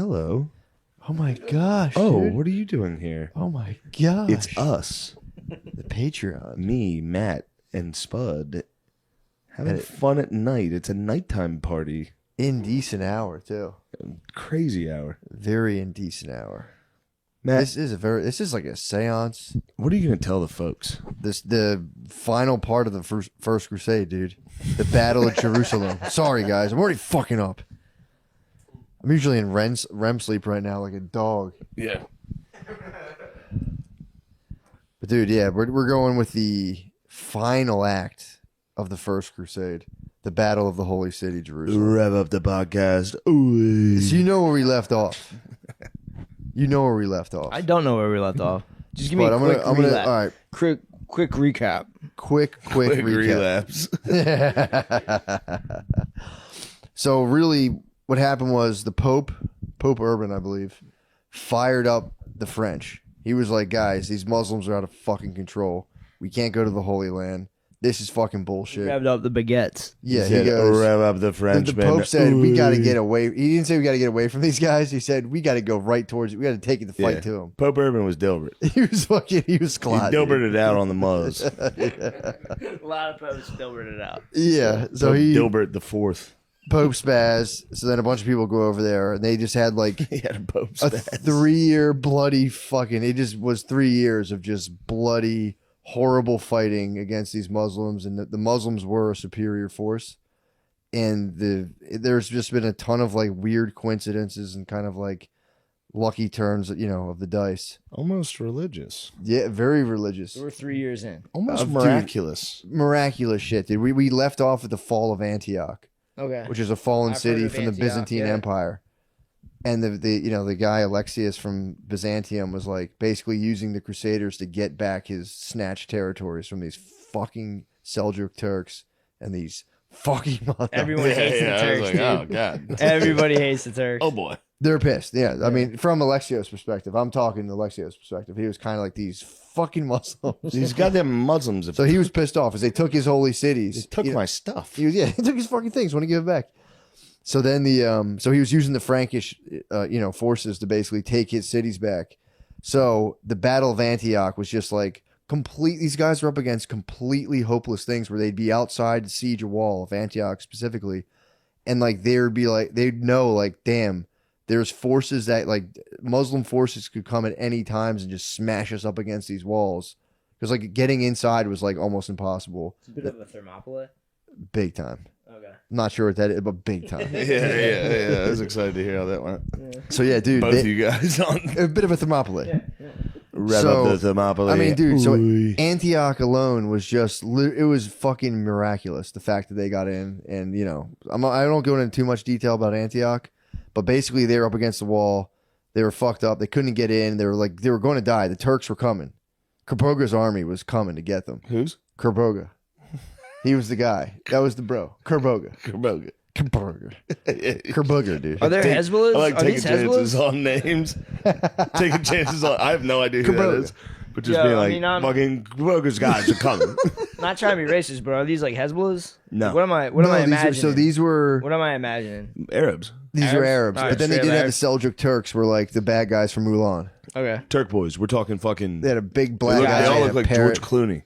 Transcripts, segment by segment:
Hello. Oh my gosh. Oh, dude. what are you doing here? Oh my gosh. It's us. The Patreon. Me, Matt, and Spud. Having fun at night. It's a nighttime party. Indecent hour too. Crazy hour. Very indecent hour. Matt, This is like a seance. what are you going to tell the folks? The final part of the first crusade, dude. The Battle of Jerusalem. Sorry guys, I'm already fucking up. I'm usually in REM sleep right now like a dog. Yeah. But dude, yeah, we're going with the final act of the first crusade. The Battle of the Holy City, Jerusalem. Rev up the podcast. Ooh. So you know where we left off. You know where we left off. I don't know where we left off. Just give me a But quick relap. all right. Quick recap. Quick recap. relapse. So really what happened was the Pope Urban, I believe, fired up the French. He was like, guys, these Muslims are out of fucking control. We can't go to the Holy Land. This is fucking bullshit. Revved up the baguettes. Yeah, He he goes, rev up the French. the Pope said, we got to get away. He didn't say we got to get away from these guys. He said, we got to go right towards it. We got to take the fight to him. Pope Urban was Dilbert. He was clot. He Dilberted out on the Muzz. A lot of folks still read it out. Yeah. So Pope he, Dilbert the Fourth. Pope spaz. So then a bunch of people go over there and they just had like He had a Pope a spaz. 3-year bloody fucking, it just was 3 years of just bloody, horrible fighting against these Muslims. And the Muslims were a superior force. And there's just been a ton of like weird coincidences and kind of like lucky turns, you know, of the dice. Almost religious. Yeah, very religious. We're 3 years in. Almost Dude. miraculous. Miraculous shit, dude. We left off at the fall of Antioch, Okay. which is a fallen I've city heard of from the Antioch, Byzantine yeah. Empire. And the guy Alexius from Byzantium was like basically using the Crusaders to get back his snatched territories from these fucking Seljuk Turks and these fucking motherfuckers. Everyone hates the Turks, dude. oh god. Everybody hates the Turks. Oh boy. They're pissed. Yeah. I mean, from Alexios' perspective, I'm talking Alexios' perspective. He was kind of like these fucking Muslims. These goddamn Muslims. So he was pissed off as they took his holy cities. They took You know, my stuff. He took his fucking things. Want to give it back. So then so he was using the Frankish, forces to basically take his cities back. So the Battle of Antioch was just like these guys were up against completely hopeless things where they'd be outside to siege a wall of Antioch specifically. And like, they'd know like, damn, there's forces that like Muslim forces could come at any times and just smash us up against these walls. Because like getting inside was like almost impossible. It's a bit of a Thermopylae. Big time. Okay. I'm not sure what that is, but big time. Yeah. I was excited to hear how that went. So yeah, dude, Both you guys on a bit of a Thermopylae. Yeah. rev So, up the Thermopylae. I mean, dude, so Ooh. Antioch alone was just, it was fucking miraculous, the fact that they got in. And, you know, I don't go into too much detail about Antioch, but basically they were up against the wall. They were fucked up. They couldn't get in. They were going to die. The Turks were coming. Kerboga's army was coming to get them. Who's? Kerboga. He was the guy. That was the bro. Kerboga. Kerboga. Kerboga. Kerboga, dude. Are there Hezbollahs? I like Are taking these chances Hezbollahs? on names. Taking chances on. I have no idea who that Kerboga. is. But just Yeah, being I like, mean, I'm- fucking Kerboga's guys are coming. Not trying to be racist, bro. Are these like Hezbollahs? No. Like, what am I No, imagining? so these were What am I imagining? Arabs. these were Arabs. All right, But then they straight did have Arabs. the Seljuk Turks were like the bad guys from Mulan. Okay. Turk boys. We're talking fucking. They had a big They, black guy. they all and look a like parrot. George Clooney.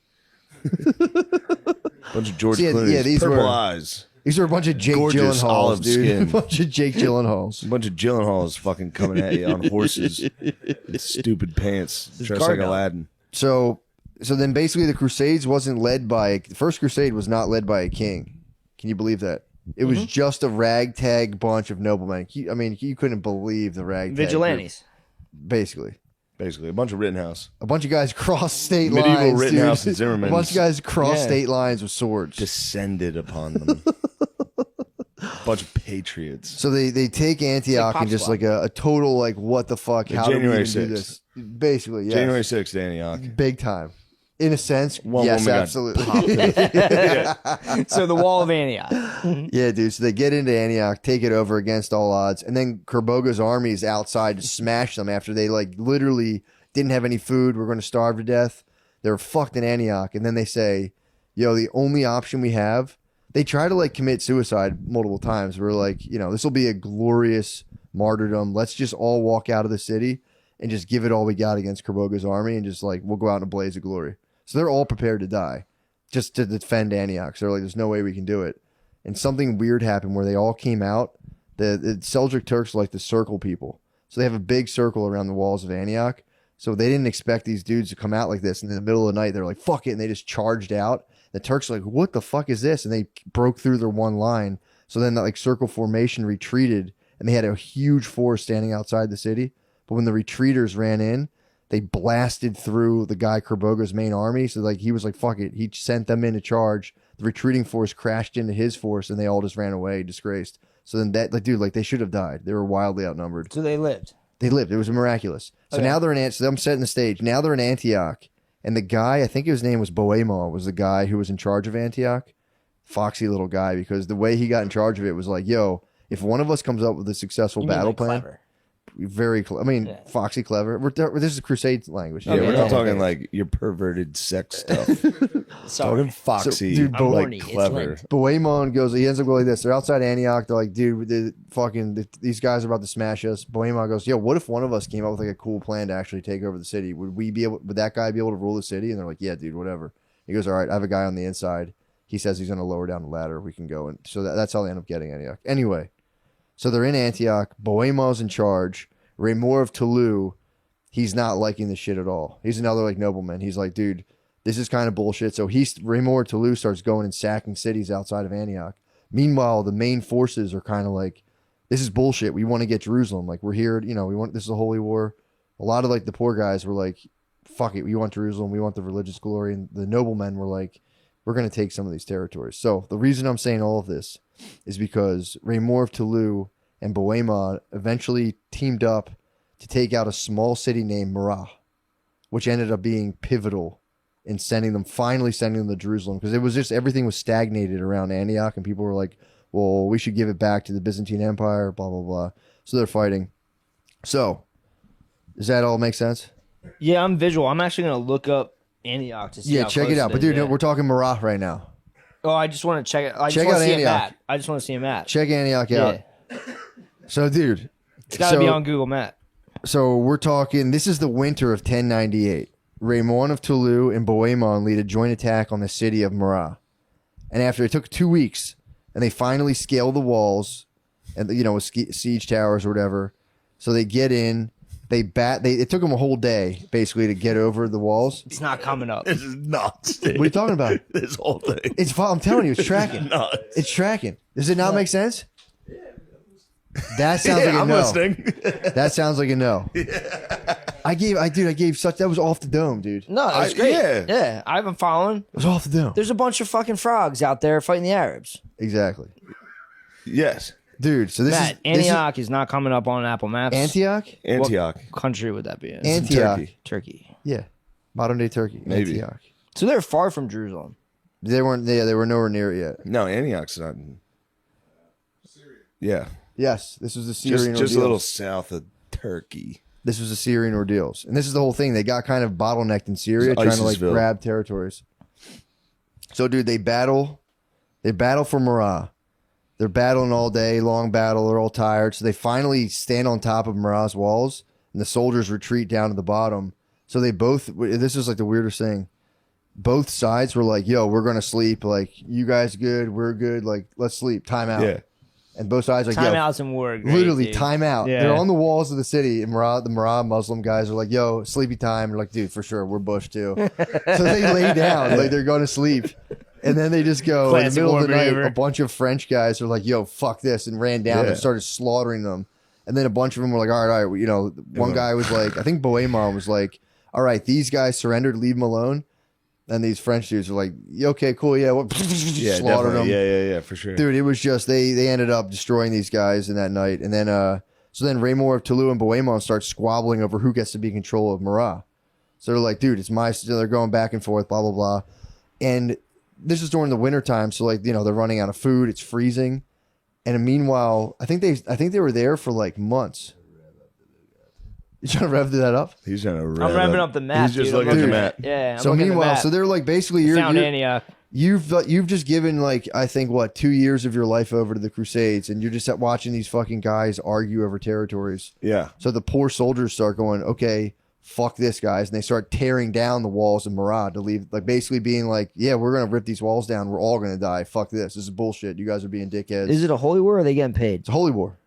Bunch of George Yeah, Clooney's. yeah, these Purple were- eyes. These are a bunch of Jake Gorgeous Gyllenhaals, olive dude. skin. A bunch of Jake Gyllenhaals. A bunch of Gyllenhaals fucking coming at you on horses. With stupid pants. Dressed like Cardinal. Aladdin. So then basically the Crusades wasn't led by the first Crusade was not led by a king. Can you believe that? It was just a ragtag bunch of noblemen. You couldn't believe the ragtag Vigilantes. group, basically. Basically, a bunch of Rittenhouse. A bunch of guys crossed state Medieval lines. Rittenhouse Dude. and Zimmermans. A bunch of guys crossed Yeah. state lines with swords. Descended upon them. Bunch of patriots. So they take Antioch Pop and just Squad. like a total like what the fuck? How January do we even do 6th. this? Basically, yes. January 6th, Antioch. Big time. In a sense, One yes, woman got absolutely. popped in the- So the Wall of Antioch. Yeah, dude. So they get into Antioch, take it over against all odds, and then Kerboga's army is outside to smash them after they like literally didn't have any food. We're going to starve to death. They're fucked in Antioch, and then they say, "Yo, the only option we have." They try to like commit suicide multiple times. We're like, this will be a glorious martyrdom. Let's just all walk out of the city and just give it all we got against Kerboga's army, and just like we'll go out in a blaze of glory. So they're all prepared to die just to defend Antioch. So they're like, there's no way we can do it. And something weird happened where they all came out. The Seljuk Turks like to circle people. So they have a big circle around the walls of Antioch. So they didn't expect these dudes to come out like this. And in the middle of the night, they're like, fuck it. And they just charged out. The Turks are like, what the fuck is this? And they broke through their one line. So then that like circle formation retreated, and they had a huge force standing outside the city. But when the retreaters ran in, they blasted through the guy Kerboga's main army. So like he was like, fuck it. He sent them in to charge. The retreating force crashed into his force, and they all just ran away, disgraced. So then that, like, dude, like they should have died. They were wildly outnumbered. So they lived. They lived. It was miraculous. So now they're in. So I'm setting the stage. Now they're in Antioch, and the guy, I think his name was Bohemond, was the guy who was in charge of Antioch. Foxy little guy, because the way he got in charge of it was like, yo, if one of us comes up with a successful battle plan, clever. very, I mean, foxy, clever. This is Crusade language. Yeah, we're not talking like your perverted sex stuff. Talking foxy, So, dude, I'm like horny. It's clever. linked. Bohemond goes, he ends up going like this. They're outside Antioch. They're like, dude, these guys are about to smash us. Bohemond goes, yo, what if one of us came up with like a cool plan to actually take over the city? Would that guy be able to rule the city? And they're like, yeah, dude, whatever. He goes, all right, I have a guy on the inside. He says he's going to lower down the ladder. We can go. And so that's how they end up getting Antioch. Anyway, so they're in Antioch. Bohemond's in charge. Raymore of Toulouse, he's not liking the shit at all. He's another like nobleman. He's like, dude, this is kind of bullshit. So Raymore of Toulouse starts going and sacking cities outside of Antioch. Meanwhile, the main forces are kind of like, this is bullshit. We want to get Jerusalem. Like, we're here, this is a holy war. A lot of like the poor guys were like, fuck it, we want Jerusalem. We want the religious glory. And the noblemen were like, we're going to take some of these territories. So the reason I'm saying all of this is because Raymore of Toulouse and Bohemond eventually teamed up to take out a small city named Murat, which ended up being pivotal in finally sending them to Jerusalem, because it was just, everything was stagnated around Antioch, and people were like, well, we should give it back to the Byzantine Empire, blah, blah, blah. So they're fighting. So, does that all make sense? Yeah, I'm visual. I'm actually going to look up Antioch to see. Yeah, how check close it out. But dude, is. we're talking Murat right now. Oh, I just want to check it. I just Check want out to see a Antioch. map. I just want to see a map. Check Antioch out. Yeah. So, dude. It's got to be on Google Map. So we're talking, this is the winter of 1098. Raymond of Toulouse and Bohemond lead a joint attack on the city of Murat. And after it took 2 weeks, and they finally scale the walls, and with siege towers or whatever. So they get in, it took them a whole day, basically, to get over the walls. It's not coming up. This is nuts. What are you talking about? This whole thing. I'm telling you, it's tracking. Nuts. It's tracking. Does it not make sense? That sounds like a I'm no. listening. That sounds like a no. I gave such, that was off the dome, dude. It No, that's great. yeah. Yeah, I'm following. was off the dome. There's a bunch of fucking frogs out there fighting the Arabs. Exactly. Yes. Dude, so Matt, Antioch is not coming up on Apple Maps. Antioch? Antioch. What country would that be in? Antioch. Turkey. Turkey. Yeah. Modern day Turkey. Maybe. Antioch. So they're far from Jerusalem. They were nowhere near it yet. No, Antioch's not. Yeah. Yes, this was the Syrian Just ordeals. a little south of Turkey. This was the Syrian ordeals. And this is the whole thing. They got kind of bottlenecked in Syria, It's trying to like Isisville. grab territories. So, dude, they battle for Murat. They're battling all day, long battle. They're all tired. So they finally stand on top of Murat's walls, and the soldiers retreat down to the bottom. So this is like the weirdest thing. Both sides were like, yo, we're going to sleep. Like, you guys good, we're good. Like, let's sleep. Time out. Yeah. And both sides are like, Time yo, out's in war. Great, literally dude. time out. Yeah. They're on the walls of the city, and the Murat Muslim guys are like, yo, sleepy time. They're like, dude, for sure, we're Bush too. So they lay down, like they're going to sleep. And then they just go, Classic in the middle of the war night, behavior. a bunch of French guys are like, yo, fuck this, and ran down Yeah. and started slaughtering them. And then a bunch of them were like, all right. One guy was like, I think Bohemond was like, all right, these guys surrendered, leave them alone. And these French dudes are like, okay, cool, yeah, Yeah, slaughtered them. definitely. Yeah, for sure. Dude, it was just they ended up destroying these guys in that night, and then so then Raymore of Toulouse and Bohemond start squabbling over who gets to be in control of Murat. So they're like, dude, it's my. So they're going back and forth, blah blah blah, and this is during the winter time, so like they're running out of food, it's freezing, and meanwhile, I think they were there for like months. You trying to rev that up? He's trying to I'm revving up the map. He's just dude. I'm looking at the looking map. Yeah. I'm So looking at the meanwhile, map. so they're like basically Found Antioch. You've just given like I think what 2 years of your life over to the Crusades, and you're just watching these fucking guys argue over territories. Yeah. So the poor soldiers start going, okay, fuck this, guys, and they start tearing down the walls of Murad to leave, like basically being like, yeah, we're gonna rip these walls down. We're all gonna die. Fuck this. This is bullshit. You guys are being dickheads. Is it a holy war or are they getting paid? It's a holy war.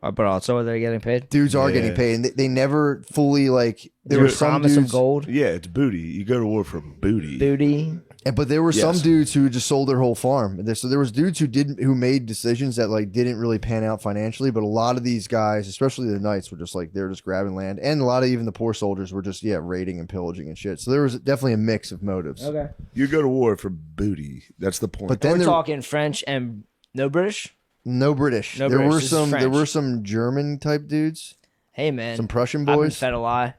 But also are they getting paid? Dudes are getting paid, and they never fully like. There were some promise dudes, of gold. Yeah, it's booty. You go to war for booty. Booty. but there were some Yes. dudes who just sold their whole farm. So there was dudes who made decisions that like didn't really pan out financially. But a lot of these guys, especially the knights, were just like they're just grabbing land, and a lot of even the poor soldiers were just raiding and pillaging and shit. So there was definitely a mix of motives. Okay. You go to war for booty. That's the point. But then We're talking French and no British? no British. No there British, were this is some. There French. were some German type dudes, Hey, man. some Prussian I've been boys. fed a lie.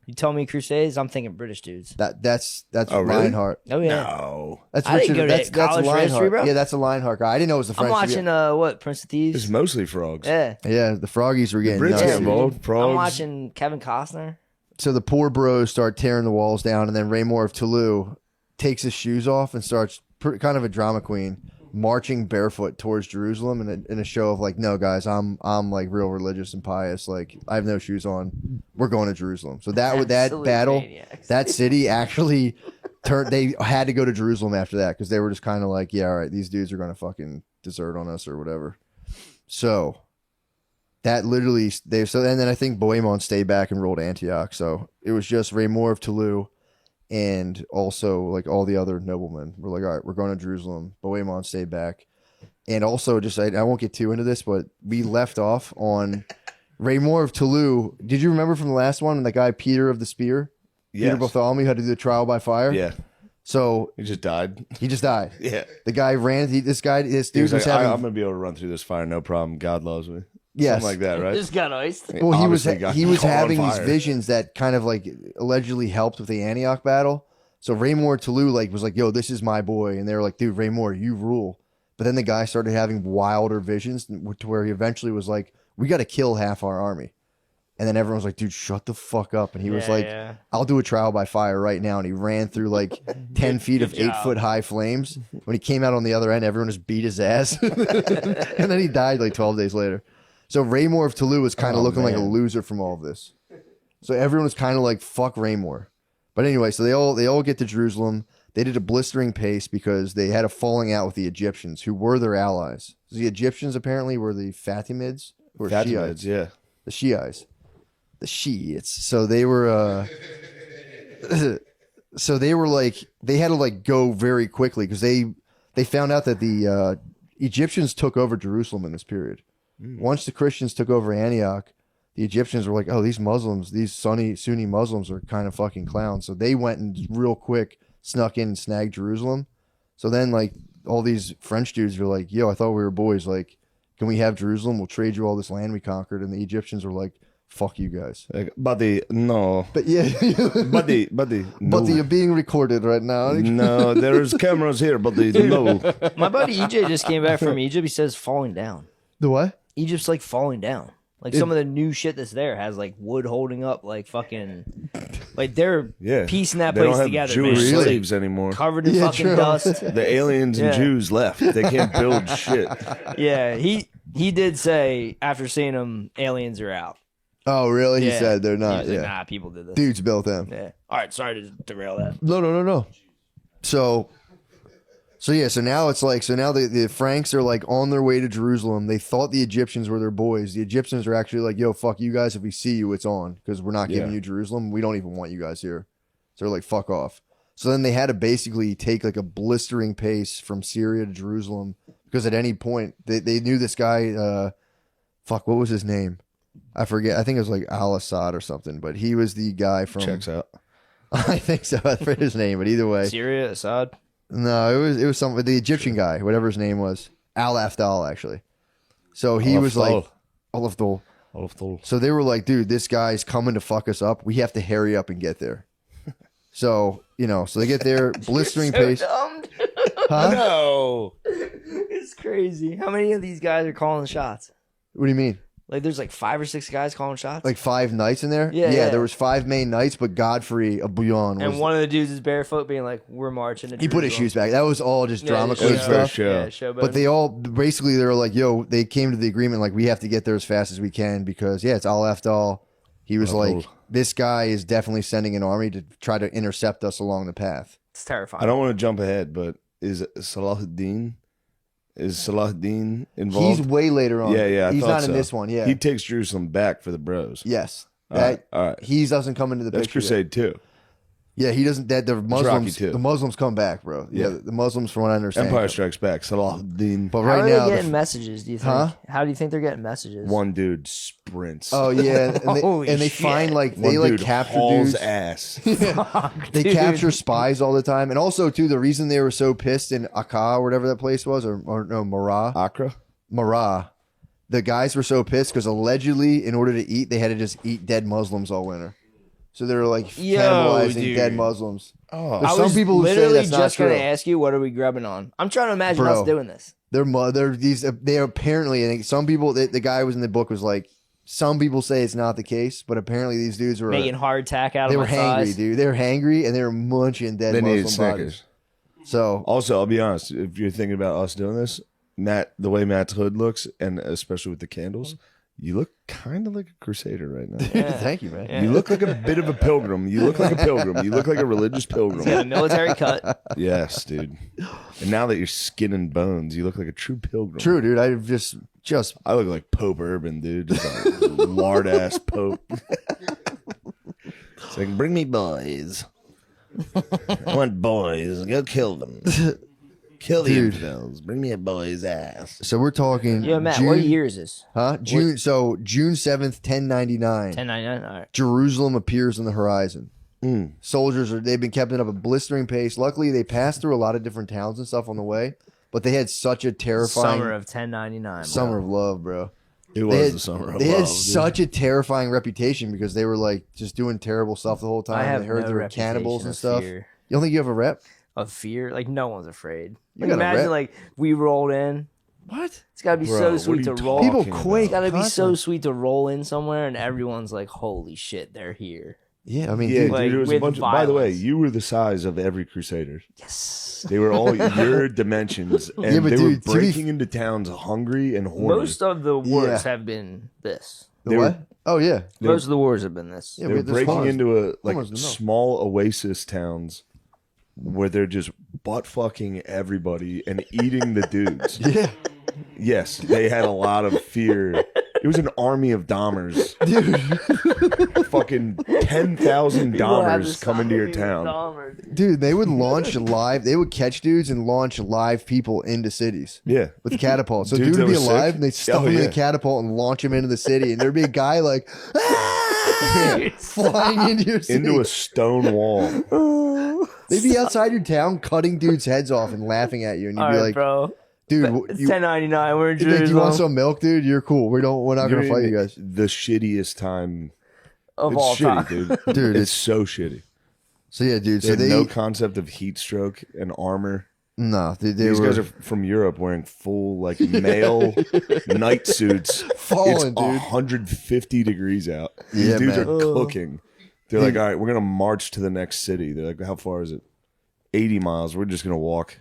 You tell me Crusades, I'm thinking British dudes. That's Oh, really? Lionheart. Oh, yeah. No. That's I didn't Richard. go to college for Lionheart. history, bro. Yeah, that's a Lionheart guy. I didn't know it was the I'm French. watching, what, Prince of It's Thieves? mostly frogs. Yeah. Yeah, the froggies were getting Brits nuts. get Yeah. involved. Frogs. I'm watching Kevin Costner. So the poor bros start tearing the walls down, and then Raymore of Toulouse takes his shoes off and starts kind of a drama queen, marching barefoot towards Jerusalem in a show of like, no guys, I'm like real religious and pious. Like I have no shoes on. We're going to Jerusalem. So that Absolute battle, maniacs. that city actually turned. They had to go to Jerusalem after that because they were just kind of like, yeah, all right, these dudes are gonna fucking desert on us or whatever. So that literally and then I think Bohemond stayed back and rolled Antioch. So it was just Raymore of Toulouse and also like all the other noblemen were like, all right, we're going to Jerusalem. Bohemond stayed back. And also just I won't get too into this, but we left off on Raymore of Toulouse. Did you remember from the last one the guy Peter of the Spear? Yes. Peter Bartholomew had to do the trial by fire. Yeah. So He just died. he just died. Yeah. The guy ran. This dude He was was like, having. I'm going to be able to run through this fire. No problem. God loves me. Yes. Something like that, right? Just got iced. Well, he was Obviously got he was caught on having these fire. visions that kind of like allegedly helped with the Antioch battle. So Raymore Toulouse like was like, "Yo, this is my boy," and they were like, "Dude, Raymore, you rule." But then the guy started having wilder visions to where he eventually was like, "We got to kill half our army," and then everyone was like, "Dude, shut the fuck up!" And he was like, Yeah. "I'll do a trial by fire right now," and he ran through like 10 feet of Good job. 8-foot high flames. When he came out on the other end, everyone just beat his ass, and then he died like 12 days later. So Raymore of Toulouse was kind of looking like a man. loser from all of this. So everyone was kind of like, fuck Raymore. But anyway, so they all get to Jerusalem. They did a blistering pace because they had a falling out with the Egyptians, who were their allies. So the Egyptians apparently were the Fatimids, or Fatimids, Shiites. yeah. The Shiites. The Shiites. So they were so they were like they had to like go very quickly because they found out that the Egyptians took over Jerusalem in this period. Once the Christians took over Antioch, the Egyptians were like, oh, these Muslims, these Sunni Muslims are kind of fucking clowns. So they went and just real quick snuck in and snagged Jerusalem. So then like all these French dudes were like, yo, I thought we were boys. Like, can we have Jerusalem? We'll trade you all this land we conquered. And the Egyptians were like, fuck you guys. Like, buddy, no. But yeah, Buddy, no. but you're being recorded right now. No, there's cameras here, buddy, no. My buddy EJ just came back from Egypt. He says falling down. The what? Egypt's like falling down. Like some of the new shit that's there has like wood holding up, like fucking, like they're Yeah. piecing that They place don't have together. Jewish man. Really? slaves anymore. Covered in Yeah, fucking true. dust. The aliens and Yeah. Jews left. They can't build shit. Yeah, he did say after seeing them, aliens are out. Oh, really? He Yeah. said they're He not. was like, Yeah. nah, people did this. Dudes built them. Yeah. All right, sorry to derail that. No. So yeah, so now it's like, so now the Franks are like on their way to Jerusalem. They thought the Egyptians were their boys. The Egyptians are actually like, yo, fuck you guys. If we see you, it's on because we're not giving Yeah. you Jerusalem. We don't even want you guys here. So they're like, fuck off. So then they had to basically take like a blistering pace from Syria to Jerusalem because at any point they knew this guy, what was his name? I forget. I think it was like Al-Assad or something, but he was the guy from, Checks out. I think so. I forget his name, but either way. Syria, Assad. No, it was some the Egyptian guy, whatever his name was, Al Afdal actually. So he was like Al Afdal. So they were like, dude, this guy's coming to fuck us up. We have to hurry up and get there. So so they get there, blistering pace. Dumb. Huh? No. It's crazy. How many of these guys are calling the shots? What do you mean? Like there's like 5 or 6 guys calling shots. Like 5 knights in there. Yeah. There was 5 main knights, but Godfrey of Bouillon was. And one of the dudes is barefoot, being like, "We're marching." He put his shoes back. That was all just drama Yeah, queen stuff. Yeah, show But they all basically they were like, "Yo," they came to the agreement like we have to get there as fast as we can because it's all after all. He was like, "This guy is definitely sending an army to try to intercept us along the path." It's terrifying. I don't want to jump ahead, but is Salahuddin involved? He's way later on. Yeah. He's not so. in this one. Yeah, He takes Jerusalem back for the bros. yes. All right. He doesn't come into the That's picture. Crusade too. Yeah, he doesn't. That the Muslims, Rocky too. the Muslims come back, bro. Yeah, the Muslims, from what I understand, Empire Strikes Back. Salahuddin. But How right are now, they getting messages? Do you think? Huh? How do you think they're getting messages? One dude sprints. oh yeah, Holy and they shit. find like One they like dude capture hauls dudes. ass. They Dude. capture spies all the time, and also too the reason they were so pissed in Akka or whatever that place was, or no Accra. Marah, the guys were so pissed because allegedly in order to eat they had to just eat dead Muslims all winter. So they were like Yo, cannibalizing dude. dead Muslims. Oh, There's I some was people who say literally that's not just gonna true. ask you, what are we grubbing on? I'm trying to imagine Bro. us doing this. They're these they apparently, and some people the guy who was in the book was like, some people say it's not the case, but apparently these dudes were Making hardtack out they of were my hangry, thighs. dude. They were hangry and they were munching dead they needed Muslim Snickers. bodies. So Also, I'll be honest. If you're thinking about us doing this, Matt, the way Matt's hood looks, and especially with the candles, you look kind of like a crusader right now. thank you, man. Yeah. You look like a bit of a pilgrim. You look like a pilgrim. You look like a religious He's got a pilgrim. military cut. Yes, dude. And now that you're skin and bones, you look like a true pilgrim. True, dude. I just I look like Pope Urban, dude. Just a lard ass Pope. It's like, bring me boys. I want boys. Go kill them. Kill the Dude. infidels. Bring me a boy's ass. so we're talking. Yo, Matt, June, what year is this? Huh? June. So June 7th, 1099. 1099. All right. Jerusalem appears on the horizon. Mm. Soldiers they've been kept up a blistering pace. Luckily, they passed through a lot of different towns and stuff on the way, but they had such a terrifying Summer of 1099. summer of love, bro. It They was had, the summer of they love. had dude. such a terrifying reputation because they were like just doing terrible stuff the whole time. I have They heard no there were reputation cannibals and of stuff. fear. You don't think you have a rep? Of fear, like no one's afraid. You Like, got a imagine rep. like we rolled in. What? It's gotta be Bro, so what sweet are to you roll. People talking quake. It's gotta be so constantly. sweet to roll in somewhere and everyone's like, "Holy shit, they're here!" Yeah, I mean, Yeah, dude, Like, dude, it was a with bunch of, by the way, violence. you were the size of every Crusader. Yes. They were all your dimensions, and Yeah, but they dude, to were be- breaking into towns hungry and horny. Most of the wars Yeah. have been this. the they what? were- Oh yeah, Most of the wars have been this. Yeah, They're we had this breaking horse. into a like Hormones in the milk. small oasis towns where they're just butt fucking everybody and eating the dudes. yeah, Yes, they had a lot of fear. It was an army of Dahmers. dude, Fucking 10,000 People have Dahmers this come into your fucking town. Dahmer. dude. They would launch live. They would catch dudes and launch live people into cities Yeah. with catapults. So Dudes dude would that be were alive, sick? and they stuff Oh, him in yeah. a catapult and launch him into the city, and there'd be a guy like flying into your city. Into a stone wall. They'd be outside your town, cutting dudes' heads off and laughing at you, and you'd All be right, like, bro. "Dude, It's you, 1099. We're in like, do you want Jerusalem. some milk, dude? You're cool. We're not gonna You're fight in you guys, The shittiest time. Of It's all shitty, time. dude. dude." It's It's so shitty. so yeah, dude. They So had they no concept of heat stroke and armor. no, they These were guys are from Europe wearing full like male night suits. falling, It's dude. 150 degrees out. These Yeah, dudes man. are cooking. They're like, all right, we're gonna march to the next city. They're like, how far is it? 80 miles. We're just gonna walk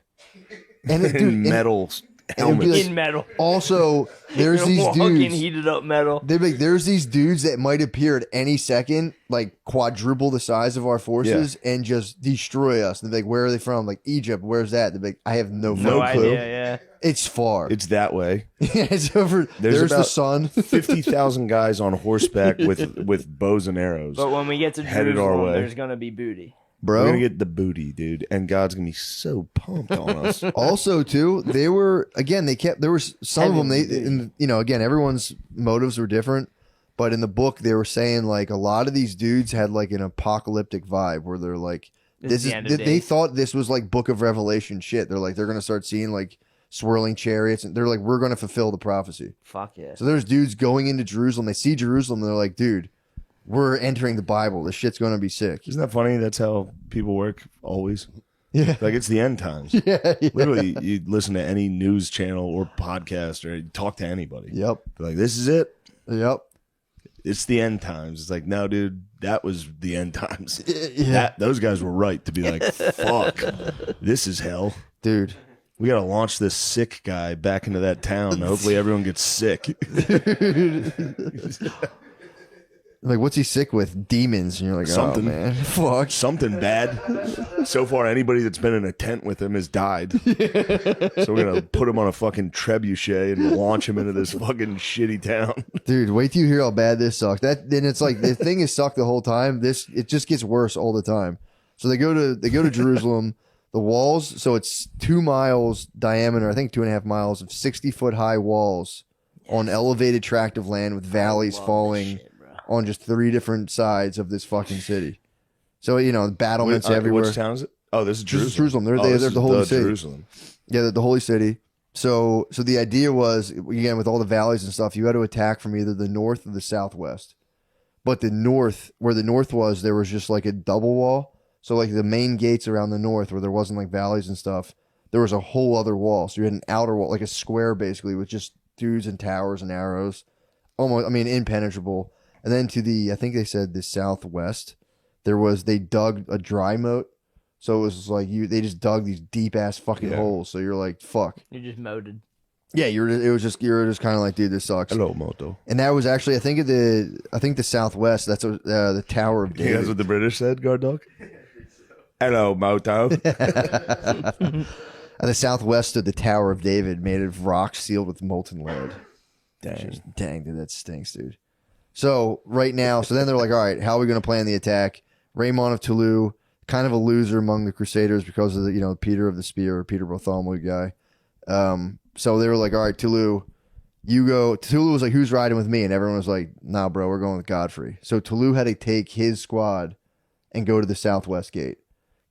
And it, in dude, and metal it'd be helmets. like- In metal. also there's these Walking dudes. heated up metal. They're like, there's these dudes that might appear at any second, like quadruple the size of our forces, and just destroy us. And they're like, where are they from? Like Egypt. Where's that? They're like, I have no No fucking clue. idea. Yeah. It's far. It's that way. Yeah, it's over. There's the about sun. 50,000 guys on horseback with bows and arrows. But when we get to Headed our Jerusalem, way. there's gonna be booty. We're Bro. gonna get the booty, dude, and God's gonna be so pumped on us. Also, too, they were again. They kept there was some of them. They, Heavy. and, you know, again, everyone's motives were different. But in the book, they were saying like a lot of these dudes had like an apocalyptic vibe where they're like, This is the end of they days. thought this was like Book of Revelation shit. They're like they're gonna start seeing like swirling chariots, and they're like, we're gonna fulfill the prophecy. Fuck yeah. So there's dudes going into Jerusalem. They see Jerusalem. And they're like, dude, we're entering the Bible. This shit's gonna be sick. Isn't that funny? That's how people work always. Yeah, Like it's the end times. yeah, yeah. Literally, you listen to any news channel or podcast or you talk to anybody. Yep. They're like, this is it. Yep. It's the end times. It's like, no, dude, that was the end times. Yeah. Those guys were right to be like, fuck, this is hell. Dude. We got to launch this sick guy back into that town. Hopefully everyone gets sick. Like, what's he sick with? Demons. And you're like, Something. oh, man. Fuck. Something bad. So far, anybody that's been in a tent with him has died. So we're going to put him on a fucking trebuchet and launch him into this fucking shitty town. Dude, wait till you hear how bad this sucks. Then it's like the thing is sucked the whole time. It just gets worse all the time. So they go to Jerusalem. The walls, so it's 2 miles diameter, I think 2.5 miles of 60-foot high walls on elevated tract of land with valleys falling on just 3 different sides of this fucking city. So, battlements everywhere. Which town is it? Oh, this is Jerusalem. This is Jerusalem. They're the holy city. Jerusalem. Yeah, the holy city. So the idea was, again, with all the valleys and stuff, you had to attack from either the north or the southwest. But the north, where the north was, there was just like a double wall. So like the main gates around the north where there wasn't like valleys and stuff, there was a whole other wall. So you had an outer wall, like a square basically with just dudes and towers and arrows. Almost, impenetrable. And then I think they said the southwest, they dug a dry moat. So it was like they just dug these deep ass fucking holes. So you're like, fuck. You're just moated. Yeah, you were just kind of like, dude, this sucks. Hello, Moto. And that was actually, I think the southwest, that's the Tower of David. That's what the British said, guard dog? Hello, Moto. At the southwest of the Tower of David, made of rock sealed with molten lead. Dang, dude, that stinks, dude. So right now, then they're like, all right, how are we going to plan the attack? Raymond of Toulouse, kind of a loser among the Crusaders because of the Peter of the Spear, Peter Bartholomew guy. So they were like, all right, Toulouse, you go. Toulouse was like, who's riding with me? And everyone was like, nah, bro, we're going with Godfrey. So Toulouse had to take his squad and go to the southwest gate.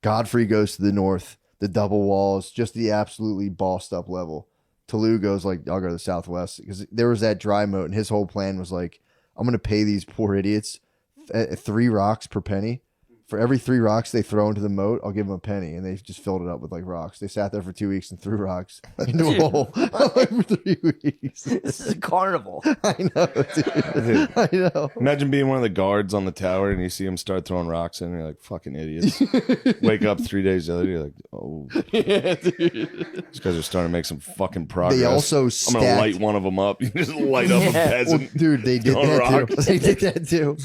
Godfrey goes to the north, the double walls, just the absolutely bossed up level. Toulouse goes like, I'll go to the southwest because there was that dry moat, and his whole plan was like, I'm going to pay these poor idiots 3 rocks per penny. For every 3 rocks they throw into the moat, I'll give them a penny. And they just filled it up with like rocks. They sat there for 2 weeks and threw rocks into a hole for 3 weeks. This is a carnival. I know, dude. I know. Imagine being one of the guards on the tower and you see them start throwing rocks in and you're like, fucking idiots. Wake up 3 days later, you're like, oh. Yeah, dude. These guys are starting to make some fucking progress. They also I'm going to light one of them up. You just light up a peasant. Well, dude, they did that too. They did that too.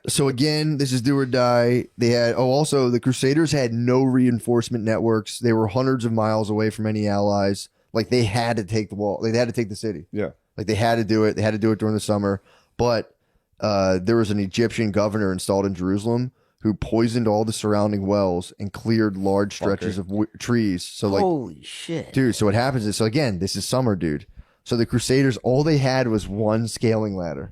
So again, this is do or die. They had also the Crusaders had no reinforcement networks. They were hundreds of miles away from any allies. Like they had to take the wall. They had to take the city. Yeah. Like they had to do it. They had to do it during the summer. But there was an Egyptian governor installed in Jerusalem who poisoned all the surrounding wells and cleared large stretches of trees. So like, holy shit, dude. So what happens is, so again, this is summer, dude. So the Crusaders, all they had was one scaling ladder.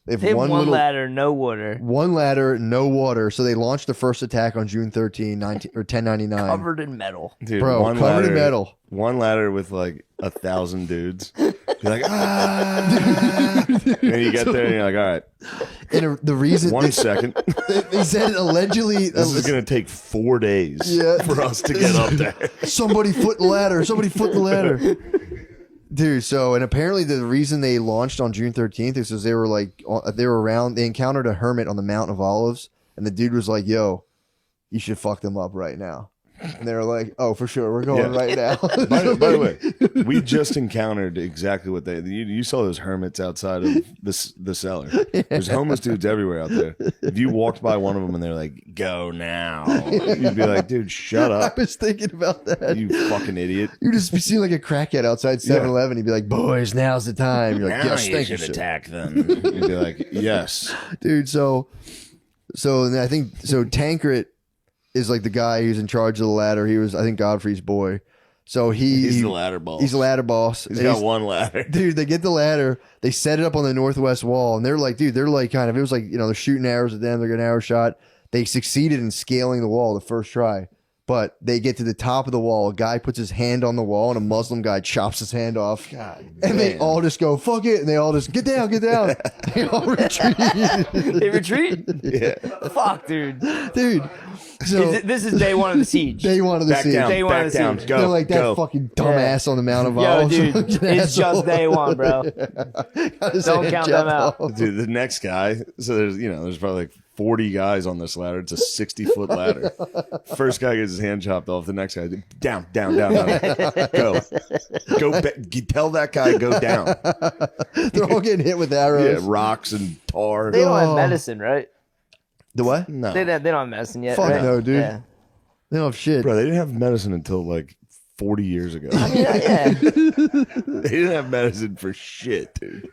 They have one ladder, no water. One ladder, no water. So they launched the first attack on June 13, 1099. Covered in metal. Dude, bro, covered in metal. One ladder with like 1,000 dudes. You're like, ah. And you get there and you're like, all right. And the reason... 1 second. They said allegedly... This is going to take 4 days for us to get up there. Somebody foot the ladder. Somebody foot the ladder. Dude, so, and apparently the reason they launched on June 13th is because they encountered a hermit on the Mount of Olives, and the dude was like, yo, you should fuck them up right now. And they were like, oh, for sure, we're going right now. By the way, we just encountered exactly what you saw those hermits outside of the cellar. There's homeless dudes everywhere out there. If you walked by one of them and they're like, go now, you'd be like, dude, shut up. I was thinking about that. You fucking idiot. You'd just be seeing like a crackhead outside 7-Eleven. He'd be like, boys, now's the time. You're like, now yes, you thank should you, attack them. You'd be like, yes. Dude, so I think, Tancred is like the guy who's in charge of the ladder. He was, I think, Godfrey's boy. So he's the ladder boss. He's the ladder boss. He's got one ladder. Dude, they get the ladder. They set it up on the northwest wall. And they're like, dude, it was like, they're shooting arrows at them. They're getting arrow shot. They succeeded in scaling the wall the first try. But they get to the top of the wall. A guy puts his hand on the wall and a Muslim guy chops his hand off. God, and they all just go, fuck it. And they all just, get down. They all retreat. They retreat? Yeah. Fuck, dude. Dude. So This is day one of the siege. they wanted to Back see down, Day one back of the down, siege. go. They're like that go. fucking dumbass on the Mount of Yo, Olives. dude, Fucking it's just asshole. day one, bro. Don't count them out. Dude, the next guy. So there's probably like 40 guys on this ladder. It's a 60-foot ladder. First guy gets his hand chopped off. The next guy, down. Go. Tell that guy go down. They're all getting hit with arrows. Yeah, rocks and tar. They don't have Oh. medicine, right? The what? No, They don't have medicine yet. Fuck right? no, dude. Yeah. They don't have shit. bro, they didn't have medicine until like 40 years ago. Yeah. They didn't have medicine for shit, dude.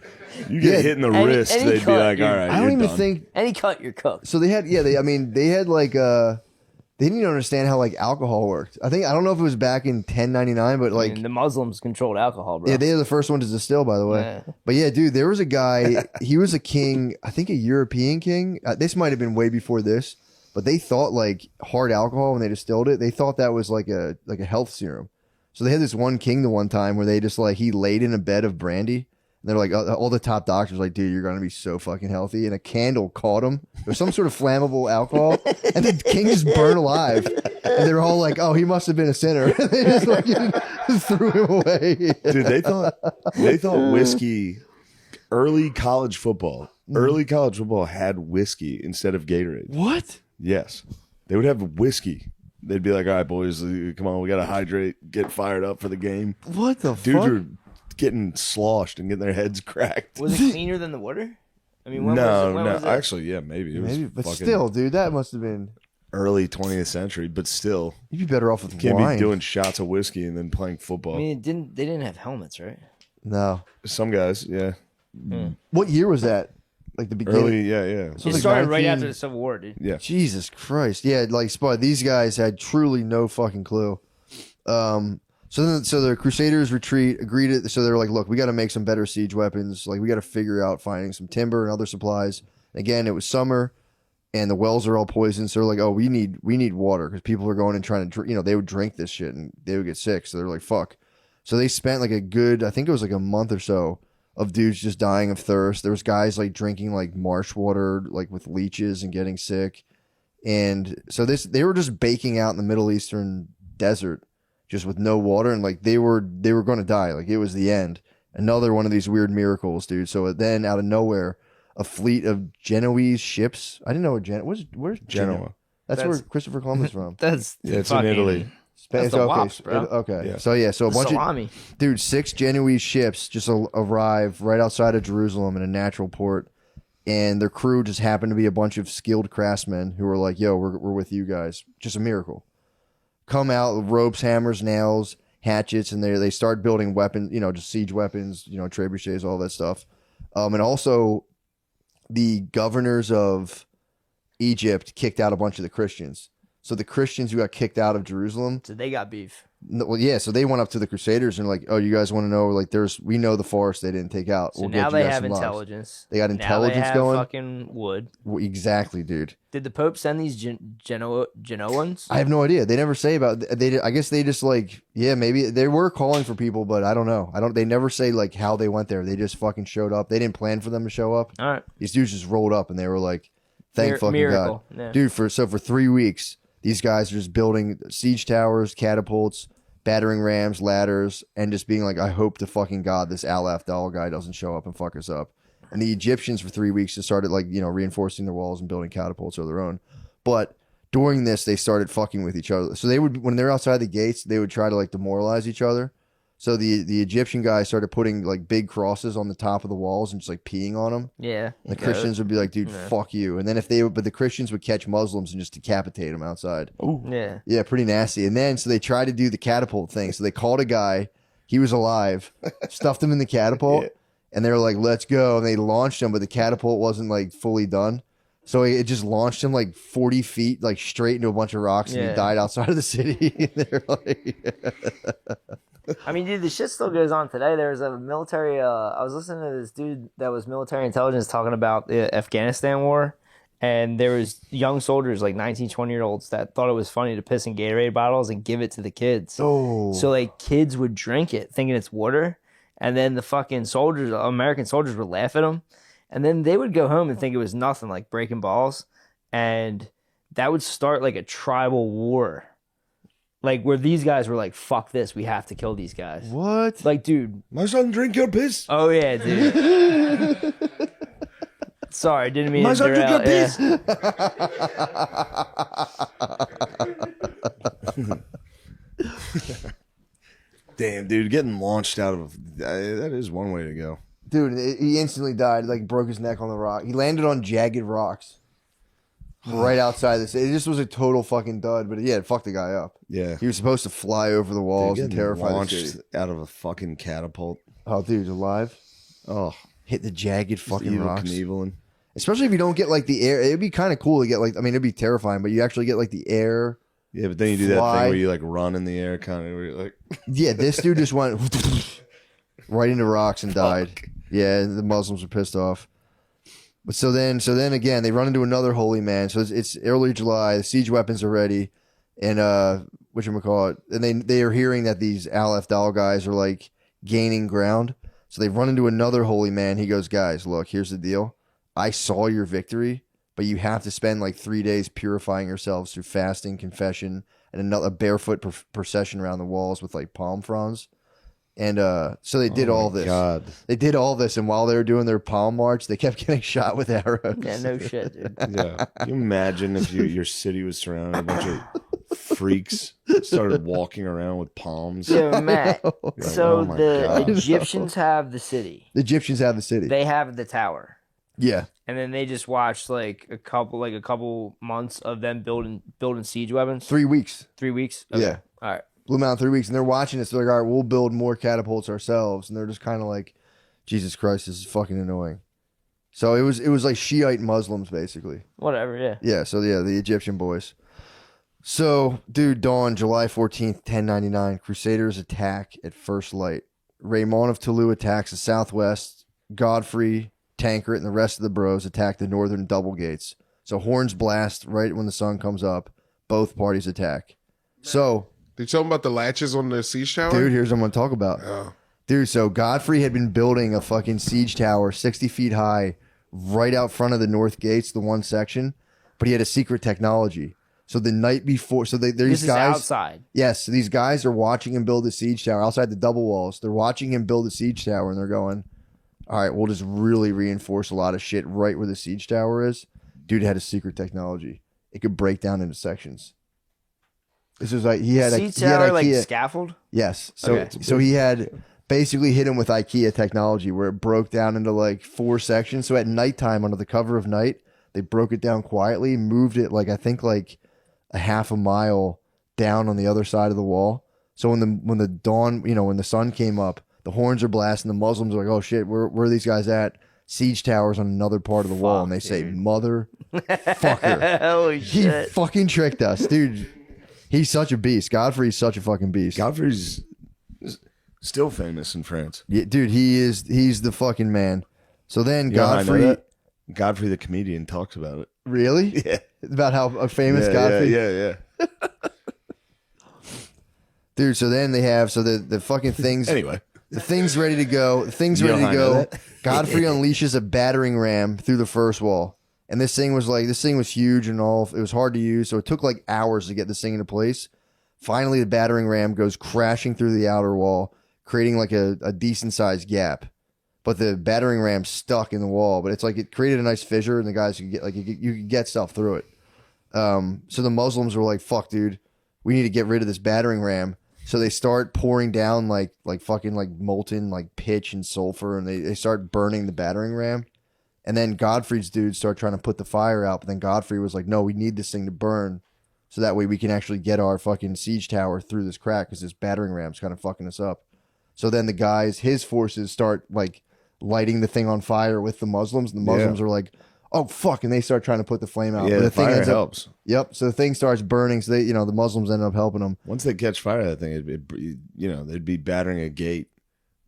You get hit in the Any- wrist, any they'd be cut, like, dude. all right, I don't you're even done. think Any cut, you're cooked. so. They had they had like they didn't even understand how like alcohol worked. I don't know if it was back in 1099, but like I mean, the Muslims controlled alcohol, bro. yeah, they were the first one to distill, by the way. Yeah. But yeah, dude, there was a guy. He was a king. I think a European king. This might have been way before this, but they thought like hard alcohol when they distilled it. They thought that was like a health serum. So they had this one king the one time where they just like he laid in a bed of brandy. And they're like all the top doctors were like, dude, you're gonna be so fucking healthy. And a candle caught him. There's some sort of flammable alcohol, and the king just burned alive. And they're all like, oh, he must have been a sinner. They just like threw him away. Dude, they thought whiskey. Early college football had whiskey instead of Gatorade. What? Yes, they would have whiskey. They'd be like, all right, boys, come on, we gotta hydrate, get fired up for the game. What the Dudes fuck? are getting sloshed and getting their heads cracked. Was it cleaner than the water? I mean, when No, was it? actually, yeah, maybe it was. Maybe, but fucking still, dude, that must have been. early 20th century, but still, You'd be better off with can't wine. be doing shots of whiskey and then playing football. I mean, they didn't have helmets, right? No. Some guys, yeah, What year was that? Like the beginning. early, yeah. So It like started right 19 after the Civil War, dude. Yeah. Jesus Christ. Yeah, like Spud, these guys had truly no fucking clue. So the Crusaders retreat, so they're like, look, we got to make some better siege weapons. Like we got to figure out finding some timber and other supplies. Again, it was summer and the wells are all poisoned. So they're like, oh, we need water because people are going and trying to, they would drink this shit and they would get sick. So they're like, fuck. So they spent like a good, I think it was like a month or so of dudes just dying of thirst. There was guys like drinking like marsh water, like with leeches and getting sick. And so they were just baking out in the Middle Eastern desert just with no water. And like they were going to die. Like it was the end. Another one of these weird miracles, dude. So then out of nowhere, a fleet of Genoese ships. I didn't know where's Genoa. That's where Christopher Columbus is from. That's Yeah, it's in fucking- Italy. That's the okay, wops, bro. Okay. Yeah. So yeah, so a bunch Salami. of dude, 6 Genoese ships just arrive right outside of Jerusalem in a natural port, and their crew just happened to be a bunch of skilled craftsmen who were like, "Yo, we're with you guys." Just a miracle. Come out with ropes, hammers, nails, hatchets, and they start building weapons. Just siege weapons. Trebuchets, all that stuff. And also, the governors of Egypt kicked out a bunch of the Christians. So the Christians who got kicked out of Jerusalem, So they got beef. well, yeah. So they went up to the Crusaders and like, oh, you guys want to know? Like, we know the forest they didn't take out. So We'll now get you they guys have some lives." intelligence. They got Now intelligence they have going. fucking wood. Well, exactly, dude. Did the Pope send these Genoans? I have no idea. They never say about. I guess they just like, yeah, maybe they were calling for people, but I don't know. They never say like how they went there. They just fucking showed up. They didn't plan for them to show up. All right. These dudes just rolled up and they were like, thank fucking miracle. God, Yeah. dude. For 3 weeks, these guys are just building siege towers, catapults, battering rams, ladders, and just being like, I hope to fucking God this Al-Afdal guy doesn't show up and fuck us up. And the Egyptians for 3 weeks just started like, reinforcing their walls and building catapults of their own. But during this, they started fucking with each other. So they would, when they're outside the gates, they would try to like demoralize each other. So the Egyptian guys started putting like big crosses on the top of the walls and just like peeing on them. Yeah. The Christians would be like, dude, fuck you. And then but the Christians would catch Muslims and just decapitate them outside. Yeah. Yeah, pretty nasty. And then, so they tried to do the catapult thing. So they called a guy, he was alive, stuffed him in the catapult, and they were like, let's go. And they launched him, but the catapult wasn't like fully done. So it just launched him like 40 feet, like straight into a bunch of rocks, and he died outside of the city. They're like, I mean, dude, the shit still goes on today. There was a military. I was listening to this dude that was military intelligence talking about the Afghanistan war, and there was young soldiers, like 19, 20-year-olds, that thought it was funny to piss in Gatorade bottles and give it to the kids. oh. So like kids would drink it, thinking it's water, and then the fucking soldiers, American soldiers, would laugh at them, and then they would go home and think it was nothing, like breaking balls, and that would start like a tribal war. Like where these guys were like, fuck this, we have to kill these guys. What? Like, dude. My son drink your piss. Oh yeah, dude. Sorry, didn't mean My to son drink your derail. piss. Damn, dude, getting launched out of that is one way to go. Dude, he instantly died. Like broke his neck on the rock. He landed on jagged rocks. Right outside this, it just was a total fucking dud. But yeah, it fucked the guy up. Yeah, He was supposed to fly over the walls and terrify the launched city. out of a fucking catapult. Oh, dude, alive. Oh, Hit the jagged fucking evil rocks. Knieveling. Especially if you don't get like the air. It'd be kind of cool to get like. I mean, it'd be terrifying, but you actually get like the air. Yeah, but then you do that Fly. thing where you like run in the air, kind of where you're like, Yeah, this dude just went right into rocks and died. Yeah, the Muslims were pissed off. But so then again, they run into another holy man. So it's early July. The siege weapons are ready, and whatchamacallit, and they are hearing that these Aleph Dal guys are like gaining ground. So they run into another holy man. He goes, guys, look, here's the deal. I saw your victory, but you have to spend like 3 days purifying yourselves through fasting, confession, and a barefoot procession around the walls with like palm fronds. And so they did all this. God. They did all this, and while they were doing their palm march, they kept getting shot with arrows. Yeah, no shit, dude. Yeah. Can you imagine if your city was surrounded by a bunch of freaks that started walking around with palms? So Matt, Like, so oh my the God. Egyptians have the city. The Egyptians have the city. They have the tower. Yeah. And then they just watched like a couple months of them building siege weapons. 3 weeks. 3 weeks. Yeah. All right. Blew them out in 3 weeks, and they're watching this. They're like, all right, we'll build more catapults ourselves. And they're just kind of like, Jesus Christ, this is fucking annoying. So it was like Shiite Muslims, basically. Whatever. Yeah. Yeah, so yeah, the Egyptian boys. So, dude, dawn, July 14th, 1099. Crusaders attack at first light. Raymond of Toulouse attacks the southwest. Godfrey, Tancred, and the rest of the bros attack the northern double gates. So horns blast right when the sun comes up. Both parties attack. So, Did you tell them about the latches on the siege tower? dude, here's what I'm going to talk about. Oh. Dude, so Godfrey had been building a fucking siege tower 60 feet high right out front of the north gates, the one section, but he had a secret technology. So the night before, so these This is guys outside. Yes, so these guys are watching him build a siege tower outside the double walls. They're watching him build a siege tower, and they're going, all right, we'll just really reinforce a lot of shit right where the siege tower is. Dude had a secret technology. It could break down into sections. This was like he had Siege he had tower like IKEA. scaffold. Yes. So Okay. so he had basically hit him with IKEA technology where it broke down into like 4 sections. So at nighttime, under the cover of night, they broke it down quietly, moved it like I think like a half a mile down on the other side of the wall. So when the dawn, when the sun came up, the horns are blasting. The Muslims are like, "Oh shit, where are these guys at?" Siege towers on another part of the wall, and they say, "Motherfucker, Holy he shit. fucking tricked us, dude." He's such a beast. Godfrey's such a fucking beast. Godfrey's still famous in France. Yeah, dude, he's the fucking man. So then You know how I know Godfrey, that? Godfrey the comedian talks about it. really? Yeah. About how famous Yeah, Godfrey. yeah. Dude, so then they have the fucking things. Anyway. The thing's ready to go. The thing's You know ready to how I know go. that? Godfrey unleashes a battering ram through the first wall. And this thing was huge and all. It was hard to use, so it took like hours to get this thing into place. Finally, the battering ram goes crashing through the outer wall, creating like a decent sized gap. But the battering ram's stuck in the wall. But it's like it created a nice fissure, and the guys could get you could get stuff through it. So the Muslims were like, "Fuck, dude, we need to get rid of this battering ram." So they start pouring down like fucking like molten like pitch and sulfur, and they start burning the battering ram. And then Godfrey's dudes start trying to put the fire out, but then Godfrey was like, "No, we need this thing to burn, so that way we can actually get our fucking siege tower through this crack because this battering ram's kind of fucking us up." So then the guys, his forces, start like lighting the thing on fire with the Muslims, and the Muslims are like, "Oh fuck!" and they start trying to put the flame out. Yeah, But the thing fire ends up- helps. Yep. So the thing starts burning. So they, the Muslims end up helping them. Once they catch fire, that thing, they'd be battering a gate.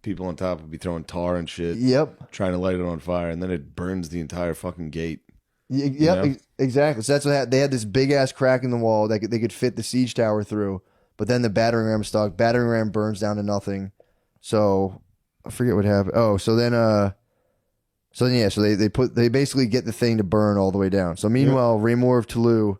People on top would be throwing tar and shit, Yep. trying to light it on fire, and then it burns the entire fucking gate. Yep. know? Exactly. So that's what they had this big ass crack in the wall that they could fit the siege tower through. But then the battering ram stuck. Battering ram burns down to nothing. So I forget what happened. Oh, so then they basically get the thing to burn all the way down. So meanwhile, Raymond of Toulouse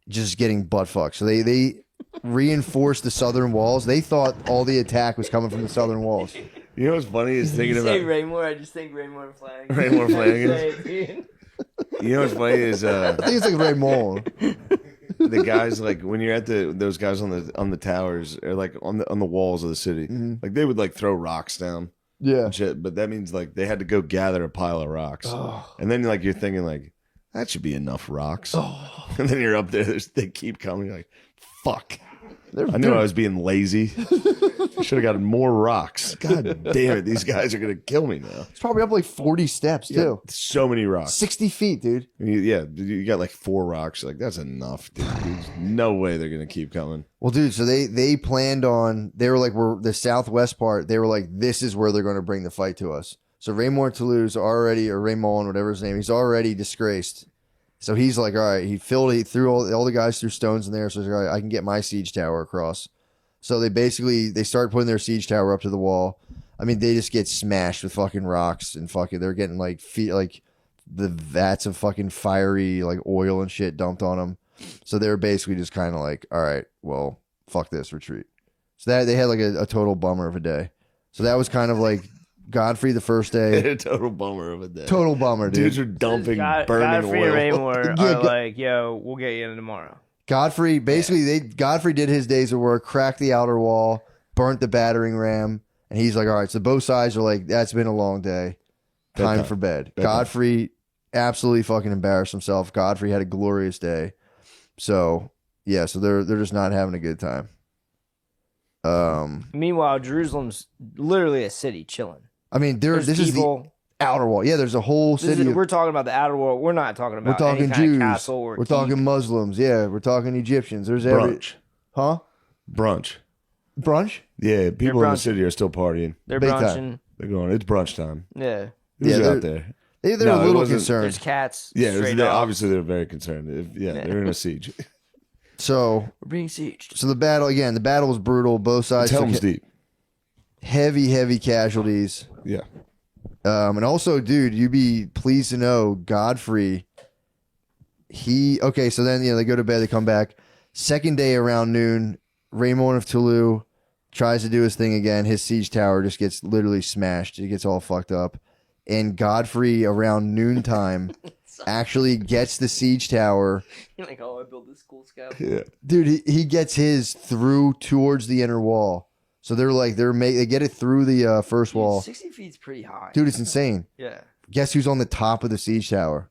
just getting butt fucked. So they reinforced the southern walls. They thought all the attack was coming from the southern walls. You know what's funny is thinking You say about Raymore, I just think Raymore Flanagan. Raymore Flanagan. Say it, dude. You know what's funny is I think it's like Raymond. the guys like when you're at those guys on the towers or like on the walls of the city, like they would like throw rocks down. Yeah. And shit, but that means like they had to go gather a pile of rocks, and then like you're thinking like that should be enough rocks, and then you're up there, they keep coming. You're like, fuck. I knew I was being lazy. I should have gotten more rocks. God damn it, these guys are gonna kill me now. It's probably up like 40 steps too. So many rocks. 60 feet, dude. You got like 4 rocks. Like that's enough, dude. There's no way they're gonna keep coming. Well, dude, so they planned on, they were like, we're the southwest part, they were like, this is where they're going to bring the fight to us. So Raymond Toulouse already, or Raymond, whatever his name, he's already disgraced. So he's like, all right, he threw all the guys threw stones in there. So he's like, all right, I can get my siege tower across. So they start putting their siege tower up to the wall. I mean, they just get smashed with fucking rocks and they're getting like the vats of fucking fiery like oil and shit dumped on them. So they're basically just kind of like, all right, well, fuck this, retreat. So that they had like a total bummer of a day. So that was kind of like Godfrey the first day. A total bummer of a day. Total bummer, dude. Dudes are dumping burning Godfrey oil. and Raymore Yeah, are like, yo, we'll get you in tomorrow. Godfrey, basically, Godfrey did his days of work, cracked the outer wall, burnt the battering ram, and he's like, all right, so both sides are like, that's been a long day. Time for bed. Godfrey absolutely fucking embarrassed himself. Godfrey had a glorious day. So, yeah, so they're just not having a good time. Meanwhile, Jerusalem's literally a city chilling. I mean, There's this is the people. outer wall. Yeah, there's a whole city. We're talking about the outer world. We're not talking about We're talking any kind Jews. of castle or We're talking Muslims. Yeah, we're talking Egyptians. There's Brunch. Huh? Brunch. Brunch? Yeah, people in the brunching. city are still partying. They're Big brunching. time. They're going, it's brunch time. Yeah. Who's Yeah, out there? They're No, a it little wasn't- concerned. There's cats. Yeah, straight up. obviously they're very concerned. They're in a siege. So We're being sieged. the battle was brutal. Both sides It's took Helm's Deep. heavy casualties. Yeah. And also, dude, you'd be pleased to know Godfrey. So then they go to bed, they come back. Second day around noon, Raymond of Toulouse tries to do his thing again. His siege tower just gets literally smashed. It gets all fucked up. And Godfrey around noontime actually gets the siege tower. You're like, oh, I built this cool scout. Yeah. Dude, he gets his through towards the inner wall. So they get it through the first wall. 60 feet's pretty high. Dude, it's insane. Yeah. Guess who's on the top of the siege tower?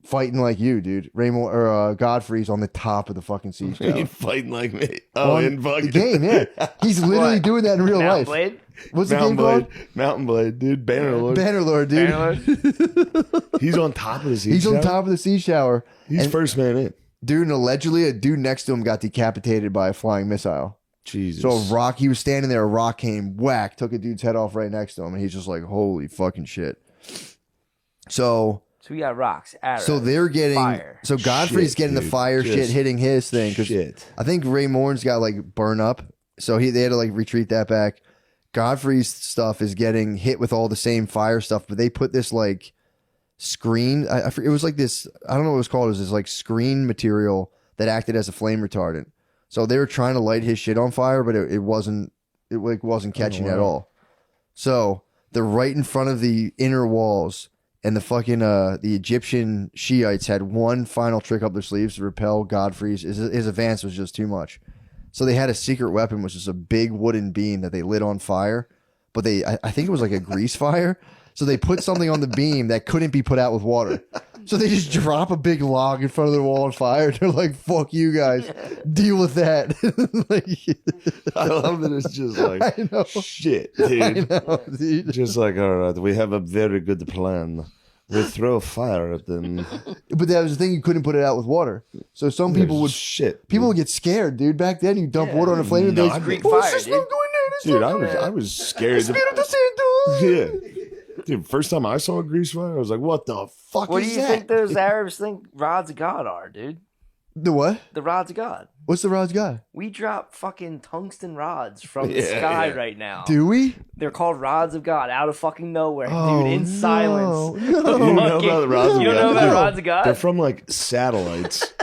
Fighting like you, dude. Raymond or Godfrey's on the top of the fucking siege tower. Ain't fighting like me. Oh, On in fucking the game, yeah. He's literally What? doing that in real Mountain life. Blade? What's the Mountain game called? Blade. Mountain Blade, dude. Bannerlord. Bannerlord, dude. Bannerlord? He's on top of the siege He's on tower? top of the siege tower. He's and- first man in. Dude, and allegedly a dude next to him got decapitated by a flying missile. Jesus. So he was standing there, a rock came, whack, took a dude's head off right next to him, and he's just like, holy fucking shit. So So we got rocks, arrows, they're getting, fire. so Godfrey's Shit, getting the dude. fire shit Just hitting his thing. 'Cause Shit. I think Raymond's got like burn up. So they had to like retreat that back. Godfrey's stuff is getting hit with all the same fire stuff, but they put this like screen. I forget, it was like this, I don't know what it was called. It was this like screen material that acted as a flame retardant. So they were trying to light his shit on fire, but it wasn't catching at all. So they're right in front of the inner walls, and the fucking the Egyptian Shiites had one final trick up their sleeves to repel Godfrey's. His advance was just too much. So they had a secret weapon, which was a big wooden beam that they lit on fire. But I think it was like a grease fire. So they put something on the beam that couldn't be put out with water. So they just drop a big log in front of their wall on fire. They're like, fuck you guys. Deal with that. I love that it's just like, I know. shit, dude. I know, dude. Just like, all right, we have a very good plan. We throw fire at them. But that was the thing, you couldn't put it out with water. So some people would shit. people would get scared, dude. Back then you dump water on a flame and No, they'd I say, Greek oh, fire, it's dude. not going down. It's Dude, not I was scared. Espírito Santo. Yeah. Dude, first time I saw a grease fire, I was like, what the fuck What do is you that? think those Arabs think rods of God are, dude? The what? The rods of God. What's the rod's guy? We drop fucking tungsten rods from the sky right now. Do we? They're called rods of God out of fucking nowhere, Oh, dude, in no. silence. You know about the rods of You don't God? know about No. rods of God? They're from like satellites.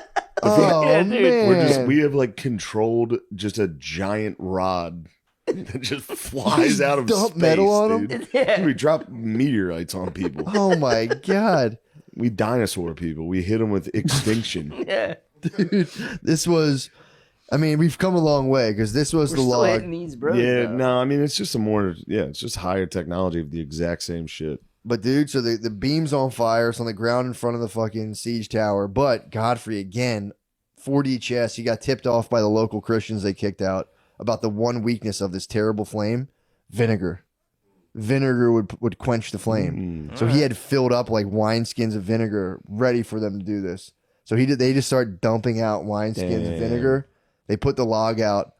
Oh Yeah, dude. man, we have like controlled just a giant rod that just flies out of dump space, metal on 'em? dude. Yeah. We drop meteorites on people. oh my god, We dinosaur people. We hit them with extinction. Yeah. dude, this was. I mean, we've come a long way because this was We're the still log. hitting these bros. Yeah, though. no, I mean it's just it's just higher technology of the exact same shit. But dude, so the beam's on fire. It's on the ground in front of the fucking siege tower. But Godfrey again, 4D chess. He got tipped off by the local Christians they kicked out about the one weakness of this terrible flame: vinegar. Vinegar would quench the flame. So he had filled up like wineskins of vinegar ready for them to do this. So they just start dumping out wineskins of vinegar. They put the log out.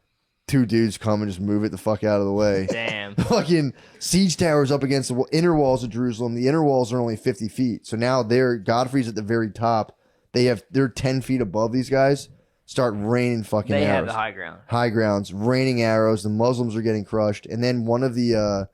2 dudes come and just move it the fuck out of the way. Damn. Fucking siege towers up against the inner walls of Jerusalem. The inner walls are only 50 feet. So now Godfrey's at the very top. They're 10 feet above these guys. Start raining fucking They arrows. have the high ground. High grounds, raining arrows. The Muslims are getting crushed. And then one of the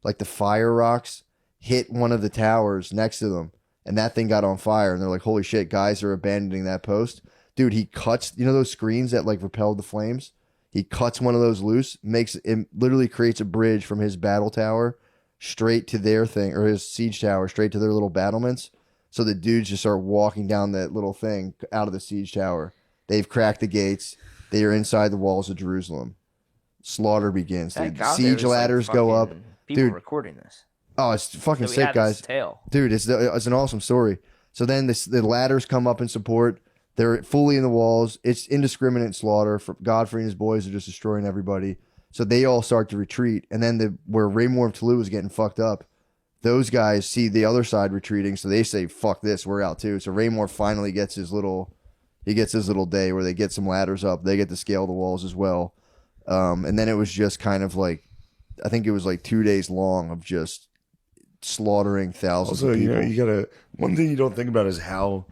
like the fire rocks hit one of the towers next to them. And that thing got on fire. And they're like, holy shit, guys are abandoning that post. Dude, he cuts, those screens that like repelled the flames? He cuts one of those loose, literally creates a bridge from his battle tower straight to their thing, or his siege tower straight to their little battlements. So the dudes just start walking down that little thing out of the siege tower. They've cracked the gates. They are inside the walls of Jerusalem. Slaughter begins. Thank Dude. God Siege there was, like, ladders go up. fucking People Dude. recording this. Oh, it's fucking So we sick, had guys. this tale. Dude, it's an awesome story. So then the ladders come up in support. They're fully in the walls. It's indiscriminate slaughter. Godfrey and his boys are just destroying everybody. So they all start to retreat. And then where Raymore of Toulouse was getting fucked up, those guys see the other side retreating. So they say, fuck this, we're out too. So Raymore finally gets his little day where they get some ladders up. They get to scale the walls as well. And then it was just kind of like, I think it was like 2 days long of just slaughtering thousands Also, of people. you gotta. One thing you don't think about is how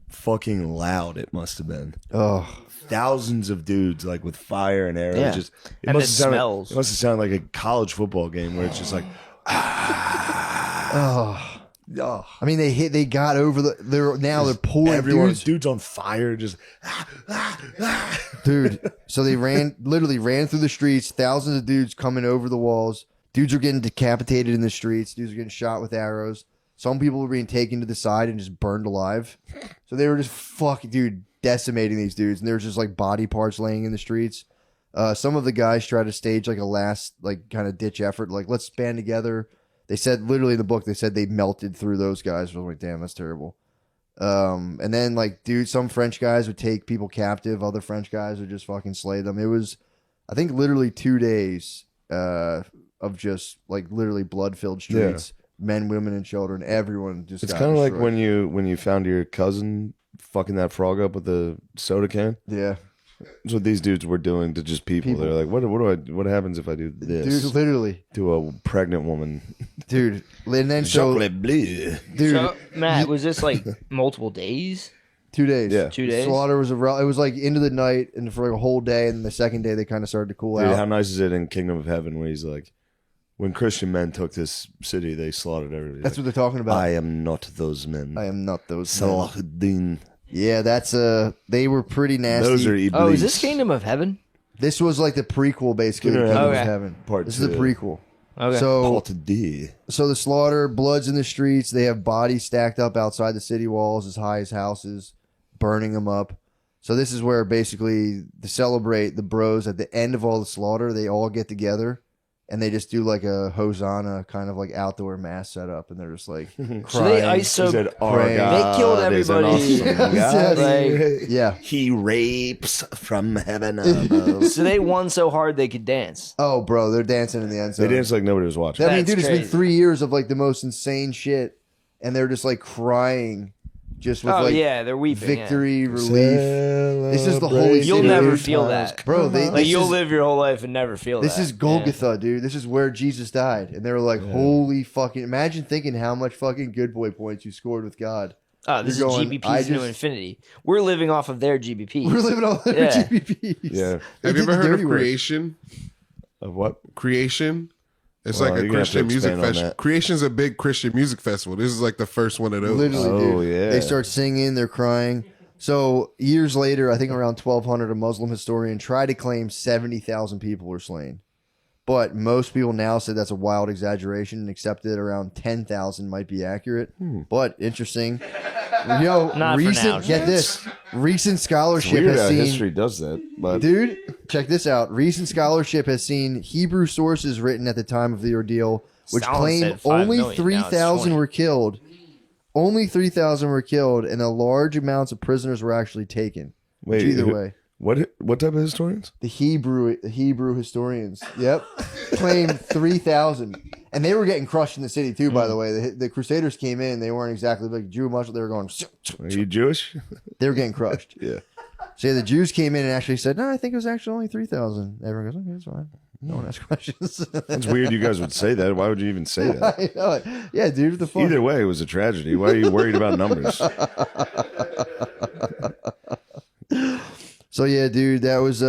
fucking loud it must have been. Oh, Thousands of dudes like with fire and arrows. Yeah. Just And must the have sounded- smells. It must have sounded like a college football game where it's just like, oh. I mean, they got over they're pulling everyone, dudes. dudes on fire, just Dude. So they literally ran through the streets. Thousands of dudes coming over the walls. Dudes are getting decapitated in the streets. Dudes are getting shot with arrows. Some people were being taken to the side and just burned alive. So they were just decimating these dudes. And there was just like body parts laying in the streets. Some of the guys tried to stage like a last like kind of ditch effort. Like, let's band together. They said literally in the book, they said they melted through those guys. I was like, damn, that's terrible. And then like, dude, some French guys would take people captive. Other French guys would just fucking slay them. It was, I think, literally 2 days of just like literally blood-filled streets, men, women, and children. Everyone just. it's got kind of like destroyed. when you found your cousin fucking that frog up with a soda can. Yeah, That's what these dudes were doing to just people. They're like, what happens if I do this dude, literally, to a pregnant woman? dude. And then so, Chocolate bleu. dude, So, Matt, was this like multiple days? 2 days. Yeah. 2 days? Slaughter was it was like into the night and for like a whole day, and the second day they kind of started to cool Dude, out. how nice is it in Kingdom of Heaven where he's like, when Christian men took this city, they slaughtered everybody. That's Like, what they're talking about. I am not those men. I am not those. men. Salahuddin. Yeah, that's they were pretty nasty. Those are Iblis. Oh, is this Kingdom of Heaven? This was like the prequel, basically. To Kingdom of Kingdom of Heaven. Heaven. Part This is the two. prequel. Okay. So, Part D. so the slaughter, blood's in the streets. They have bodies stacked up outside the city walls, as high as houses, burning them up. So this is where basically to celebrate the bros at the end of all the slaughter, they all get together. And they just do like a Hosanna kind of like outdoor mass setup, and they're just like crying. So they He ISO. said, "Our Praying. God They killed is an everybody. awesome God." Like- Yeah. He rapes from heaven above. So they won so hard they could dance. Oh, bro, they're dancing in the end They zone. danced like nobody was watching. I mean, That's dude, it's been crazy. 3 years of like the most insane shit, and they're just like crying, just with Oh like yeah, they're weeping. yeah. victory, relief. It's just the holy You'll city, never dude. feel that. Bro, Like this you'll is- live your whole life and never feel This that. is Golgotha, dude. This is where Jesus died, and they were like, "Holy fucking!" Imagine thinking how much fucking good boy points you scored with God. Yeah. Oh, this You're is going, I GBPs to just- infinity. We're living off of their GBPs. We're living on their Yeah. GPPs. Yeah. They Have you did ever the heard of dirty work. Creation? Of what? Creation? It's Well, like a you're gonna have to Christian music expand on festival. that. Creation's a big Christian music festival. This is like the first one of those. Literally, Oh, dude. yeah. They start singing, they're crying. So years later, I think around 1200, a Muslim historian tried to claim 70,000 people were slain. But most people now say that's a wild exaggeration and accept that around 10,000 might be accurate. But interesting. Not for now. Get this. Recent scholarship Weird has how seen... history does that, but Dude, check this out. Recent scholarship has seen Hebrew sources written at the time of the ordeal, which Stalin claim said 5 only million, now it's 3,000 20. were killed. Only 3,000 were killed, and a large amounts of prisoners were actually taken. wait, Either way. what type of historians? The Hebrew historians, yep, claim 3,000, and they were getting crushed in the city too. By the way, the Crusaders came in; they weren't exactly like Jew much. They were going. Are you Jewish? They were getting crushed. Yeah. So yeah, the Jews came in and actually said, "No, I think it was actually only 3,000." Everyone goes, "Okay, that's fine. No one asks questions." It's weird you guys would say that. Why would you even say that? I know it. Yeah, dude, what the fuck? Either way, it was a tragedy. Why are you worried about numbers? So yeah, dude, that was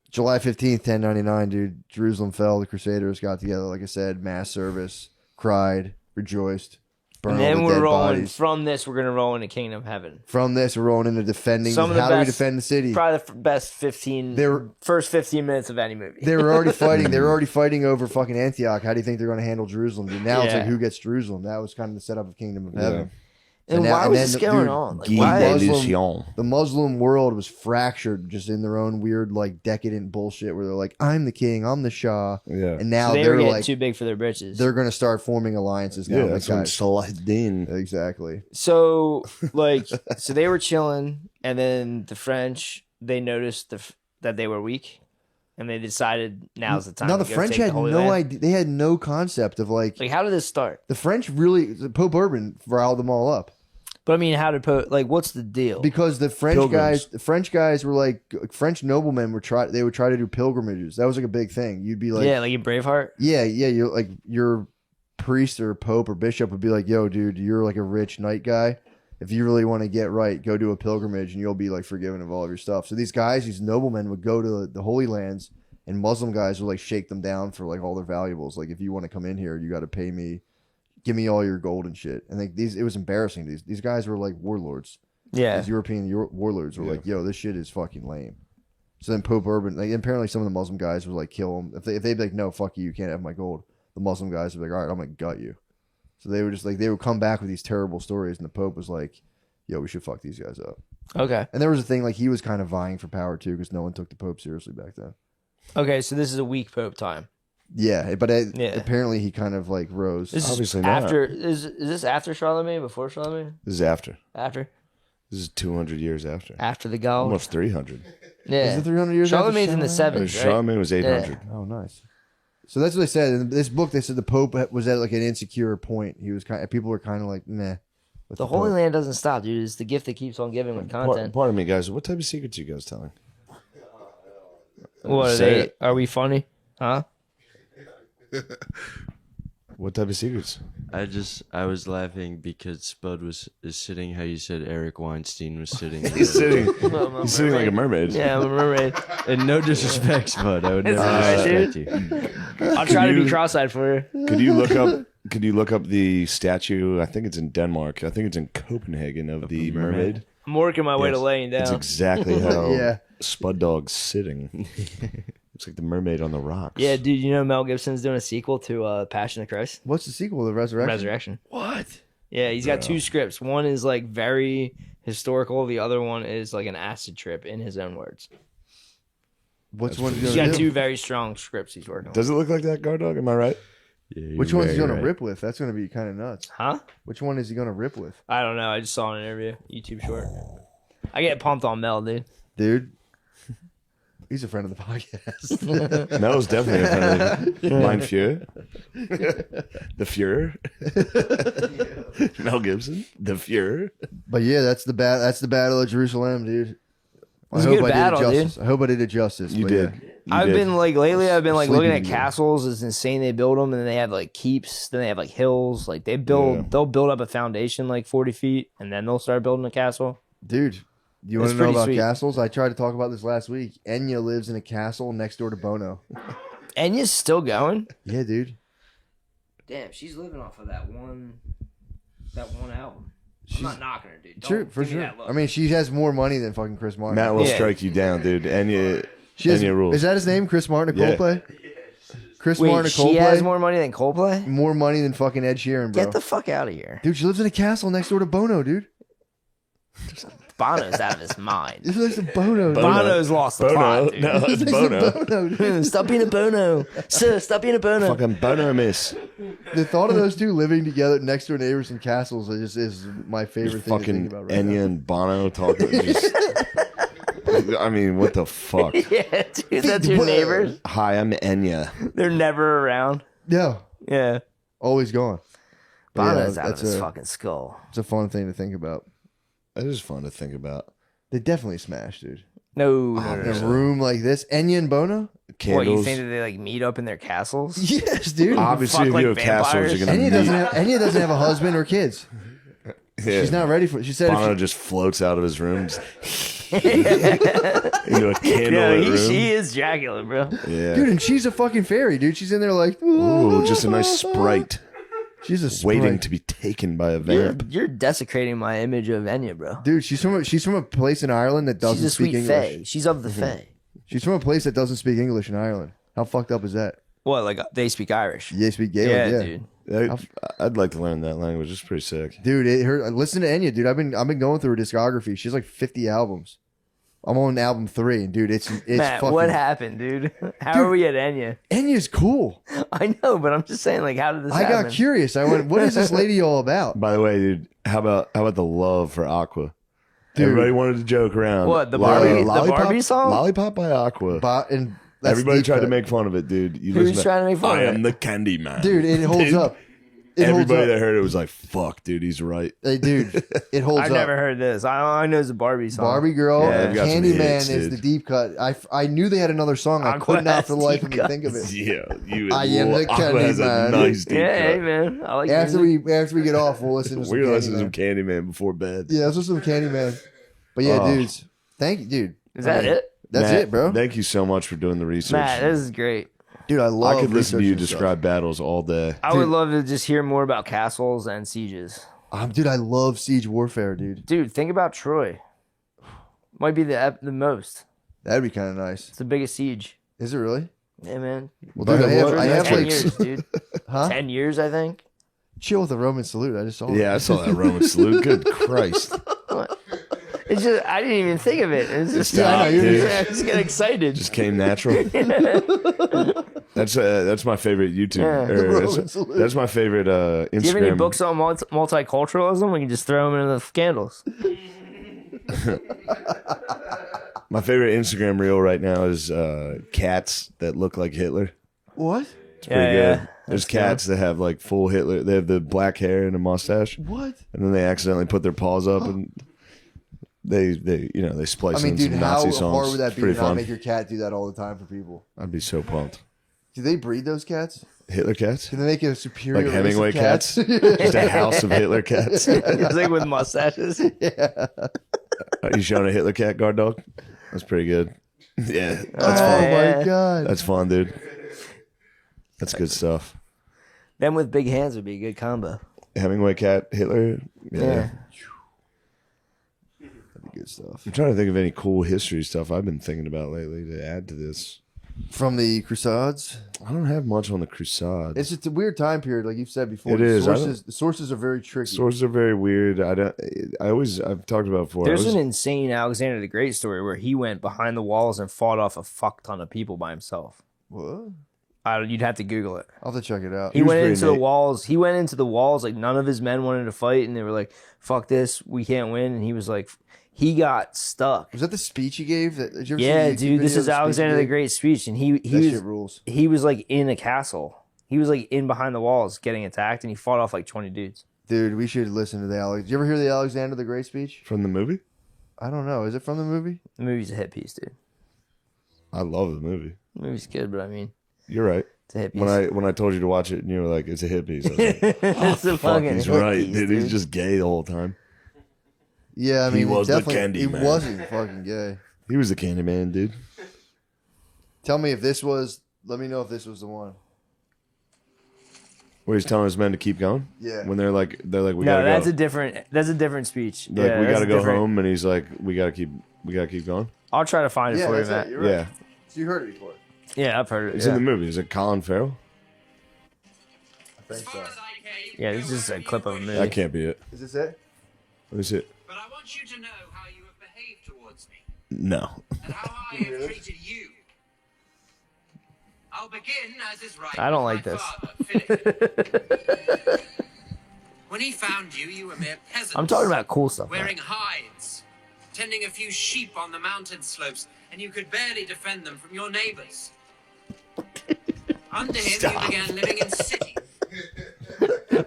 July 15th, 1099, dude. Jerusalem fell. The Crusaders got together, like I said, mass service, cried, rejoiced, burned And then all the we're dead rolling bodies. from this. We're gonna roll into Kingdom of Heaven. From this, we're rolling into defending. Some of the How do we best- defend the city? Probably the best first 15 minutes of any movie. They were already fighting. They were already fighting over fucking Antioch. How do you think they're going to handle Jerusalem? Dude? Now it's Yeah. like who gets Jerusalem? That was kind of the setup of Kingdom of Heaven. and now- why and was then this the- going dude, on? Like, Guy why? de Muslim- Lucian. The Muslim world was fractured just in their own weird, like, decadent bullshit where they're like, I'm the king, I'm the Shah. Yeah. And now So they were they're getting like, too big for their britches. they're going to start forming alliances now. Yeah, like, that's when guys. Saladin. Exactly. So, like, so they were chilling, and then the French, they noticed that they were weak, and they decided now's the time. Now, to the go French take the had Holy no Land. idea. They had no concept of, like, Like, how did this start? the French really, Pope Urban riled them all up. But I mean, how did what's the deal? Because the Pilgrims. French guys were like, French noblemen would try to do pilgrimages. That was like a big thing. You'd be like, yeah, like in Braveheart. yeah, you're like, your priest or pope or bishop would be like, yo, dude, you're like a rich knight guy. If you really want to get right, go do a pilgrimage and you'll be like forgiven of all of your stuff. So these guys, these noblemen would go to the Holy Lands, and Muslim guys would like shake them down for like all their valuables. Like, if you want to come in here, you got to pay me. Give me all your gold and shit. And like it was embarrassing. These guys were like warlords. Yeah. These European warlords were like, yo, this shit is fucking lame. So then Pope Urban, like, apparently some of the Muslim guys would like kill him. If they'd be like, no, fuck you can't have my gold. The Muslim guys would be like, all right, I'm gonna gut you. So they were just like, they would come back with these terrible stories, and the Pope was like, yo, we should fuck these guys up. Okay. And there was a thing like he was kind of vying for power too, because no one took the Pope seriously back then. Okay, so this is a weak Pope time. Yeah, but Yeah. apparently he kind of like rose. This Obviously is not. after. Is this after Charlemagne? Before Charlemagne? This is after. After? This is 200 years after. After the Gauls? Almost 300. Yeah. Is it 300 years after Charlemagne's in the Charlemagne? sevens, right? Charlemagne was 800. Oh, nice. So that's what they said in this book. They said the Pope was at like an insecure point. He was people were kind of like, meh. with The Holy Pope. Land doesn't stop, dude. It's the gift that keeps on giving with content. Pardon me, guys. What type of secrets are you guys telling? What are Say they? it. Are we funny? Huh? What type of secrets? I was laughing because Spud is sitting how you said Eric Weinstein was sitting. He's sitting. He's sitting like a mermaid. Yeah, I'm a mermaid. And no disrespect, Spud. I would It's never alright, disrespect you. I'll try to be you- cross-eyed for you. Could you look up? Could you look up the statue? I think it's in Denmark. I think it's in Copenhagen of the mermaid. I'm working my way to Yes. laying It's down. exactly how Yeah. Spud Dog's sitting. It's like the mermaid on the rocks. Yeah, dude, you know Mel Gibson's doing a sequel to Passion of Christ? What's the sequel? The Resurrection. Resurrection. What? Yeah, he's got two scripts. One is like very historical. The other one is like an acid trip in his own words. Which one's He's gonna got do? two very strong scripts he's working on. Does it look like that, Guard Dog? Am I right? Yeah, you're Which one's he very gonna right. rip with? That's gonna be kind of nuts. Huh? Which one is he gonna rip with, I don't know. I just saw an interview. YouTube short. I get pumped on Mel, dude. dude? He's a friend of the podcast. Mel's definitely a friend of the Mein Fuhrer. The Fuhrer. Mel Gibson. The Fuhrer. But yeah, that's the battle of Jerusalem, dude. I was a hope good I battle, did it dude. justice. I hope I did it justice. You but did. yeah. You I've did. been like lately. I've been like looking at Sleeping. castles. It's insane. They build them, and then they have like keeps. Then they have like hills. Like they build. Yeah. They'll build up a foundation like 40 feet, and then they'll start building a castle. Dude. You It's want to know pretty about sweet. castles? I tried to talk about this last week. Enya lives in a castle next door to Bono. Enya's still going. Yeah, dude. Damn, she's living off of that one album. I'm not knocking her, dude. Sure, Don't for give me sure. that look. I mean, she has more money than fucking Chris Martin. Matt will Yeah. strike you down, dude. Enya She has, rules. is that his name? Chris Martin of Yeah. Coldplay? Chris Wait, Martin of she Coldplay? has more money than Coldplay? More money than fucking Ed Sheeran, bro. Get the fuck out of here. Dude, she lives in a castle next door to Bono, dude. Bono's out of his mind. She lives in Bono. dude. Bono's lost the plot, dude. No, it's She lives in Bono. Bono, dude. Stop being a Bono. Sir, stop being a Bono. Fucking Bono miss. The thought of those two living together next door neighbors in castles is my favorite thing to Fucking think about right Enya now. and Bono talking. Just, I mean, what the fuck? Yeah, dude, that's your neighbors. Hi, I'm Enya. They're never around. Yeah, Yeah. always gone. But yeah, Bono's out of that's his a, fucking skull. it's a fun thing to think about. That is fun to think about. They definitely smash, dude. No. In a room like this, Enya and Bono? What, Candles. you think that they like meet up in their castles? Yes, dude. Obviously, Fuck if like you have castles, vampires? you're gonna Enya doesn't have a husband or kids. Yeah. She's not ready for it. She said if Bono she, just floats out of his room just into a candlelit room. She is Dracula, bro. Yeah. dude, and she's a fucking fairy, dude. She's in there like, Ooh, just a nice sprite she's a sprite. waiting to be taken by a vamp. You're desecrating my image of Enya, bro. Dude, she's from a place in Ireland that doesn't She's a speak sweet English. fae. She's of the fae. She's from a place that doesn't speak English in Ireland. How fucked up is that? What, like they speak Irish? They speak Gaelic, Yeah, yeah. dude. I'd like to learn that language. It's pretty sick. Dude, listen to Enya, dude. I've been going through her discography. She's like 50 albums. I'm on album 3, and dude, it's Matt, fucking. what happened, dude? How are we at Enya? Enya's cool. I know, but I'm just saying, like, how did this I happen? got curious. I went, what is this lady all about? By the way, dude, how about the love for Aqua? Dude. Everybody wanted to joke around. What, the Barbie- the Lollipop- Barbie song? Lollipop by Aqua. And that's Everybody deep tried to cut. make fun of it, dude. You Who's listen trying to make fun I of am it? the candy man. Dude, it holds up. It holds Everybody up. that heard it was like, fuck, dude, he's right. Hey, dude, it holds I've up. never heard this. I know it's a Barbie song. Barbie Girl, Yeah. and They've got some Candyman hits, is dude. the deep cut. I knew they had another song. I Aqua could not has for the life of deep me think of it. Yeah, you. I am the Aqua candy has a man. nice deep Yeah, hey, cut. man. I like After music. we get off, we'll listen to some We're listening to Candyman. some Candyman before bed. Yeah, let's listen to Candyman. But yeah, Oh. dudes, thank you, dude. Is that it? That's Matt, it, bro. Thank you so much for doing the research. Matt, this is great. Dude, I love. I could listen to you researching stuff. describe battles all day. I would love to just hear more about castles and sieges. Dude, I love siege warfare, dude. Dude, think about Troy. Might be the most. That'd be kind of nice. It's the biggest siege. Is it really? Yeah, man. Well, dude, I have 10 like, years, dude. huh? 10 years, I think. Chill with the Roman salute. I just saw. Yeah, I saw that Roman salute. Good Christ. It's just, I didn't even think of it. It's just, Stop, I know, dude. I just get excited. Just came natural. That's my favorite YouTube. Yeah. or Roman that's, salute. that's my favorite Instagram. Do you have any books on multiculturalism? We can just throw them into the scandals. My favorite Instagram reel right now is cats that look like Hitler. What? It's pretty good. Yeah. There's cats that have like full Hitler. They have the black hair and a mustache, What? and then they accidentally put their paws up and they splice I mean, in dude, some how Nazi songs. hard would that It's be to pretty not fun. make your cat do that all the time for people? I'd be so pumped. Do they breed those cats? Hitler cats, Can they make it a superior like race Hemingway of cats, just a house of Hitler cats. It's like with mustaches. Are you showing a Hitler cat, guard dog? That's pretty good. Yeah, that's Oh fun. Yeah. my god! That's fun, dude. That's good stuff. Them with big hands would be a good combo. Hemingway cat, Hitler. Yeah. That'd be good stuff. I'm trying to think of any cool history stuff I've been thinking about lately to add to this. From the Crusades, I don't have much on the Crusade. it's just a weird time period, like you've said before. It is. The sources are very tricky. Sources are very weird. I've talked about it before. There's an insane Alexander the Great story where he went behind the walls and fought off a fuck ton of people by himself. What? You'd have to Google it. I'll have to check it out. He was went pretty into the neat. walls. He went into the walls like none of his men wanted to fight, and they were like, "Fuck this, we can't win." And he was like, he got stuck. Was that the speech he gave? Did you ever see Yeah, the YouTube dude, this video is of the speech he Alexander the gave? Great speech, and he That was shit rules. he was like in a castle. He was like in behind the walls getting attacked, and he fought off like 20 dudes. Dude, we should listen to the Alex. Did you ever hear the Alexander the Great speech? from the movie. I don't know. Is it from the movie? The movie's a hit piece, dude. I love the movie. The movie's good, but I mean, You're right. it's a hit piece. When I told you to watch it and you were like, it's a hit piece. I was like, It's a fuck, fucking he's hit right, piece, dude. He's just gay the whole time. Yeah, I mean, He was the definitely, candy he man. wasn't fucking gay. He was the candy man, dude. Tell me if this was. Let me know if this was the one. Where he's telling his men to keep going. Yeah. When they're like, we No, gotta that's go. a different speech. Like, Yeah, we that's gotta go different. home, and he's like, we gotta keep going. I'll try to find it for you, Matt. You're right. Yeah, So you heard it before. Yeah, I've heard it. it's Yeah. in the movie. Is it Colin Farrell? I think so. Yeah, it's just a clip of a movie. That can't be it. Is this it? What is it? But I want you to know how you have behaved towards me No. and how I have treated you. I'll begin, as is right. I don't with like my this. father, Philip. When he found you, you were mere peasants. I'm talking about cool stuff. wearing Matt. hides, tending a few sheep on the mountain slopes, and you could barely defend them from your neighbors. Under him, you began living in cities.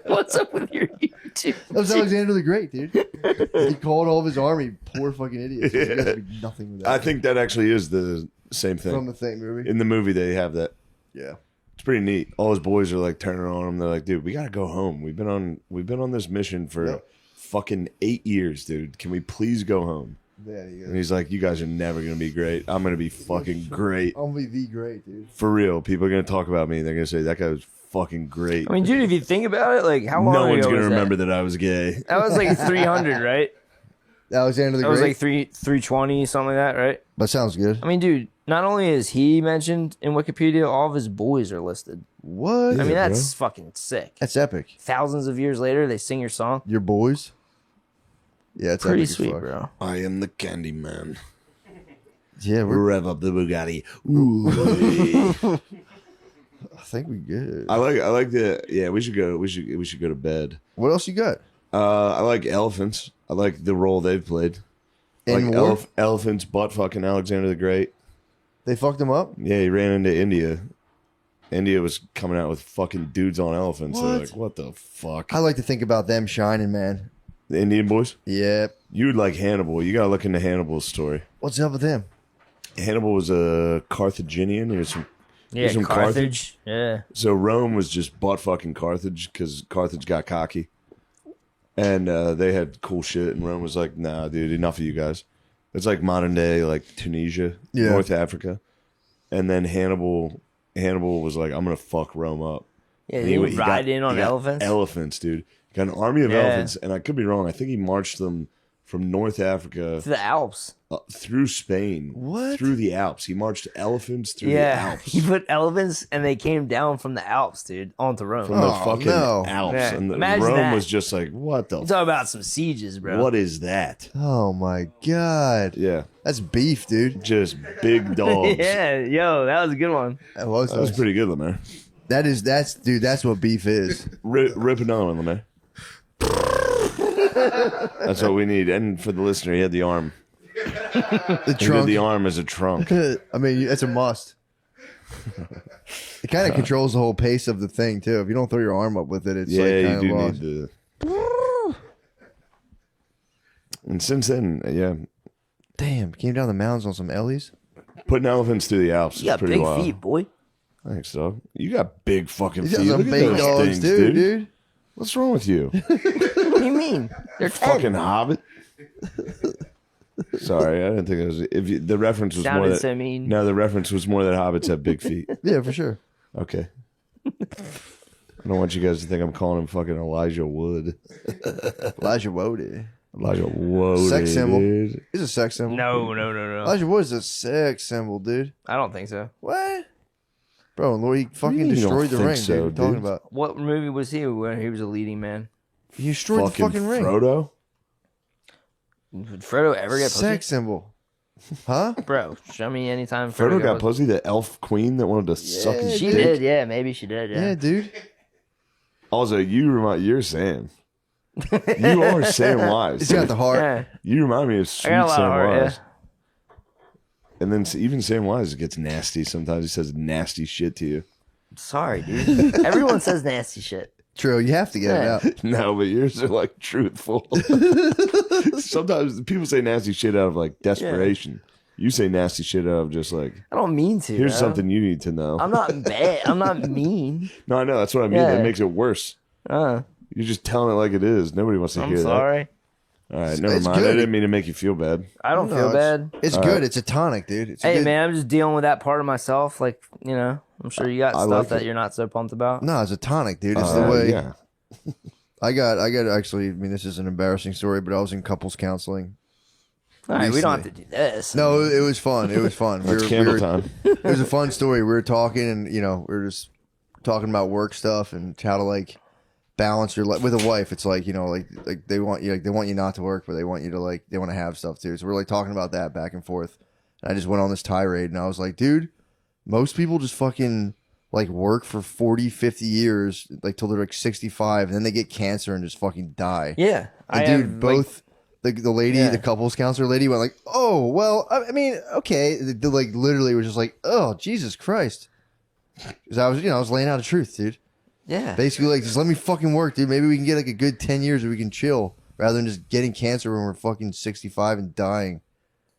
What's up with your YouTube? That was Alexander the Great, dude. He called all of his army poor fucking idiots. You guys would be nothing with that. I think that actually is the same From thing. the thing movie. In the movie, they have that. Yeah. It's pretty neat. All his boys are like turning on him. They're like, dude, we gotta go home. We've been on this mission for Yep. fucking 8 years, dude. Can we please go home? Yeah, you And he's like, you guys are never gonna be great. I'm gonna be fucking great. I'm gonna be the great, dude. For real. People are gonna talk about me. They're gonna say that guy was fucking great. I mean, dude, if you think about it, like how long No ago one's gonna was remember that I was gay. that? That was like 300, right? Alexander the That was Great. like 320, something like that, right? That sounds good. I mean, dude, not only is he mentioned in Wikipedia, all of his boys are listed. What? I mean, Yeah, that's fucking sick. That's epic. Thousands of years later, they sing your song. Your boys? Yeah, it's Pretty epic as sweet, fuck. bro. I am the candy man. Yeah, we're, Rev up the Bugatti. Ooh. I think we good. I like the we should go to bed. What else you got? I like elephants. I like the role they've played. In Like war? elephants butt fucking Alexander the Great. They fucked him up? Yeah, he ran into India. India was coming out with fucking dudes on elephants. They're What? like, what the fuck? I like to think about them shining, man. The Indian boys? Yep. You'd like Hannibal. You gotta look into Hannibal's story. What's up with him? Hannibal was a Carthaginian. He was from Yeah, from Carthage. Yeah. So Rome was just butt fucking Carthage because Carthage got cocky, and they had cool shit. And Rome was like, "Nah, dude, enough of you guys." It's like modern day like Tunisia, Yeah. North Africa, and then Hannibal was like, "I'm gonna fuck Rome up." Yeah, And he would he ride in on he got elephants. Elephants, dude. He got an army of Yeah. elephants, and I could be wrong. I think he marched them from North Africa to the Alps. through Spain, What? through the Alps. He marched elephants through the Yeah, Alps. he put elephants, and they came down from the Alps, dude, onto Rome. From the Oh, fucking no. Alps, Yeah. and Imagine Rome that. was just like, "What the? I'm talking about some sieges, bro. What is that?" Oh my god. Yeah, That's beef, dude. just big dogs. Yeah, yo, that was a good one. That was, That was pretty good, Lemaire. that's what beef is. Rip it on, Lemaire. That's what we need. And for the listener, he had the arm. The He had trunk. the arm as a trunk. I mean, that's a must. It kind of controls the whole pace of the thing too. If you don't throw your arm up with it, it's Yeah, like you kind do of lost. need the. And since then, yeah, Damn, came down the mountains on some Ellies. putting elephants through the Alps You is got pretty big wild. feet, boy. Thanks, dog. You got big fucking These feet. are some Look at big those dogs things, too, dude. What's wrong with you? What do you mean? They're 10. Fucking hobbit. Sorry, I didn't think it was. If you, the reference was more Sounded that. so mean. No, the reference was more that hobbits have big feet. Yeah, for sure. Okay. I don't want you guys to think I'm calling him fucking Elijah Wood. Elijah Wood. Elijah Wood. Sex symbol. Dude. He's a sex symbol. No. Elijah Wood is a sex symbol, dude. I don't think so. What? Bro, Lord, he do fucking you mean you destroyed the don't ring, think so, dude. What are you talking dude? about? What movie was he when he was a leading man? He destroyed the fucking ring. Frodo? Did Frodo ever get pussy? Sex symbol. Huh? Bro, show me anytime Frodo got pussy. pussy, the elf queen that wanted to suck his She dick. did, yeah. Maybe she did, Yeah, yeah. dude. Also, you're Sam. You are Sam Wise. He's got the heart. Yeah. You remind me of sweet I got a lot Sam of heart, Wise. And then even Sam Wise gets nasty. Sometimes he says nasty shit to you. Sorry, dude. Everyone says nasty shit. True, you have to get Yeah. it out. No, but yours are like truthful. Sometimes people say nasty shit out of like desperation. You say nasty shit out of just like, I don't mean to. here's bro. something you need to know. I'm not bad. I'm not mean. No, I know. That's what I mean. Yeah. That makes it worse. You're just telling it like it is. Nobody wants to I'm hear sorry. that. All right, never It's mind. I good. didn't mean to make you feel bad. I don't No, feel bad. It's good. It's a tonic, dude. It's a Hey, good, man, I'm just dealing with that part of myself. Like, you know, I'm sure you got I stuff like that it. you're not so pumped about. No, it's a tonic, dude. It's the way. Yeah. I got actually. I mean, this is an embarrassing story, but I was in couples counseling. All right, we don't have recently. to do this. No, it was fun. It was fun. It's candle time. It was a fun story. We were talking, and we were just talking about work stuff and how to like balance your life with a wife. It's like like they want you not to work, but they want you to they want to have stuff too. So we're like talking about that back and forth. And I just went on this tirade, and I was like, dude, most people just fucking like work for 40, 50 years, like till they're like 65, and then they get cancer and just fucking die. Yeah, And dude, both the lady, the couples counselor lady, went like, "Oh, well, I mean, okay." Like literally was just like, "Oh, Jesus Christ," because I was laying out the truth, dude. Yeah, Basically, like, just let me fucking work, dude. Maybe we can get like a good 10 years where we can chill rather than just getting cancer when we're fucking 65 and dying.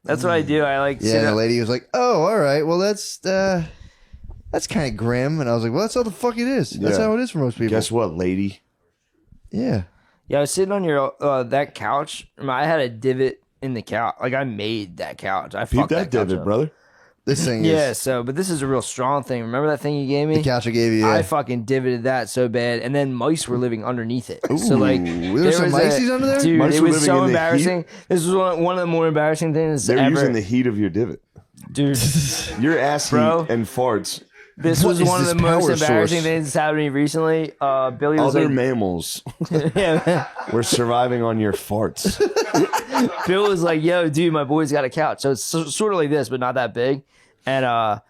that's what I do. I like. Yeah, and the lady was like, "Oh, all right, well, that's kind of grim," and I was like, "Well, that's how the fuck it is. That's Yeah. how it is for most people." Guess what, lady? Yeah. Yeah, I was sitting on your that couch. I had a divot in the couch. Like I made that couch. I Peep fucked that that couch divot, up. brother. This thing Yeah, is so but this is a real strong thing. Remember that thing you gave me? the couch I gave you. Yeah. I fucking divoted that so bad, and then mice were living underneath it. So like, there's some mices under there? Dude, Mice it were was living so in the embarrassing. This was one of the more embarrassing things They're ever. using the heat of your divot. Dude, Your ass Bro. heat and farts. this What was is one of this the most power embarrassing source? things that's happened to me recently. Billy was Other like, mammals yeah, were surviving on your farts. Bill was like, "Yo, dude, my boy's got a couch." So it's sort of like this, but not that big. And I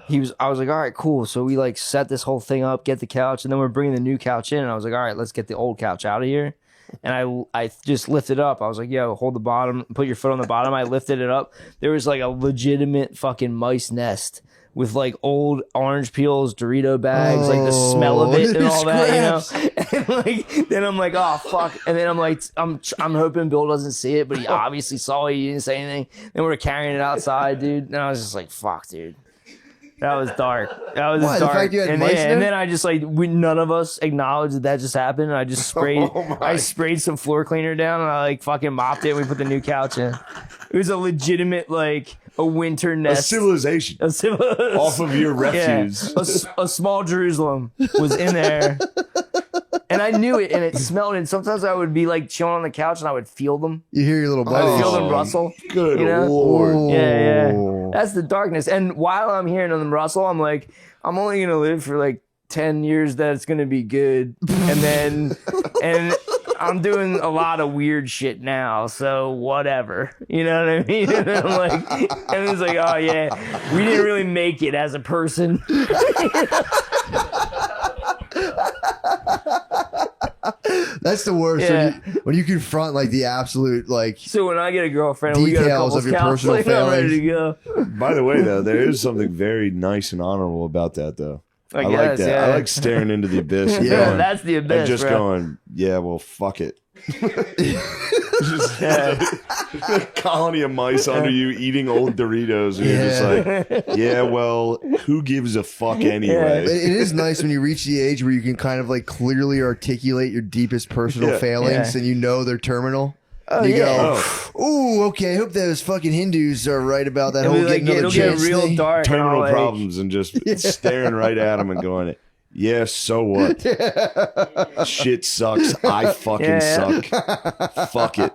was like, "All right, cool." So we like set this whole thing up, get the couch, and then we're bringing the new couch in. And I was like, "All right, let's get the old couch out of here." And I just lifted up. I was like, "Yo, hold the bottom, put your foot on the bottom." I lifted it up. There was like a legitimate fucking mice nest with like old orange peels, Dorito bags, like the smell of it and all that, you know. And like then I'm like, "Oh fuck!" And then I'm like, I'm hoping Bill doesn't see it, but he obviously saw it. He didn't say anything. Then we're carrying it outside, dude. And I was just like, "Fuck, dude." That was dark. That was Why, the dark. fact you had And mice there? then I just like none of us acknowledged that just happened. And I just sprayed. I sprayed some floor cleaner down and I like fucking mopped it. And we put the new couch in. It was a legitimate like a winter A nest. civilization off of your refuse. Yeah. A small Jerusalem was in there. And I knew it, and it smelled. And sometimes I would be like chilling on the couch, and I would feel them. You hear your little I buddies. feel them rustle. Good you know? lord. Yeah. That's the darkness. And while I'm hearing them rustle, I'm like, I'm only gonna live for like 10 years. That's gonna be good, and then and I'm doing a lot of weird shit now, so whatever. You know what I mean? And I'm like, and it's like, oh yeah, we didn't really make it as a person. That's the worst Yeah. when you confront like the absolute like So when I get a girlfriend, we go to Details couples of your personal counseling, I'm ready to go. By the way, though, there is something very nice and honorable about that, though. I like guess, that. yeah. I like staring into the abyss. And Yeah, going, that's the abyss, and just bro. going, yeah, well, fuck it. Just a colony of mice under you eating old Doritos, and you're just like, yeah, well, who gives a fuck anyway? It is nice when you reach the age where you can kind of like clearly articulate your deepest personal Yeah. failings Yeah. and you know they're terminal. Oh, you yeah. go, ooh, okay, I hope those fucking Hindus are right about that It'll whole be like, getting another it'll get chance real thing. dark. and Terminal I'll, like, problems and just staring right at them and going, yeah, so what? Shit sucks. I fucking Yeah. suck. Fuck it.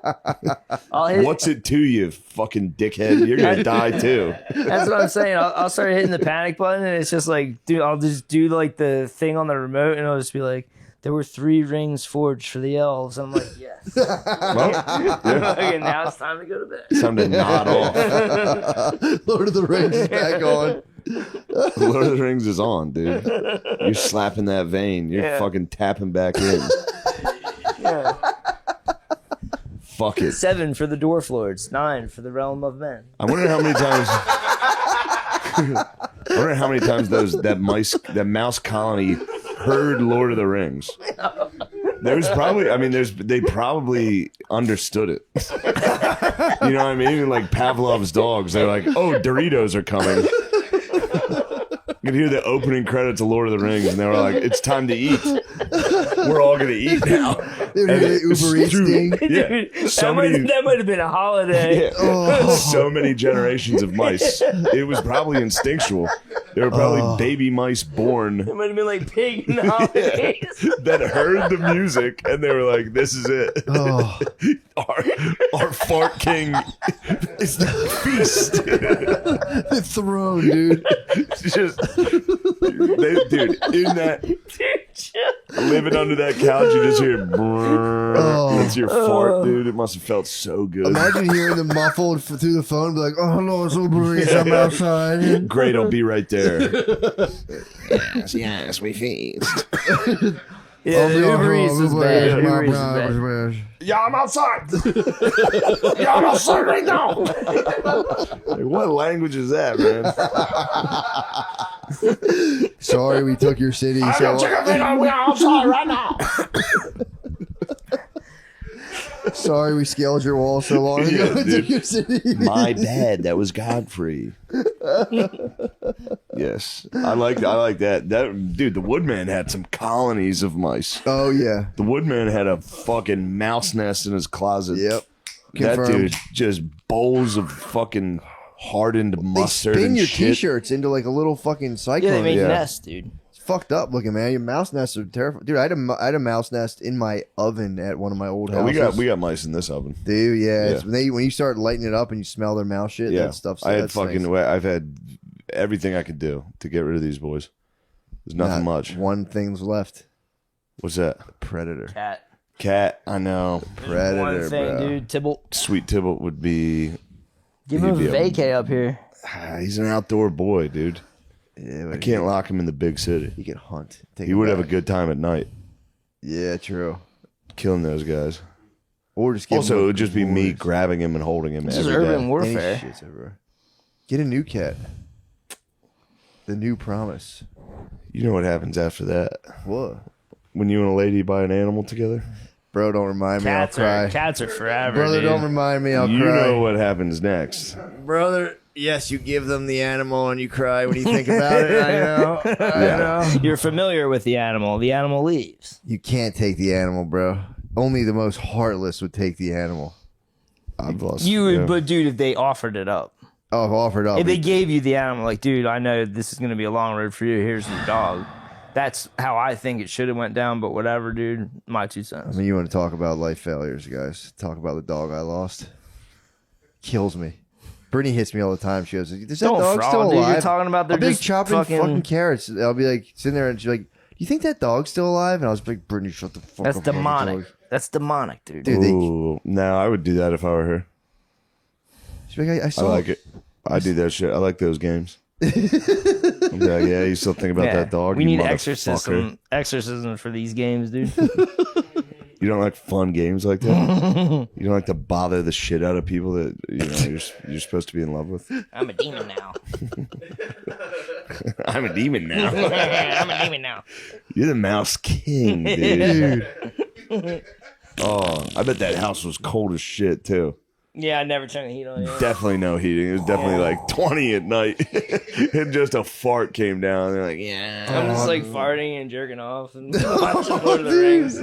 I'll hit, What's it to you, fucking dickhead? You're gonna die too. That's what I'm saying. I'll start hitting the panic button, and it's just like, dude, I'll just do like the thing on the remote, and it'll just be like, there were 3 rings forged for the elves. I'm like, yes. Well, Okay, now it's time to go to bed. it's time to nod off. Lord of the Rings is back on. Lord of the Rings is on, dude. You're slapping that vein. You're Yeah. fucking tapping back in. Yeah. Fuck it. 7 for the Dwarf Lords, 9 for the Realm of Men. I wonder how many times. I wonder how many times that mouse colony heard Lord of the Rings. There's probably, I mean, they probably understood it. You know what I mean? Like Pavlov's dogs. They're like, oh, Doritos are coming. You could hear the opening credits of Lord of the Rings, and they were like, it's time to eat. We're all going to eat now. They were doing the Uber Eats thing. Yeah. Dude, So many- that might have been a holiday. Yeah. Oh. So many generations of mice. It was probably instinctual. There were probably baby mice born It might have been like pig in the holidays. that heard the music and they were like, "This is it. Oh. Our fart king is the feast." The throne, dude. Just, dude, in that living under that couch, you just hear. That's your fart, dude. It must have felt so good. Imagine hearing the muffled through the phone, be like, "Oh, hello, it's Uber Eats. I'm outside." Great, I'll be right there. Yes, we feast. Yeah, the Uber Eats was bad. Uber Eats was bad. Yeah, I'm outside. Yeah, I'm outside right now. Like, what language is that, man? Sorry, we took your city. We're outside right now. Sorry, we scaled your wall so long ago. Yeah, We dude. took your city. My bad. That was Godfrey. Yes, I like that. That dude, the Woodman had some colonies of mice. Oh yeah. The Woodman had a fucking mouse nest in his closet. Yep. That Confirmed. dude just bowls of fucking hardened They mustard spin and your shit. t-shirts into like a little fucking Yeah, cyclone. they made Yeah. nests, dude. It's fucked up looking, man. Your mouse nests are terrifying. Dude, I had a mouse nest in my oven at one of my old Oh, houses. we got mice in this oven. Dude, yeah. It's Yeah. when you start lighting it up and you smell their mouse shit, Yeah, that stuff's I had that stinks. I've had everything I could do to get rid of these boys. There's nothing Not much. One thing's left. What's that? Predator. Cat. Cat. I know. Predator, One thing, bro. dude. Tybalt. Sweet Tybalt would be. Give him a He'd be a- vacay up here. He's an outdoor boy, dude. Yeah, I can't lock him in the big city. He could hunt. Take He him would have a back. good time at night Yeah, true. killing those guys. Or just give him Also, a it would just be me reward. grabbing him and holding him This is every urban day. warfare. Any shit's everywhere. Get a new cat. The new promise. You know what happens after that? What? When you and a lady buy an animal together? Bro, don't remind me. I'll cry. Cats are forever, Brother, dude. don't remind me. I'll You cry. know what happens next. Brother, yes, you give them the animal and you cry when you think about it. I know. I know. You're familiar with the animal. The animal leaves. You can't take the animal, bro. Only the most heartless would take the animal. I've lost. You would, yeah. but dude, if they offered it up, Oh, I've offered up. if they gave you the animal, like, dude, I know this is gonna be a long road for you. Here's your dog. That's how I think it should have went down. But whatever, dude. My 2 I cents. mean, you want to talk about life failures, guys. Talk about the dog I lost. Kills me. Brittany hits me all the time. She goes, "Is that Don't dog fraud, still dude. alive?" You're talking about they're I'll be like just chopping fucking- fucking carrots. I'll be like sitting there and she's like, "Do you think that dog's still alive?" And I was like, "Brittany, shut the fuck That's up." about the demonic. dog." That's demonic, dude. Dude, they, Ooh, no, I would do that if I were her. she's like, I I saw like it. I do that shit. I like those games. I'm like, yeah, you still think about Yeah. that dog? We you need motherfucker. exorcism for these games, dude. You don't like fun games like that? You don't like to bother the shit out of people that you're supposed to be in love with? I'm a demon now. I'm a demon now. I'm a demon now. You're the mouse king, dude. Oh, I bet that house was cold as shit too. Yeah, I never turned the heat on. Yeah. Definitely no heating. It was definitely like 20 at night, and just a fart came down. They're like, yeah. I'm just like farting and jerking off and watching Lord of the Rings.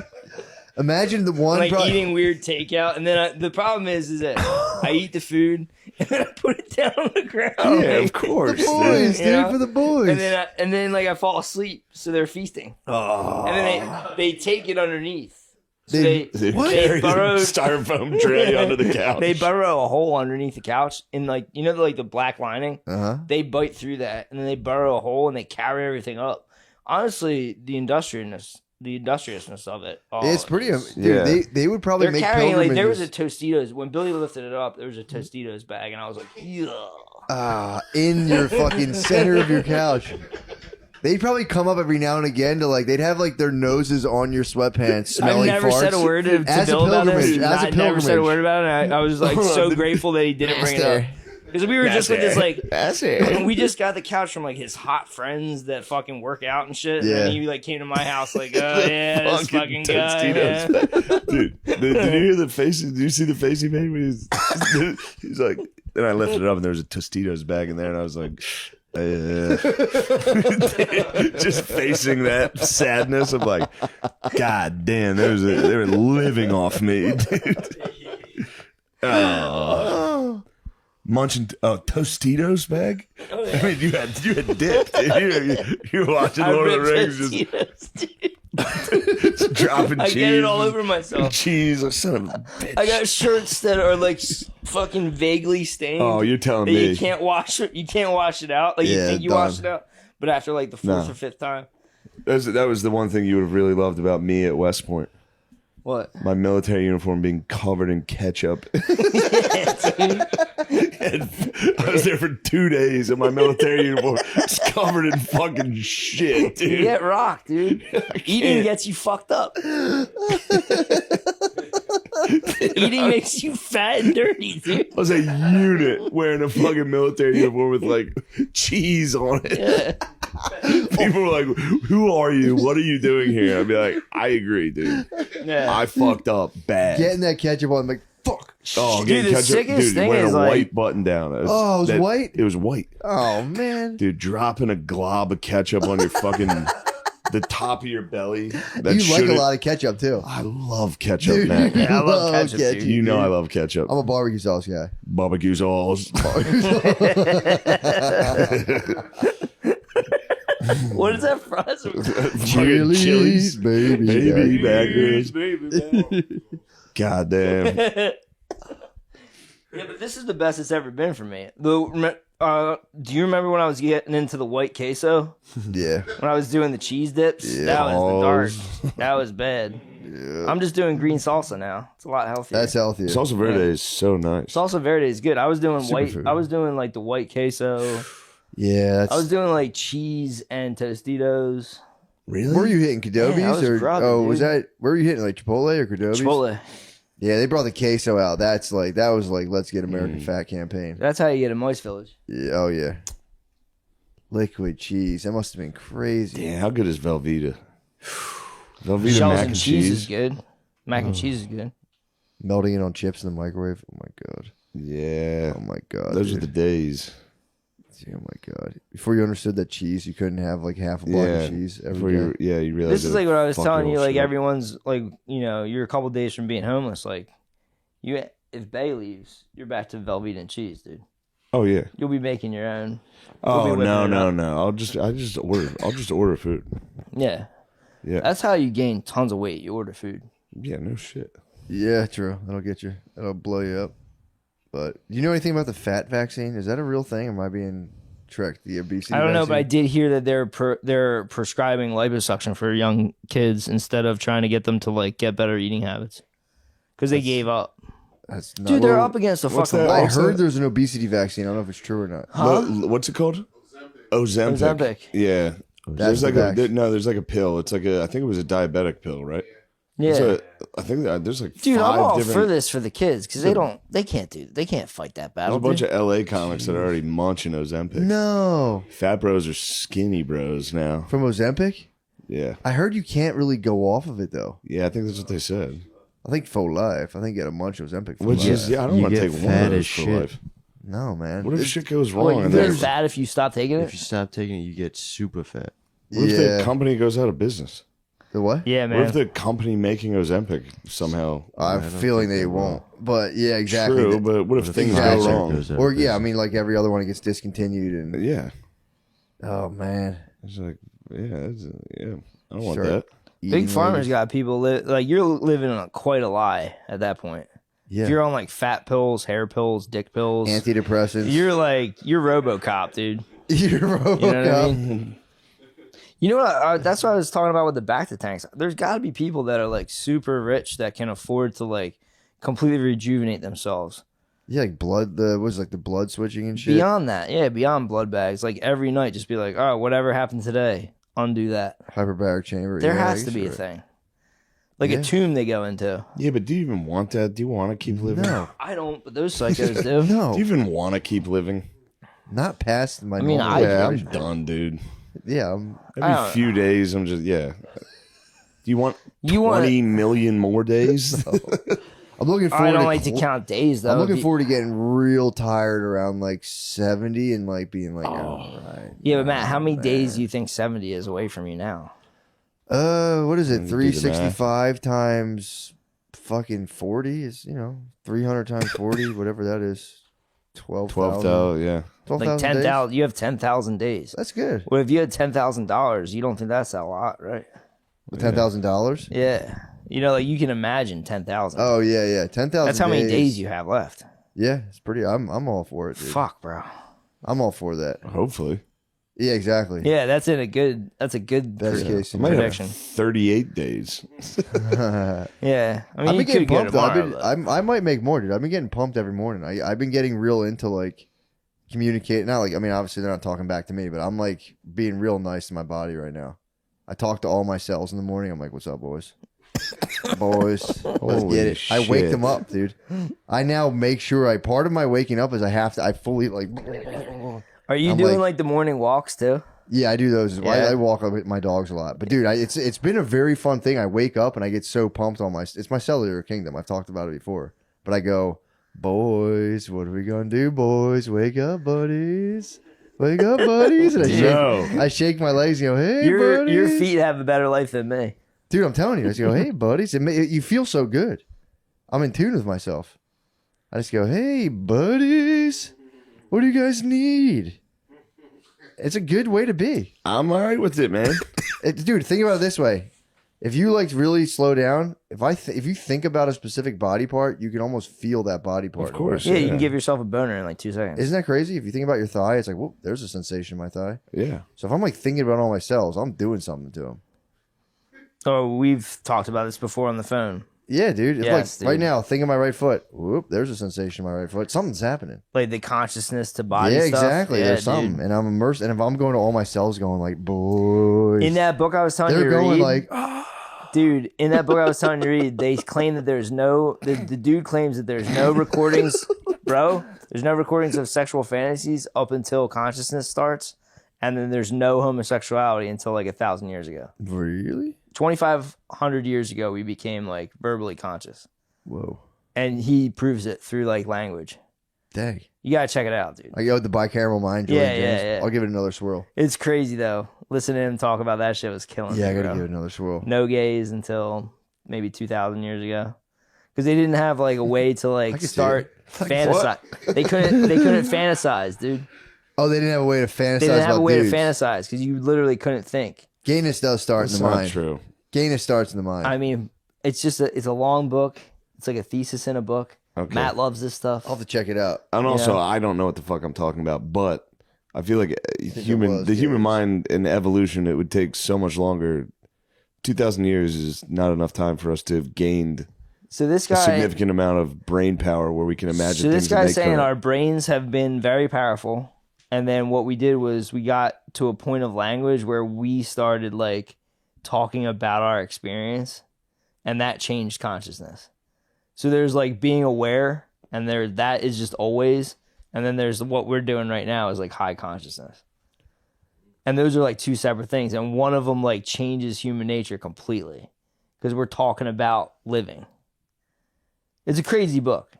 Imagine the one. Like pro- eating weird takeout, and then the problem is that I eat the food and then I put it down on the ground. Yeah, of course. the boys, dude, Yeah. for the boys. And then like I fall asleep, so they're feasting. Oh. And then they take it underneath. So They- They they carry the burrow styrofoam tray under the couch. They burrow a hole underneath the couch, and like like the black lining. Uh-huh. They bite through that, and then they burrow a hole, and they carry everything up. Honestly, the industriousness of it. It's pretty. Dude, Yeah. they would probably They're make carrying like there was a pilgrimages. Tostitos when Billy lifted it up. There was a Tostitos bag, and I was like, yeah. In your fucking center of your couch. They'd probably come up every now and again to like they'd have like their noses on your sweatpants I've smelling never farts. said a word to As a Bill about this. pilgrimage, as a I never said a pilgrimage. word about it. And I was like so grateful that he didn't bring it up. Because we were just with this like, That's it. we just got the couch from like his hot friends that fucking work out and shit. Yeah. And he like came to my house like, oh yeah, this fucking guy. Man. Tostitos. Dude, did you hear the face? Did you see the face he made? When he's like, then I lifted it up and there was a Tostitos bag in there, and I was like, just facing that sadness of like, God damn, they were living off me, dude. Oh. Munching Tostitos bag. I mean, you had dip. Dude. You were watching Lord of the Rings, just dropping cheese. I get it all over myself. Cheese, son of a bitch. I got shirts that are like fucking vaguely stained. Oh, you're telling me you can't wash it. You can't wash it out. Like you think you washed it out, but after like the fourth or fifth time. That was the one thing you would have really loved about me at West Point. What? My military uniform being covered in ketchup. And I was there for 2 days, and my military uniform was covered in fucking shit, dude. You get rocked, dude. Eating gets you fucked up. Eating makes you fat and dirty, dude. I was a unit wearing a fucking military uniform with like cheese on it. Yeah. People were like, "Who are you? What are you doing here?" I'd be like, "I agree, dude. Yeah. I fucked up bad." Getting that ketchup on, I'm like, fuck. Oh, Dude, getting the ketchup, sickest thing wearing is, a like- white button down. Oh, it was white? It was white. Oh, man. Dude, dropping a glob of ketchup on your fucking the top of your belly. That You like a shouldn't- lot of ketchup, too. I love ketchup, Dude, man. Yeah, I love ketchup, dude. You know I love ketchup. I'm a barbecue sauce guy. Barbecue sauce. What is that phrase? Fucking chilies, baby. backers. Baby, God damn. yeah, but this is the best it's ever been for me. Do you remember when I was getting into the white queso? Yeah. When I was doing the cheese dips? Yeah. That was the Oh. dark. That was bad. I'm just doing green salsa now. It's a lot healthier. That's healthier. Salsa verde is so nice. Salsa verde is good. I was doing Superfood. I was doing like the white queso. Yeah. That's, I was doing like cheese and Tostitos. Really? where were you hitting? Cadobies? Yeah, I was or grubbing, was dude. that, where were you hitting? Like Chipotle or Cadobies? Chipotle. Yeah, they brought the queso out. That was like, let's get American Fat campaign. That's how you get a moist village. Yeah, oh, yeah. Liquid cheese. That must have been crazy. Damn, how good is Velveeta? Velveeta Shells mac and and cheese is cheese. good. Mac and cheese is good. Melting it on chips in the microwave. Oh, my God. Yeah. Oh, my God. Those dude. are the days. Oh, my God. Before you understood that cheese, you couldn't have like half a block Yeah. of cheese Before every day. you realize This is that like what I was fucking telling you. little Like shit. everyone's like, you know, you're a couple days from being homeless. Like, if Bay leaves, you're back to Velveeta and cheese, dude. Oh yeah. You'll be making your own. You'll Oh be whipping no it no up. no. I'll just order food. Yeah, Yeah. that's how you gain tons of weight. You order food. Yeah. No shit. Yeah, true. That'll get you. That'll blow you up. But do you know anything about the fat vaccine? Is that a real thing? Or am I being tricked? The obesity I don't know, but I vaccine? did hear that they're prescribing liposuction for young kids instead of trying to get them to like get better eating habits because they gave up. That's not, Dude, they're well, up against the what's fucking that? wall. I What's heard that? there's an obesity vaccine. I don't know if it's true or not. Huh? What's it called? Ozempic. Ozempic. Yeah. That's There's like the vax. there's like a pill. It's like I think it was a diabetic pill, right? Yeah, I think there's like dude, I'm 5 all different. for this for the kids because they can't fight that There's battle. a bunch dude. of LA comics that are already munching Ozempic. No. Fat bros are skinny bros now. From Ozempic? Yeah. I heard you can't really go off of it, though. Yeah, I think that's what they said. I think for life. I think you got to munch Ozempic for Which life. is, I don't You want to get take one fat of those as for shit. life. No, man. What if shit goes Well, wrong? you and get then- fat if you stop taking If it. you stop taking it, you get super fat. What if Yeah. the company goes out of business? The what? Yeah, What man. if the company making Ozempic somehow? I'm don't feeling think they they won't. But yeah, exactly. True, but what if things Exactly. go wrong? Or yeah, I mean, like every other one it gets discontinued, and Yeah, oh man, it's like yeah. I don't want Sure. that. Big Eating Pharma's ladies. got people like you're living in quite a lie at that point. Yeah, If you're on like fat pills, hair pills, dick pills, antidepressants. you're RoboCop, dude. You're You know what I RoboCop. mean? You know what? That's what I was talking about with the back to tanks. There's got to be people that are like super rich that can afford to like completely rejuvenate themselves. Yeah, like blood. The was like the blood switching and shit. Beyond that, yeah, beyond blood bags. Like every night, just be like, oh, whatever happened today, undo that. Hyperbaric chamber. There yeah, I has to guess be a you're right. thing, like Yeah. a tomb they go into. Yeah, but do you even want that? Do you want to keep living? No, I don't, but those psychos do. no, Do you even want to keep living? not past my. mean, normal Yeah, I'm age. done, dude. Yeah, I Every don't few days, I'm just Do you want You want- 20 million more days? I'm looking forward. I don't like to count days though. I'm looking forward to getting real tired around like 70 and like being like, Yeah, but Matt, how many days do you think 70 is away from you now? what is it? Do the math. 365 times fucking 40 is 300 times 40, whatever that is. 12,000. 12,000, yeah. 12,000 Like 10,000. You have 10,000 days. That's good. Well, if you had $10,000, you don't think that's a lot, right? $10,000. Yeah. You know, like you can imagine 10,000. Oh yeah. 10,000. That's how many days you have left. Yeah, it's pretty. I'm all for it, dude. Fuck, bro. I'm all for that. Hopefully. Yeah, exactly. Yeah, that's a good Best case I might have prediction. 38 days. Yeah, I mean, I've you been getting could go pumped. Though. tomorrow. but- I might make more, dude. I've been getting pumped every morning. I've been getting real into like communicating. Not like, I mean, obviously they're not talking back to me, but I'm like being real nice to my body right now. I talk to all my cells in the morning. I'm like, "What's up, boys? Boys, let's Holy get it." I wake shit. them up, dude. I now make sure part of my waking up is I fully like. Are you I'm doing like- like the morning walks too? Yeah, I do those as well. Yeah. I walk with my dogs a lot. But dude, it's been a very fun thing. I wake up and I get so pumped on it's my cellular kingdom. I've talked about it before. But I go, "Boys, what are we gonna do, boys? Wake up, buddies. Wake up, buddies." And I shake my legs and go, "Hey, buddies." Your feet have a better life than me. Dude, I'm telling you. I just go, "Hey, buddies." You feel so good. I'm in tune with myself. I just go, "Hey, buddies. What do you guys need?" It's a good way to be. I'm all right with it, man. Dude, think about it this way. If you like really slow down, if you think about a specific body part, you can almost feel that body part. Of course. Yeah, you can give yourself a boner in like 2 seconds. Isn't that crazy? If you think about your thigh, it's like, whoop, there's a sensation in my thigh. Yeah. So if I'm like thinking about all my cells, I'm doing something to them. Oh, we've talked about this before on the phone. Yeah, dude. It's Yes, like right dude. now, think of my right foot. Whoop, there's a sensation in my right foot. Something's happening. Like the consciousness to body Yeah, stuff. exactly. Yeah, There's dude. something. And I'm immersed. And if I'm going to all my cells going like, boys. In that book I was telling you they're to going read, like, dude, in that book I was telling you to read, they claim that there's no, the dude claims that there's no recordings, bro, there's no recordings of sexual fantasies up until consciousness starts. And then there's no homosexuality until like 1,000 years ago. really? 2,500 years ago, we became like verbally conscious. Whoa. And he proves it through like language. Dang. You gotta check it out, dude. I go with the bicameral mind. Julian Yeah, James. yeah. I'll give it another swirl. It's crazy though. Listening to him talk about that shit was killing Yeah, I me, gotta bro. give it another swirl. No gays until maybe 2,000 years ago, because they didn't have like a way to like can see start it. Like, fantasize. They couldn't fantasize, dude. Oh, they didn't have a way to fantasize They didn't have about a way dudes. to fantasize because you literally couldn't think. Gayness does start That's in the not mind. true. Gayness starts in the mind. I mean, it's just it's a long book. It's like a thesis in a book. Okay. Matt loves this stuff. I'll have to check it out. And also, Yeah. I don't know what the fuck I'm talking about, but I feel like was the yours. human mind and evolution, it would take so much longer. 2,000 years is not enough time for us to have gained So this a guy, significant amount of brain power where we can imagine so things this that guy's they saying couldn't. our brains have been very powerful, and then what we did was we got to a point of language where we started like talking about our experience, and that changed consciousness. So there's like being aware, and that is just always, and then there's what we're doing right now is like high consciousness. And those are like two separate things, and one of them like changes human nature completely because we're talking about living. It's a crazy book.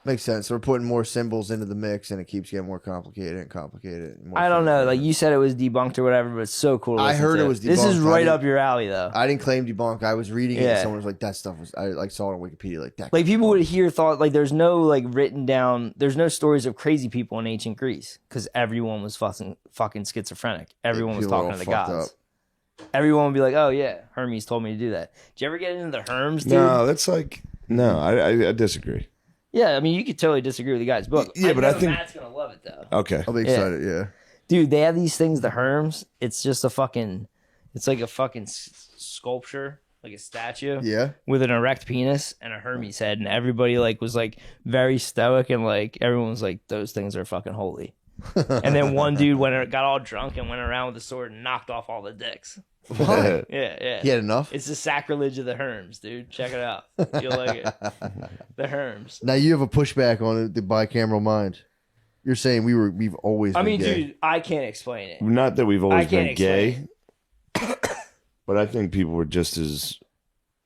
Makes sense. So we're putting more symbols into the mix, and it keeps getting more complicated and complicated. And more I don't know. complicated. Like you said, it was debunked or whatever, but it's so cool. To I listen heard to. it was This is debunked. I right didn't- up your alley, though. I didn't claim debunk. I was reading it, Yeah. and someone was like, "That stuff was." I like saw it on Wikipedia. Like that. Like people would hear thought like there's no like written down. There's no stories of crazy people in ancient Greece because everyone was fucking schizophrenic. Everyone was people are talking all to the fucked gods. up. Everyone would be like, "Oh yeah, Hermes told me to do that." Did you ever get into the Herms, dude? No, that's like no. I disagree. Yeah, I mean you could totally disagree with the guy's book. Yeah, but I know think- Matt's gonna love it though. Okay. I'll be excited. Yeah. Dude, they have these things, the Herms. It's just a fucking. It's like a fucking sculpture, like a statue. Yeah. With an erect penis and a Hermes head, and everybody like was like very stoic, and like everyone was like, "Those things are fucking holy." And then one dude got all drunk and went around with a sword and knocked off all the dicks. What? Yeah. He had enough. It's the sacrilege of the Herms, dude. Check it out. You'll like it. The Herms. Now you have a pushback on the bicameral mind. You're saying we've always. I been mean, gay. dude, I can't explain it. Not that we've always can't been gay, but I think people were just as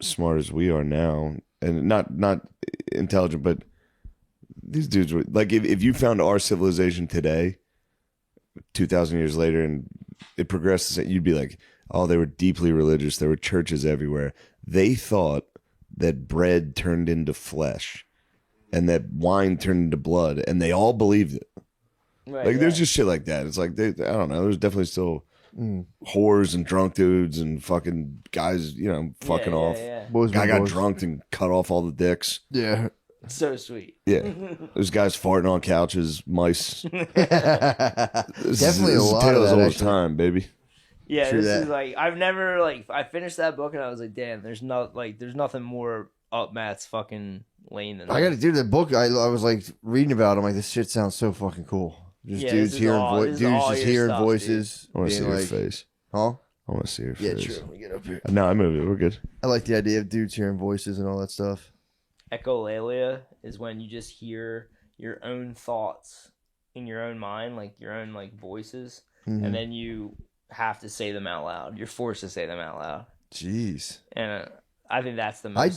smart as we are now and not intelligent, but these dudes were like, if you found our civilization today, 2,000 years later, and it progressed, you'd be like, oh, they were deeply religious. There were churches everywhere. They thought that bread turned into flesh and that wine turned into blood, and they all believed it. Right, Like, there's just shit like that. It's like, I don't know. There's definitely still whores and drunk dudes and fucking guys, fucking off. Boys Guy been got boys. drunk and cut off all the dicks. Yeah. So sweet. Yeah. There's guys farting on couches, mice. Definitely a lot of tales that, all the actually. time, baby. Yeah, True this that. is like I've never I finished that book and I was like, damn, there's nothing more up Matt's fucking lane than I that. got to do the book. I was like reading about it. I'm like, this shit sounds so fucking cool. Just Yeah, dudes this is hearing all- this is dudes all just your hearing stuff, voices. I want to see being her like, face. huh? I want to see her Yeah, face. true. Let me get up here. No, I moved it. We're good. I like the idea of dudes hearing voices and all that stuff. Echolalia is when you just hear your own thoughts in your own mind, like your own voices, Mhm. and then you have to say them out loud. You're forced to say them out loud, Jeez. and I think that's the I-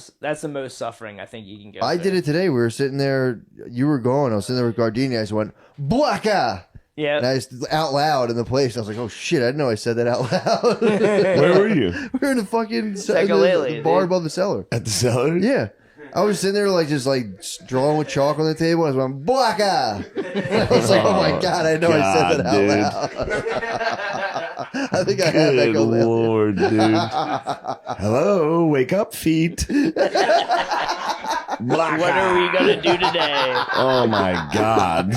most suffering I think you can go. I did it today. We were sitting there. You were going. I was sitting there with Gardini. I just went, Blacka! Yeah. And I just out loud in the place. I was like, oh shit, I didn't know I said that out loud. Where were you? We were in the fucking Echolalia, the bar dude. above the cellar. At the cellar? Yeah. I was sitting there just drawing with chalk on the table. I was going, Blacka! I was like, oh my God, I know I said that out God, loud. I think I had Good Echolalia. Lord, dude. Hello, wake up, feet. What are we gonna do today? Oh my God.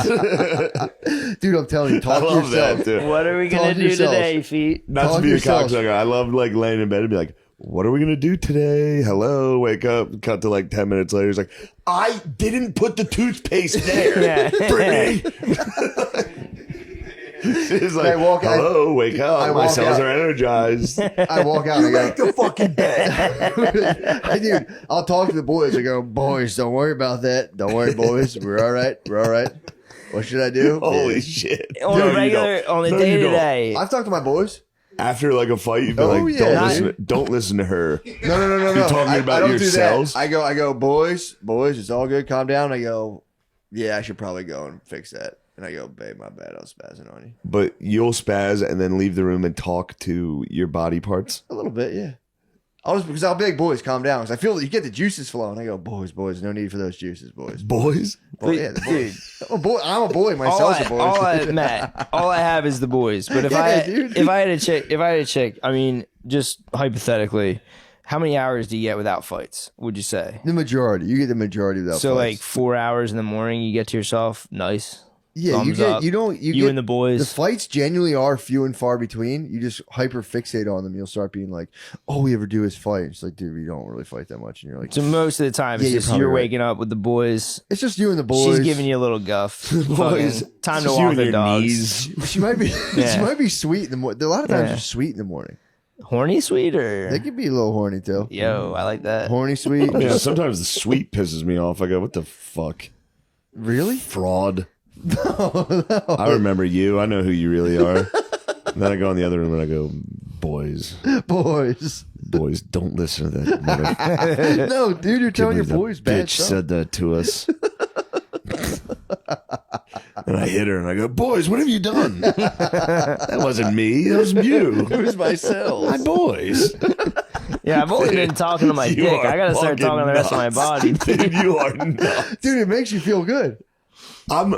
Dude, I'm telling you, I talk to love yourself. that, dude. What are we Talk gonna to do yourselves. today, feet? Not Talk to be a yourself. cocksucker. I love laying in bed and be like, what are we going to do today? Hello, wake up. Cut to 10 minutes later. It's like, I didn't put the toothpaste there. Yeah. Brittany. It's like, I walk out- hello, wake up. I My walk cells out. are energized. I walk out and I Make go, the fucking bed. Dude, I'll talk to the boys. I go, boys, don't worry about that. Don't worry, boys. We're all right. We're all right. What should I do? Holy shit. On No, a you regular, don't. on a No, day you to don't. day. I've talked to my boys. After a fight, you've been Oh, like, yeah. don't listen to her. No. You're talking about I don't yourselves? do that. I go, boys, it's all good. Calm down. I go, yeah, I should probably go and fix that. And I go, babe, my bad. I was spazzing on you. But you'll spaz and then leave the room and talk to your body parts. A little bit, yeah. Because I'll be like, boys, calm down. Because I feel that you get the juices flowing. I go, boys, no need for those juices, boys. Boys? Well, yeah, the boys. I'm a boy. My cells are boys. Matt, all I have is the boys. But if Yeah, dude. if I had a chick, I mean, just hypothetically, how many hours do you get without fights? Would you say? The majority. You get the majority without So fights. 4 hours in the morning, you get to yourself. Nice. Yeah, Thumbs you up. get and the boys. The fights genuinely are few and far between. You just hyper fixate on them. You'll start being like, all we ever do is fight. It's like, dude, we don't really fight that much. And you're like, So most of the time, Yeah, it's you're just probably you're right. waking up with the boys. it's just you and the boys. She's giving you a little guff. Boys. Fucking time to Just you walk and the your dogs. knees. She might be. Yeah. She might be sweet in the morning. A lot of times Yeah. they're sweet in the morning. Horny sweet or They could be a little horny too. yo, I like that. Horny sweet. Yeah, sometimes the sweet pisses me off. I go, what the fuck? Really? Fraud. I remember you. I know who you really are. And then I go in the other room and I go, boys, Boys. don't listen to that mother. No, dude, you're telling your The boys bad bitch stuff. said that to us. And I hit her and I go, boys, what have you done? That wasn't me. That was you. It was myself. My boys. Yeah, I've only been talking to my You dick. are I gotta start fucking talking to the rest of my nuts. body. Dude, you are nuts. Dude, it makes you feel good. I'm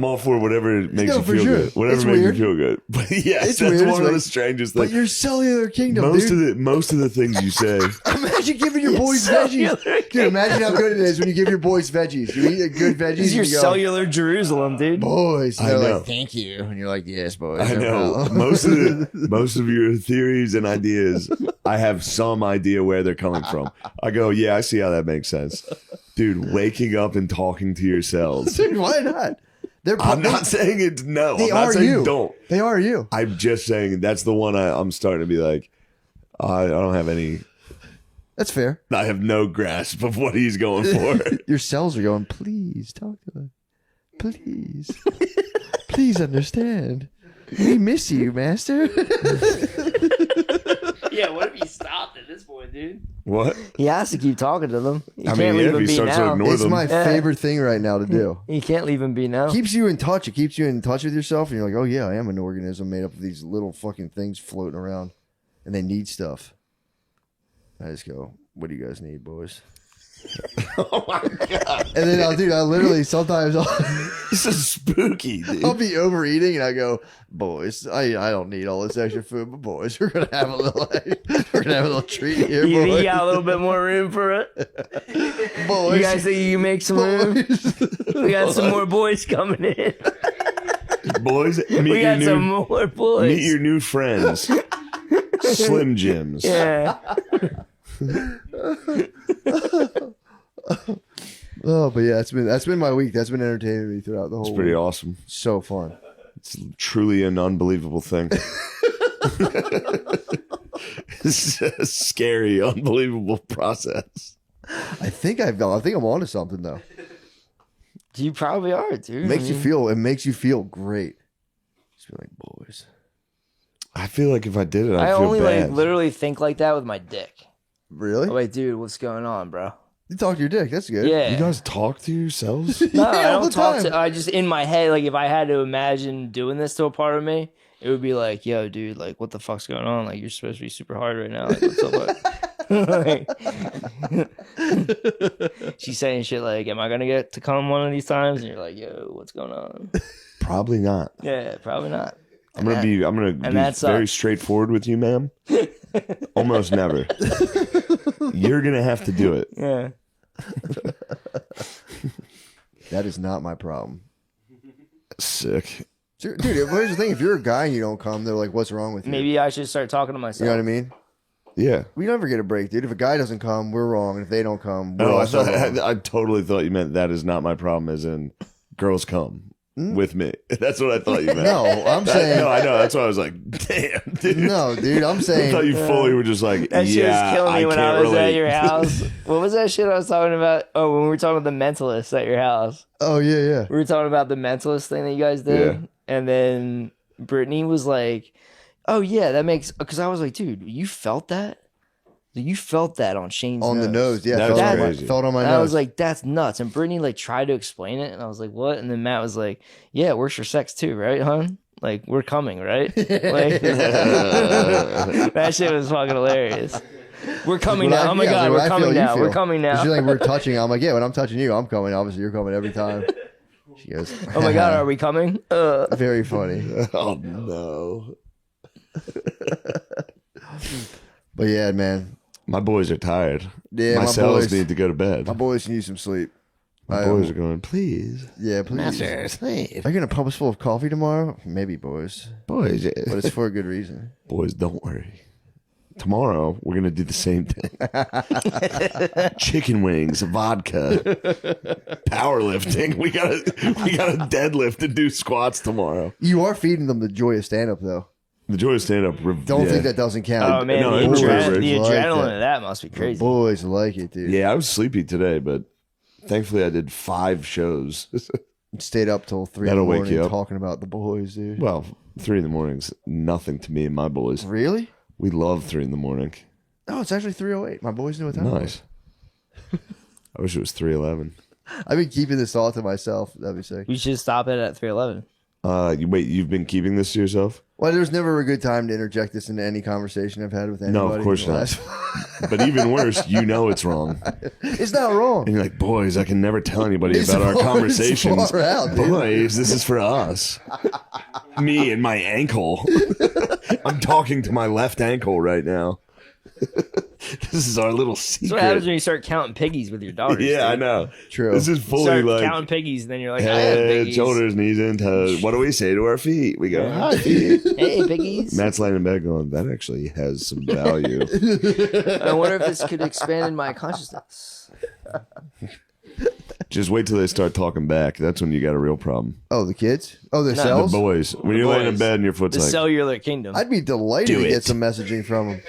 all for whatever makes No, you for feel sure. good. Whatever It's makes weird. you feel good. But yes, It's that's weird. It's one of the like- strangest But things. your cellular kingdom, dude. Most of the things you say. Imagine giving your boys veggies. Dude, imagine how good it is when you give your boys veggies. You eat a good veggies This is your and you go, cellular Jerusalem, dude. boys. And I they're know. like, thank you. And you're like, yes, boys. I no know problem." most of your theories and ideas. I have some idea where they're coming from. I go, yeah, I see how that makes sense, dude. Waking up and talking to yourselves. Dude, why not? They're I'm not saying it's no. They I'm not are saying you. don't. They are you. I'm just saying that's the one I'm starting to be like. I don't have any. That's fair. I have no grasp of what he's going for. Your cells are going, please talk to us. Please. Please understand. We miss you, master. Yeah, what if he stopped? at this point, dude. What? He has to keep talking to them. You I can't mean, leave if him he be starts to now. ignore It's them. my favorite thing right now to do. You can't leave him be now. Keeps you in touch. It keeps you in touch with yourself, and you're like, oh yeah, I am an organism made up of these little fucking things floating around, and they need stuff. I just go, what do you guys need, boys? Oh my god! And then, dude, I literally sometimes This is spooky, dude. I'll be overeating, and I go, boys, I don't need all this extra food, but boys, we're gonna have a little treat here, You think boys. you got a little bit more room for it? Boys, You guys think you can make some room? We got some more boys coming in. Boys, We got some more boys. meet your new friends, Slim Jims. Yeah. Oh, but yeah, that's been my week. That's been entertaining me throughout the whole It's pretty week. awesome. So fun. It's truly an unbelievable thing. It's a scary, unbelievable process. I think I'm onto something though. You probably are, dude. It makes you feel great. Just be like, boys. I feel like if I did it, I'd I feel only bad. like literally think like that with my dick. Really? I'm like, dude, what's going on, bro? You talk to your dick. That's good. Yeah. You guys talk to yourselves? No, I Yeah, all don't the talk time. to. I just in my head, like if I had to imagine doing this to a part of me, it would be like, "Yo, dude, like what the fuck's going on? Like you're supposed to be super hard right now. Like what's up?" Like, she's saying shit like, "Am I gonna get to come one of these times?" And you're like, "Yo, what's going on?" Probably not. Yeah, probably not. I'm gonna be that very sucks. straightforward with you, ma'am. Almost never. You're gonna have to do it. Yeah. That is not my problem. Sick. Dude, here's the thing. If you're a guy and you don't come, they're like, what's wrong with you? Maybe I should start talking to myself. You know what I mean? Yeah. We never get a break, dude. If a guy doesn't come, we're wrong. And if they don't come, we're Oh, also wrong. I totally thought you meant that is not my problem, as in girls come with me. That's what I thought you meant. No, I'm saying... No, I know. That's why I was like, damn, dude. No, dude, I'm I saying... thought you fully were just like, That shit yeah, was killing me I when can't I was relate. at your house. What was that shit I was talking about? Oh, when we were talking about the mentalist at your house. Oh, yeah. We were talking about the mentalist thing that you guys did. Yeah. And then Brittany was like, oh, yeah, that makes... Because I was like, dude, you felt that? You felt that on Shane's On the nose, yeah. That's crazy. Felt on my And nose. I was like, that's nuts. And Brittany like tried to explain it. And I was like, what? And then Matt was like, yeah, it works for sex too, right, hon? Like, we're coming, right? Like, that shit was fucking hilarious. We're coming now. Oh my God, we're coming now. We're coming now. She's like, we're touching. I'm like, yeah, when I'm touching you, I'm coming. Obviously, you're coming every time. She goes, Oh my God, are we coming? Very funny. Oh, no. But yeah, man. My boys are tired. Yeah, my my cells boys- need to go to bed. My boys need some sleep. My boys are going, please. Yeah, please. sleep. Are you going to pump us full of coffee tomorrow? Maybe, boys. Boys, But it's for a good reason. boys, don't worry. Tomorrow, we're going to do the same thing. Chicken wings, vodka, powerlifting. We got to deadlift and do squats tomorrow. You are feeding them the joy of stand-up, though. The joy of stand-up. Don't think that doesn't count. Oh man, No, the, it was adrenaline like of that. that must be crazy. Boys like it, dude. Yeah, I was sleepy today, but thankfully I did 5 shows. Stayed up till 3 in the That'll wake morning you up. talking about the boys, dude. Well, 3 in the morning's nothing to me and my boys. Really? We love 3 in the morning. No, it's actually 3:08. My boys know what time it Nice. I wish it was 3:11. was. I've been keeping this all to myself. That'd be sick. We should stop it at 3:11. You've been keeping this to yourself? Well, there's never a good time to interject this into any conversation I've had with anybody. No, of course in the not. last- But even worse, you know it's wrong. It's not wrong. And you're like, boys, I can never tell anybody It's about our far- conversations. it's far out, dude. Boys, this is for us. Me and my ankle. I'm talking to my left ankle right now. This is our little That's what happens secret. when you start counting piggies with your daughters. Yeah, I dude. know. True. This is You fully start like counting piggies, and then you're like, I have head, piggies. shoulders, knees, and toes. What do we say to our feet? We go, hi, feet. Hey, piggies. Matt's laying in bed going, that actually has some value. I wonder if this could expand in my consciousness. Just wait till they start talking back. That's when you got a real problem. Oh, the kids? Oh, their No. The cells? boys. When you're laying in boys. bed and your foot's The like, cellular kingdom. I'd be delighted Do to it. get some messaging from them.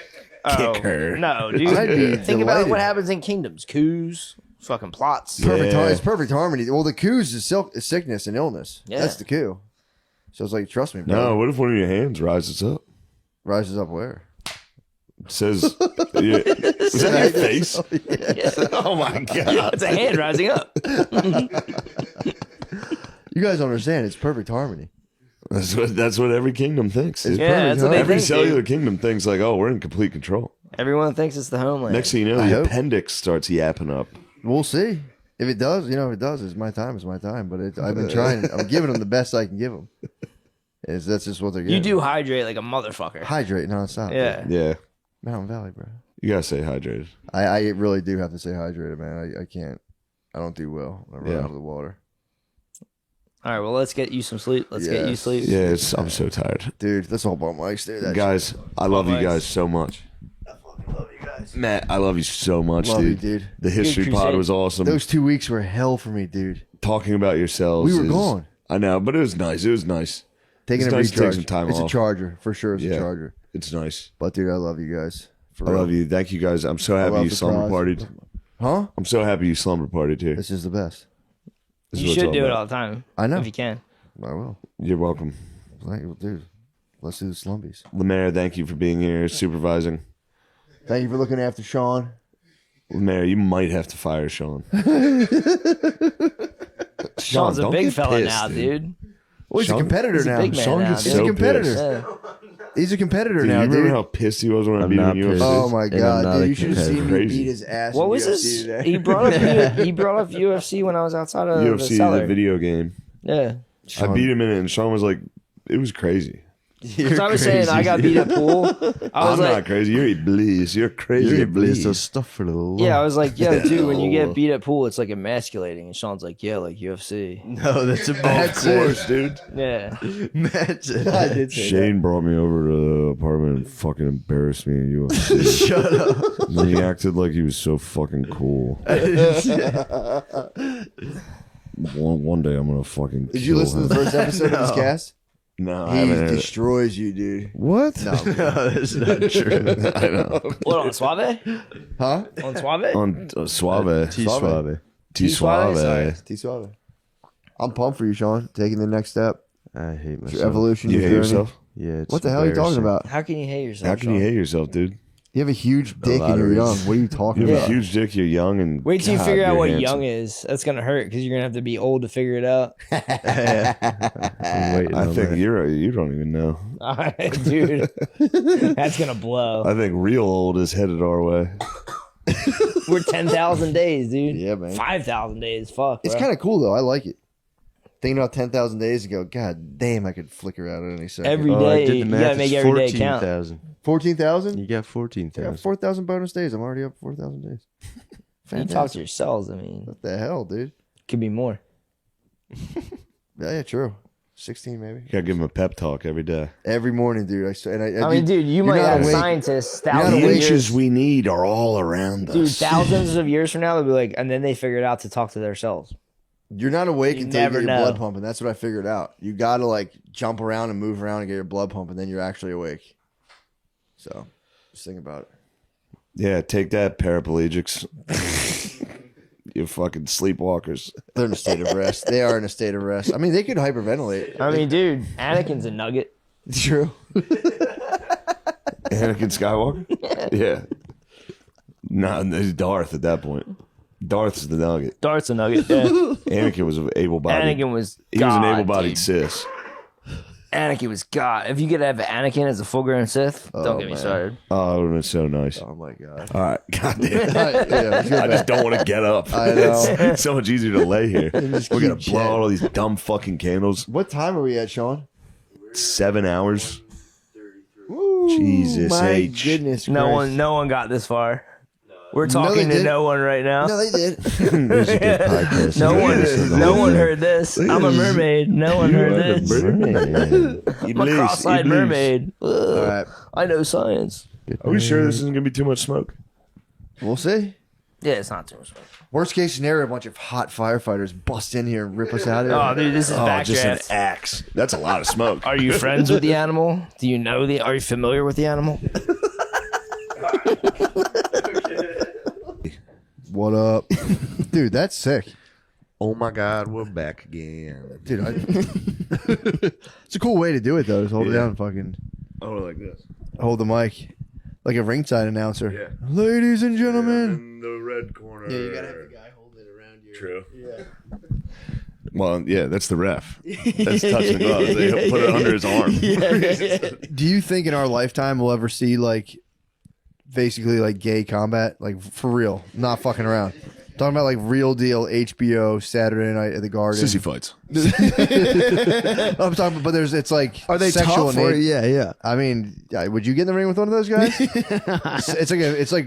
kick her. No, dude. I'd be Think about delighted. what happens in kingdoms. Coups, fucking plots. Perfect. Yeah. It's perfect harmony. Well, the coups is sickness and illness. Yeah. That's the coup. So it's like, trust me, bro. No, what if one of your hands rises up? Rises up where? Says, yeah. Is that your face? Oh my god! It's a hand rising up. You guys don't understand. It's perfect harmony. That's what every kingdom thinks. Dude. Yeah, that's what they Every think, cellular dude. kingdom thinks like, oh, we're in complete control. Everyone thinks it's the homeland. Next thing you know, I the hope. appendix starts yapping up. We'll see. If it does, if it does, it's my time. It's my time. But I've been trying. I'm giving them the best I can give them. That's just what they're getting. You do hydrate like a motherfucker. Hydrate nonstop. Yeah. Yeah, Mountain Valley, bro. you gotta stay hydrated. I really do have to stay hydrated, man. I can't. I don't do well when I run Yeah. out of the water. All right, well, let's get you some sleep. Let's get you Yes. sleep. Yeah, I'm so tired, Dude, that's all about Mike's, dude. That guys. I love you Mike's. guys so much. I fucking love you guys. Matt, I love you so much, Love you, dude. dude. The history Good pod crusade. was awesome. Those 2 weeks were hell for me, dude. Talking about yourselves. We were is- gone. I know, but it was nice. It was nice. Taking It's a nice to take recharge. some time it's off. a charger for sure. It's Yeah. a charger. It's nice. But dude, I love you guys. For I real. love you. Thank you guys. I'm so happy love you the slumber prize. partied. Huh? I'm so happy you slumber partied here. This is the best. This is You what it's should all do it about. all the time. I know. If you can. I will. You're welcome. Thank you, dude. Let's do the slumbies. Lemaire, thank you for being here, supervising. Thank you for looking after Sean. Lemaire, you might have to fire Sean. Sean's a don't big get fella pissed, now, dude. Well, he's Sean- a competitor He's a now. big man Sean now, gets dude. He's so a competitor. pissed. Yeah. He's a competitor Dude, now, you remember dude. how pissed he was when I I'm beat him not in UFC? pissed. Oh my And I'm god, not dude! a You should have seen me competitor. beat his ass. What in was UFC this? today. He brought up UFC when I was outside of the UFC, cellar. the video game. Yeah. I beat him in it, and Sean was like, it was crazy. Because I was saying I got beat at pool. I was I'm like, not crazy. You're Iblis. You're crazy You're Iblis. so stuff for the Lord. yeah, I was like, yo, dude, when you get beat at pool, it's like emasculating. And Sean's like, yeah, like UFC. No, that's a Of bad course, dude. Yeah. match. I did say Shane brought me over to the apartment and fucking embarrassed me in UFC. Shut up. And he acted like he was so fucking cool. One day I'm gonna fucking. Did you listen to the first episode of this cast? No, I He haven't heard it. destroys you, dude. What? No, That's not true. I know. What, on Suave? huh? On Suave? On Suave. T Suave. Suave. T Suave? Sorry. Suave. T Suave. I'm pumped for you, Sean. Taking the next step. I hate It's myself. your evolution. You your hate journey. yourself? Yeah. It's What the hell are you talking embarrassing. about? How can you hate yourself? How can you Sean? hate yourself, dude? You have a huge dick and you're young. lotteries. What are you talking You have about? a huge dick. You're young and Wait till you God, figure out you're what handsome. young is. That's gonna hurt because you're gonna have to be old to figure it out. I'm waiting I on think that. you don't even know. All right, dude. That's gonna blow. I think real old is headed our way. We're 10,000 days, dude. Yeah, man. 5,000 days. Fuck. It's bro. kind of cool though. I like it. Thinking about 10,000 days ago, God damn, I could flicker out at any second. Every Oh, I day. did the You math. gotta make It's every day count. 14,000. 14,000? You got I got 14,000. 4,000 bonus days. I'm already up 4,000 days. You Fantastic. talk to yourselves. I mean, What the hell, dude? could be more. Yeah, true. 16 maybe. You gotta give him a pep talk every day. Every morning, dude. I mean, dude, you you're might not have awake. scientists not thousands of awake. years. we need are all around Dude, thousands of years from now, they'll be like, and then they figure it out to talk to themselves. You're not awake You until you never get your know. blood pumping. That's what I figured out. You got to like jump around and move around and get your blood pumping, then you're actually awake. So, just think about it. Yeah, take that, paraplegics. You fucking sleepwalkers. They're in a state of rest. They are in a state of rest. I mean, they could hyperventilate. I mean, dude, Anakin's a nugget. True. Anakin Skywalker? Yeah. Nah, it's Darth at that point. Darth's the nugget. Dart's a nugget. Yeah. Anakin was an able-bodied. Anakin was He was an God, able-bodied dude. Sis. Anakin was God. If you could have Anakin as a full-grown Sith, don't get me man. started. Oh, it would have been so nice. Oh my god. All right. Goddamn. Yeah, let's go I back. just don't want to get up. I know. It's so much easier to lay here. just We're going keep to blow out chatting. all these dumb fucking candles. What time are we at, Sean? 7 hours. Ooh, Jesus my H. goodness. No Christ. one got this far. We're No, talking they to did. no one right now. No, they did. There's a good podcast. No one heard this. I'm a mermaid. No one heard this. I'm a cross-eyed mermaid. Ugh. All right. I know science. Are we sure this isn't going to be too much smoke? We'll see. Yeah, it's not too much. Worst case scenario, a bunch of hot firefighters bust in here and rip us out of here. Oh, dude, this is Just an backdraft. axe. That's a lot of smoke. Are you friends with the animal? Do you know the? Are you familiar with the animal? What up? Dude, that's sick. Oh my God, we're back again. Dude, it's a cool way to do it, though. Just hold it down and fucking Oh, like this. hold the mic. Like a ringside announcer. Yeah. Ladies and gentlemen. In the red corner. Yeah, you gotta have the guy hold it around you. True. Yeah. Well, yeah, that's the ref. That's touching the gloves. They put it under his arm. Do you think in our lifetime we'll ever see like basically like gay combat? Like for real. Not fucking around. Talking about like real deal HBO Saturday night at the Garden. Sissy fights. I'm talking, but it's like Are they sexual tough? in Or, nature. yeah. I mean, would you get in the ring with one of those guys? it's like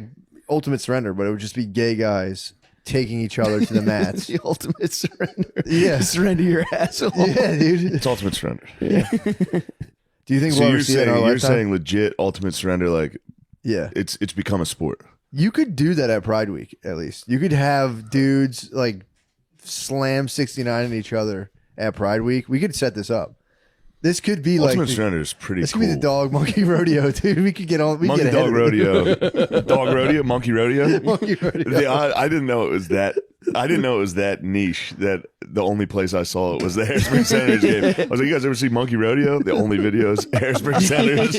ultimate surrender, but it would just be gay guys taking each other to the mats. The ultimate surrender. Yeah. Surrender your asshole. Yeah, dude. It's ultimate surrender. Do you think So we'll ever you're see that in our saying lifetime? legit ultimate surrender, like Yeah. it's become a sport. You could do that at Pride Week, at least. You could have dudes like slam 69 at each other at Pride Week. We could set this up. This could be Ultimate like surrender is pretty this cool. could be the dog monkey rodeo, dude. We could get on. We Monkey could get dog rodeo. Dog rodeo, monkey rodeo. Monkey rodeo. I didn't know it was that. I didn't know it was that niche. That the only place I saw it was the Harrisburg Senators game. I was like, you guys ever see Monkey Rodeo? The only videos Harrisburg Senators.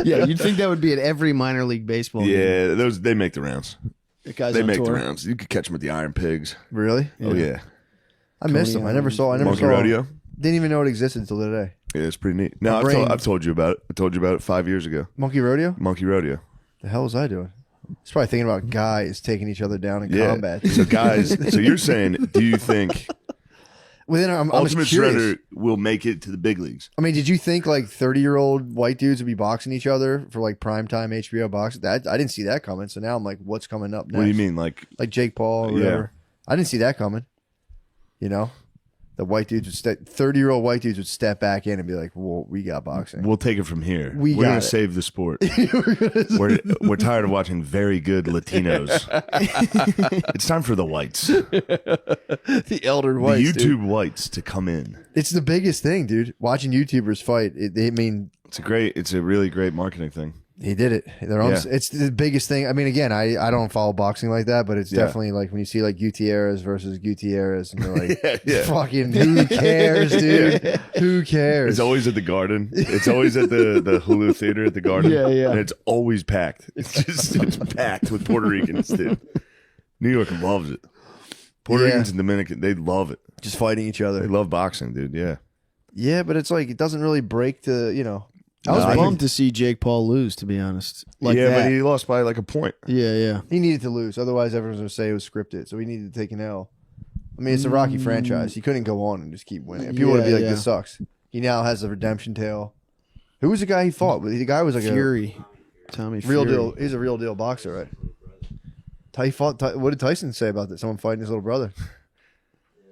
Yeah, you'd think that would be at every minor league baseball game. Yeah, they make the rounds. The guys They on make the tour. rounds. You could catch them at the Iron Pigs. Really? Oh yeah, I missed them. I never saw. Monkey rodeo. Didn't even know it existed until today. Yeah, it's pretty neat. No, brain- I've told you about it. I told you about it 5 years ago. Monkey rodeo? Monkey rodeo. The hell was I doing? It's probably thinking about guys taking each other down in Yeah. combat. So guys, so you're saying, do you think Within I'm Ultimate just curious. Surrender will make it to the big leagues? I mean, did you think like 30-year-old white dudes would be boxing each other for like primetime HBO boxing? That I didn't see that coming. So now I'm like, what's coming up next? What do you mean, like? Like Jake Paul or whatever. I didn't see that coming. You know, the white dudes would 30-year-old white dudes would step back in and be like, "Well, we got boxing." We'll take it from here. We We're got gonna it. save the sport. We're tired of watching very good Latinos. It's time for the whites, The elder the whites. YouTube dude. whites, to come in. It's the biggest thing, dude. Watching YouTubers fight. I mean, It's a really great marketing thing. he did it. It's the biggest thing. I mean, again, I don't follow boxing like that, but it's Yeah. definitely like when you see like Gutierrez versus Gutierrez, and you're like, Yeah. fucking, who cares, dude? Who cares? It's always at the Garden. It's always at the Hulu Theater at the Garden. Yeah. And it's always packed. It's packed with Puerto Ricans, dude. New York loves it. Puerto Yeah. Ricans and Dominican, they love it. just fighting each They other. love boxing, dude. Yeah. Yeah, but it's like it doesn't really break the, you know. I was No, I bummed to see Jake Paul lose, to be honest. Like yeah, that. but he lost by like a point. Yeah. He needed to lose, otherwise everyone's gonna say it was scripted. So he needed to take an L. I mean, it's a Rocky franchise. He couldn't go on and just keep winning. People would be like, Yeah. "This sucks." He now has a redemption tale. Who was the guy he fought? The guy was like Fury. Tommy a real Fury. deal. He's a real deal boxer, right? What did Tyson say about that? Someone fighting his little brother.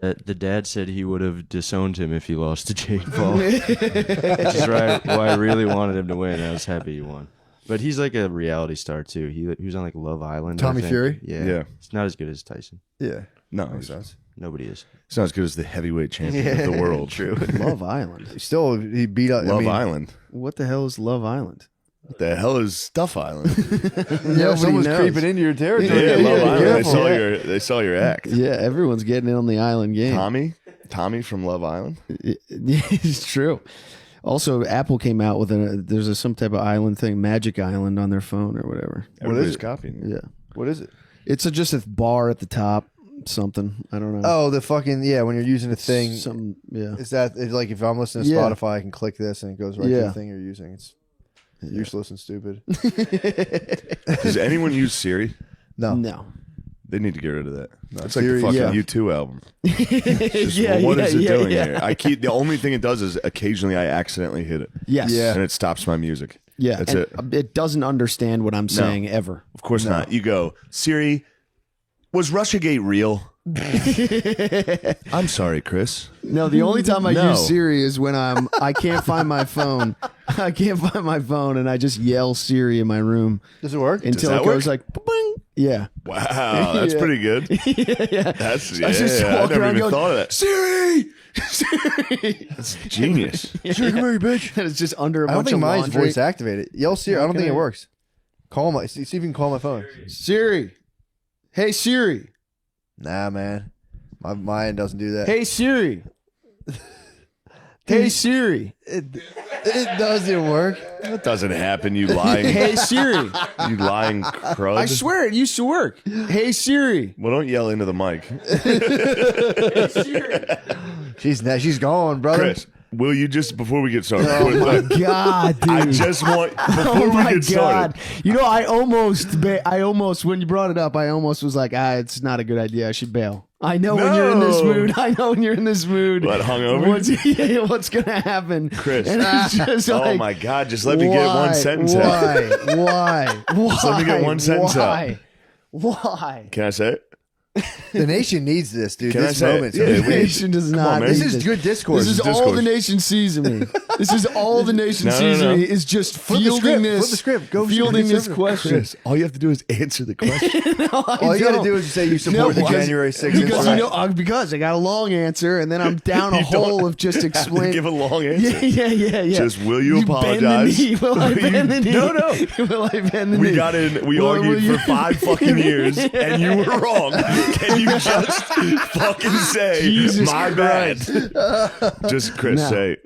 The dad said he would have disowned him if he lost to Jake Paul. Which is why I really wanted him to win. I was happy he won. But he's like a reality star too. He was on like Love Island. I Tommy think. Fury? Yeah. Yeah. It's not as good as Tyson. Yeah, No, makes it's sense. Nobody is. not as good as the heavyweight champion of the world. True. Love Island. He beat up. Love I mean, Island. What the hell is Love Island? What the hell is Stuff Island? Yeah, someone's knows. creeping into your territory. Yeah, Love Island. careful. They saw your act. Yeah, everyone's getting in on the island game. Tommy from Love Island. It's true. Also, Apple came out with some type of island thing, Magic Island, on their phone or whatever. Everybody's is it? copying it. Yeah, What is it? it's just a bar at the top. Something I don't know. Oh, the fucking when you're using a thing. Something. Yeah. Is that it's like if I'm listening to Yeah. Spotify, I can click this and it goes right to Yeah. the thing you're using. It's useless and stupid. Does anyone use Siri? No. No. They need to get rid of that. That's like Siri, the fucking yeah. U2 album. It's just, what is it doing here? The only thing it does is occasionally I accidentally hit it. Yes. Yeah. And it stops my music. Yeah. That's And it. It doesn't understand what I'm saying ever. Of course not. You go, Siri, was Russiagate real? I'm sorry, Chris. No, the only time I No. use Siri is when I can't find my phone. I can't find my phone, and I just yell Siri in my room Does it work? until that it goes work? like, boing. Yeah. Wow, that's Yeah. pretty good. Yeah. That's I just I walk never around even going, thought of that. Siri! Siri! That's genius. Siri, come here, bitch. And it's just under a I don't bunch think of mine's laundry. voice activated. Yell Siri. I don't think it works. Call my. See if you can call my phone. Siri. Hey, Siri. Nah, man. Mine doesn't do that. Hey, Siri. Hey, Siri. It doesn't work. That doesn't happen, you lying. Hey Siri. You lying crud. I swear it used to work. Hey Siri. Well, don't yell into the mic. She's gone, brother. Chris, will you just, before we get started, Oh my God, dude. I just want, before Oh we my get started, God. You know, I almost, when you brought it up, I almost was like, it's not a good idea. I should bail. I know when you're in this No. mood. I know when you're in this mood. What, hungover? What's going to happen? Chris. And it's just oh like, my God, just let me get one sentence out. Why? Just let me get one sentence out. Why? Can I say it? The nation needs this, dude. Can I This say it? moment. Yeah, The we- nation does Come on, not. man. This need is good discourse. This is all discourse. the nation sees of me. This is all the nation No, no, sees no. of me is just Flip the fielding script. this. Flip the script. Go fielding this conservative. question. Chris, all you have to do is answer the question. No, I All you got to don't. do is just say you support the because- January 6th. Because insurrection. because I got a long answer and then I'm down a You hole don't of just have to explaining. give a long answer. Yeah. Just, will you bend the apologize? knee. Will I Will you- bend the knee? No, no. Will I bend the We knee? got in, we Will argued you- for 5 fucking years, and you were wrong. Can you just fucking say, Jesus my Christ. bad? Just, Chris,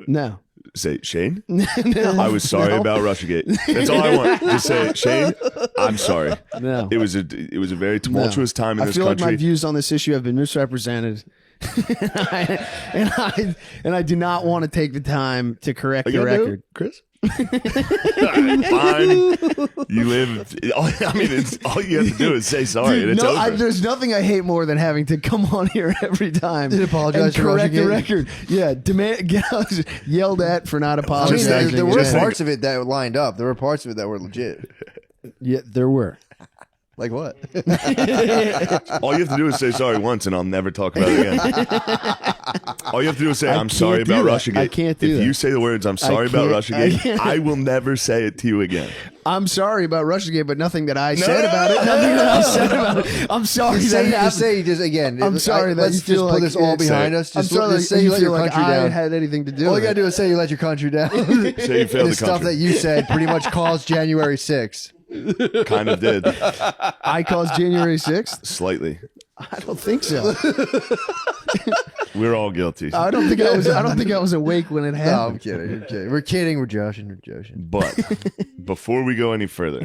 No. say, Shane, I was sorry about Russiagate. That's all I want. Just say, Shane, I'm sorry. No. It was a very tumultuous time in I this feel country. like my views on this issue have been misrepresented. and I do not want to take the time to correct Are the you gonna do record. it, Chris? All right, fine. You live. I mean, it's all you have to do is say sorry, Dude, and it's over. there's nothing I hate more than having to come on here every time And apologize and for correct the Russiagate. record. Yeah, get yelled at for not I mean, apologizing. there were Just think- parts of it that lined up. There were parts of it that were legit. Yeah, there were. Like what? All you have to do is say sorry once, and I'll never talk about it again. All you have to do is say, I I'm sorry can't do about that. Russiagate. I can't do if that. you say the words, I'm sorry about can't- I Russiagate, can't. I will never say it to you again. I'm sorry about Russiagate, but nothing that I said no, about it. no, Nothing that I said about it. I'm sorry Just that say, happened. again. I'm sorry that let's you just feel put like this all it's- behind us. I'm Just, sorry just that say you let feel your like country I down. had anything to do All with you gotta it. do is say you let your country down. Say you failed the the stuff that country. you said pretty much caused January 6th. Kind of did. I caused January 6th? Slightly. I don't think so. We're all guilty. I don't think I was awake when it No, I'm happened. kidding. You're kidding. We're kidding. We're joshing. We're joshing. But before we go any further,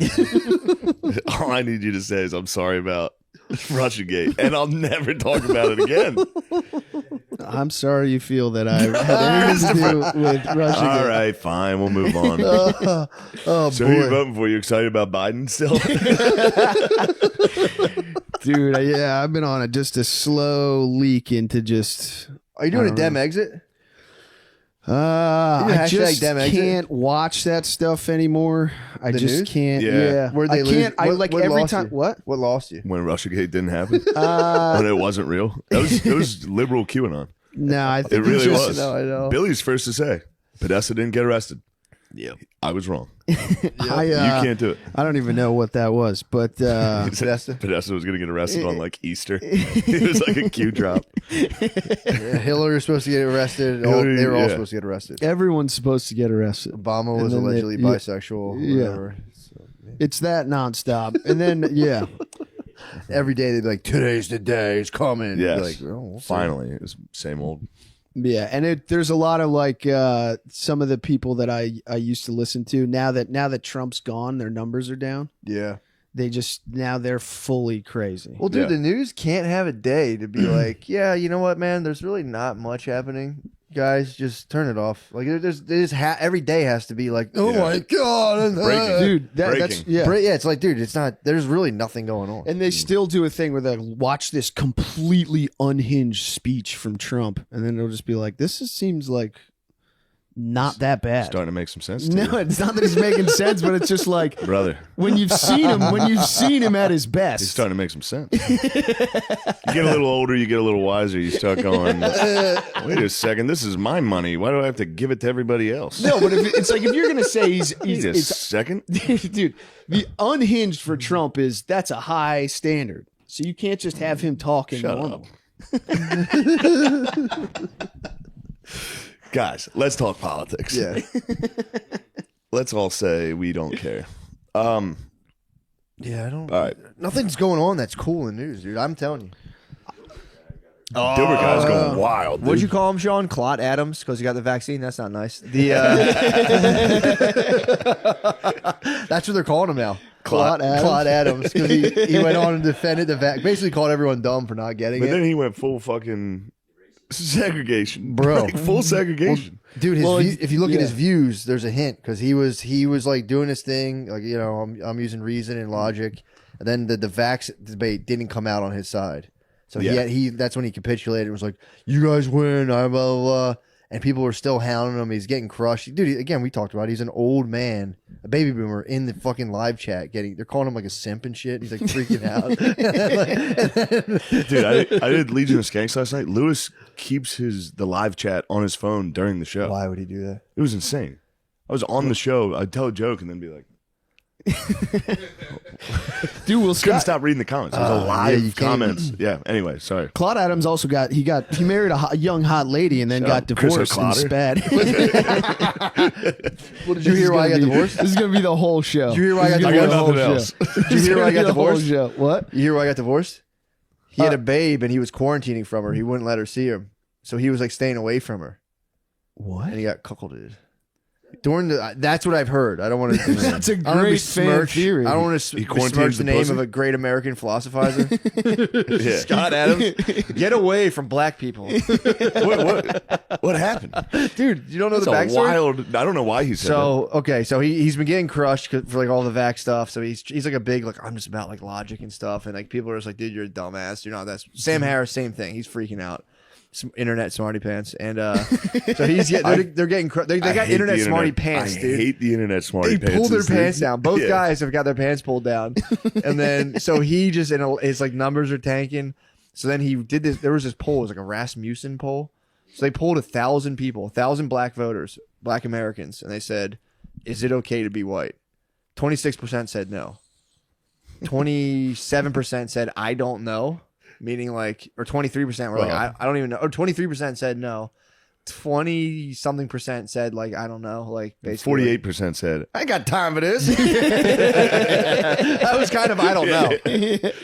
all I need you to say is I'm sorry about Russiagate, and I'll never talk about it again. I'm sorry you feel that I had anything to do with Russiagate. All right, fine. We'll move on. Oh, So who are you boy. voting for? You excited about Biden still? Dude, yeah, I've been on just a slow leak into just Are you doing a dem exit? I hashtag just Dem Exit? can't watch that stuff anymore. I The just news? can't. Yeah. Yeah, Where'd they I lose? can't. I What- like what every lost time. you? What? What lost you? When Russiagate didn't happen? When it wasn't real? That was liberal QAnon. No, I think It it's really just, was. No, I know. Billy's first to say, Podesta didn't get arrested. Yeah. I was wrong. I, You can't do it. I don't even know what that was, but Podesta? Podesta was going to get arrested on like Easter. It was like a Q drop. Yeah, Hillary was supposed to get arrested. Hillary, They were all yeah. supposed to get arrested. everyone's supposed to get arrested. Obama And was then allegedly yeah. bisexual. Yeah. Whatever. It's that nonstop, and then yeah, Every day they'd be like, today's the day. It's coming. Yes. Like, oh, we'll see. Finally, it was same old. yeah, and there's a lot of like some of the people that I used to listen to now that Trump's gone, their numbers are down. Yeah. Now they're fully crazy. Well, dude, Yeah. the news can't have a day to be like, yeah, you know what, man? There's really not much happening. Guys, just turn it off. Like, every day has to be like, oh Yeah. my god, Breaking. Dude, that's Breaking. yeah. Yeah, it's like, dude, it's not. There's really nothing going on. And they still do a thing where they watch this completely unhinged speech from Trump, and then it'll just be like, "This seems like not that bad." Starting to make some sense to No, you. it's not that he's making sense, but it's just like Brother. when you've seen him at his It's best. starting to make some sense. You get a little older, you get a little wiser, you start going, wait a second, this is my money. Why do I have to give it to everybody else? No, but it's like if you're gonna say he's Wait a it's, second. dude, the unhinged for Trump that's a high standard. So you can't just have him talking Shut normal. Guys, let's talk politics. Yeah. Let's all say we don't care. Yeah, I don't. All right. Nothing's going on that's cool in the news, dude. I'm telling you. Dilbert guy's going wild. What'd you dude. call him, Sean? Clot Adams, because he got the vaccine. That's not nice. That's what they're calling him now. Clot Adams? Clot Adams, because he went on and defended the basically called everyone dumb for not getting But it. then he went full fucking segregation, Bro. like full segregation. Dude, if you look at his yeah. views, there's a hint because he was like doing his thing, like I'm using reason and logic, and then the vax debate didn't come out on his side, so Yeah. he that's when he capitulated and was like, "You guys win," blah blah blah, and people were still hounding him. He's getting crushed, dude. Again, we talked about it. He's an old man, a baby boomer in the fucking live chat. They're calling him like a simp and shit. He's like freaking out. Dude, I did Legion of Skanks last night. Lewis keeps the live chat on his phone during the show. Why would he do that? It was insane. I was on the show. I'd tell a joke and then be like, Dude, Will couldn't Scott. stop reading the comments. It was a yeah, live you can't comments. Yeah. Anyway, sorry. Claude Adams also he married a young hot lady and then got Chris divorced and O'Clotter. spat. Did you hear why I got divorced? This is gonna be the whole show. Did you hear why I got This is I gonna got be the nothing whole else. show. Did you hear why I got The whole divorced? show. What? You hear why I got divorced? He had a babe and he was quarantining from her. He wouldn't let her see her, so he was like staying away from her, What? and he got cuckolded. That's what I've heard. I don't want to. That's a great fan theory. I don't want to He quarantines besmirch the the name pussy? of a great American philosophizer. Yeah. Scott Adams, get away from black people, What happened? dude. You don't know That's the a backstory. wild. I don't know why he said So okay, so he's been getting crushed for like all the vax stuff. So he's like a big like I'm just about like logic and stuff, and like people are just like, dude, you're a dumbass. You're not that. Sam Harris, same thing. He's freaking out. Some internet smarty pants, and so they're getting they that. I got hate internet the smarty pants, I dude. hate the internet smarty They pants. pulled their pants down. Both Yeah. guys have got their pants pulled down, and then so he just his like numbers are tanking. So then he did this. There was this poll, it was like a Rasmussen poll. So they polled 1,000 people, 1,000 black voters, black Americans, and they said, "Is it okay to be white?" 26% said no. 27% said I don't know, meaning like, or 23% were like I don't even know, or 23% said no. 20-something% said like I don't know, like basically 48% said, "I ain't got time for this." that was kind of I don't know.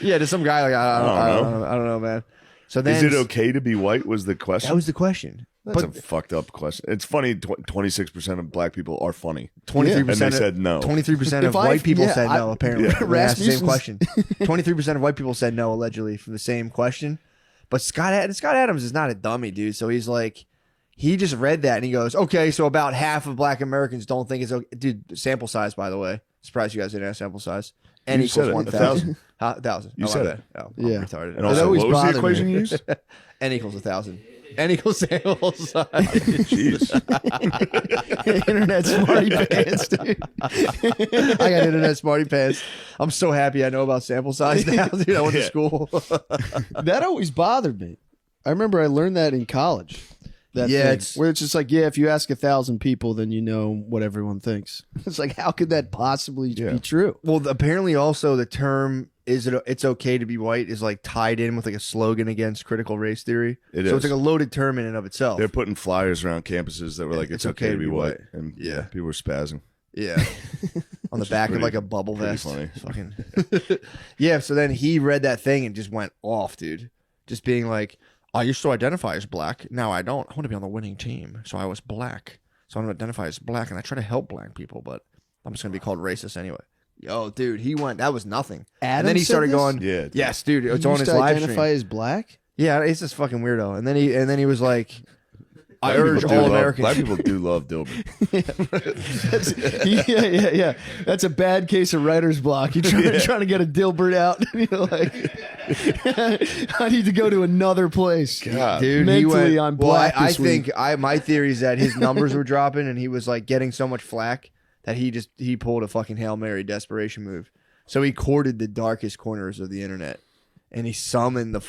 Yeah, to some guy like I don't know, man. So then Is it okay to be white? Was the question. That was the question. That's But a fucked up question. It's funny. 26% of black people are funny. 23% And they said no. 23% of If I- white people yeah, said no. Apparently, Yeah. They asked the same Rasmussen's- question. 23% of white people said no, allegedly, from the same question. But Scott Adams is not a dummy, dude. So he's like, he just read that and he goes, okay, so about half of black Americans don't think it's okay. Dude, sample size, by the way. Surprised you guys didn't ask sample size. N You equals said it. 1,000. 1,000. You Oh, my said bad. it. Oh, I'm Yeah. retarded. And also, always what was the bothered equation me. you used? N equals 1,000. N equals sample size. Jeez. Internet smarty pants, dude. I got internet smarty pants. I'm so happy I know about sample size now, dude. I went to Yeah. school. That always bothered me. I remember I learned that in college. That Yeah, thing, it's- where it's just like, yeah, if you ask 1,000 people, then you know what everyone thinks. It's like, how could that possibly Yeah. be true? Well, apparently also the term it's okay to be white is like tied in with like a slogan against critical race theory. It so is. it's like a loaded term in and of itself. They're putting flyers around campuses that were like, "It's okay to be white," and Yeah. people were spazzing. Yeah. On the back pretty- of like a bubble pretty vest. funny. Fucking. Yeah, so then he read that thing and just went off, dude. Just being like, I used to identify as black. Now I don't. I want to be on the winning team. So I was black. So I'm going to identify as black and I try to help black people, but I'm just going to be called racist anyway. Yo, dude, he went. That was nothing. and Adam then he said started this? going, Yeah. yes, dude, it's You on used his to live identify stream. as black? Yeah, he's just fucking weirdo. And then he was like, I Black urge people do all love- Americans. Black people do love Dilbert. Yeah. That's a bad case of writer's block. You're trying to get a Dilbert out. You're like, I need to go to another place. God. Dude, Mentally, he went, I'm well, black I this week. think my theory is that his numbers were dropping and he was like getting so much flack that he pulled a fucking Hail Mary desperation move. So he courted the darkest corners of the internet. And he summoned the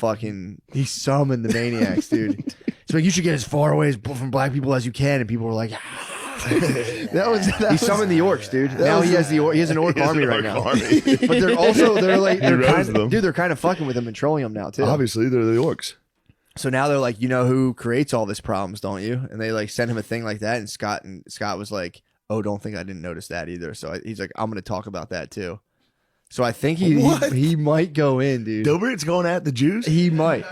maniacs, dude. So like, you should get as far away from black people as you can. And people were like, he summoned the orcs, dude. Now he has an orc army an right orc now. army. But they're rose them. they're kind of fucking with him and trolling him now too. Obviously, they're the orcs. So now they're like, you know who creates all this problems, don't you? And they like sent him a thing like that, and Scott was like, oh, don't think I didn't notice that either. So he's like, I'm going to talk about that too. So I think he might go in, dude. Dilbert's going at the Jews? He might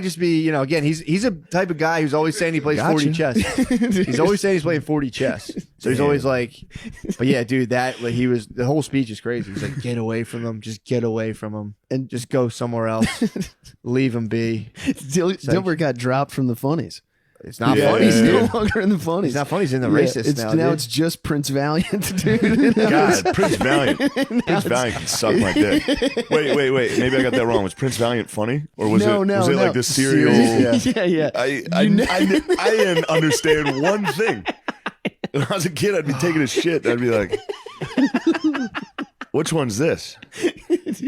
just be, again, he's a type of guy who's always saying he plays 40 chess. He's always saying he's playing 40 chess. So he's always like, but yeah, dude, the whole speech is crazy. He's like, get away from him, just get away from him, and just go somewhere else, leave him be. Dilbert got dropped from the funnies. It's not Yeah. funny. He's Dude. no longer in the funnies. He's not funny. He's in the racist now. Now dude. it's just Prince Valiant, dude. God, Prince Valiant. Prince Valiant can suck my dick. Wait. Maybe I got that wrong. Was Prince Valiant funny? Or was No, it like this serial? Serious, yeah. I didn't understand one thing. When I was a kid, I'd be taking a shit. I'd be like, which one's this?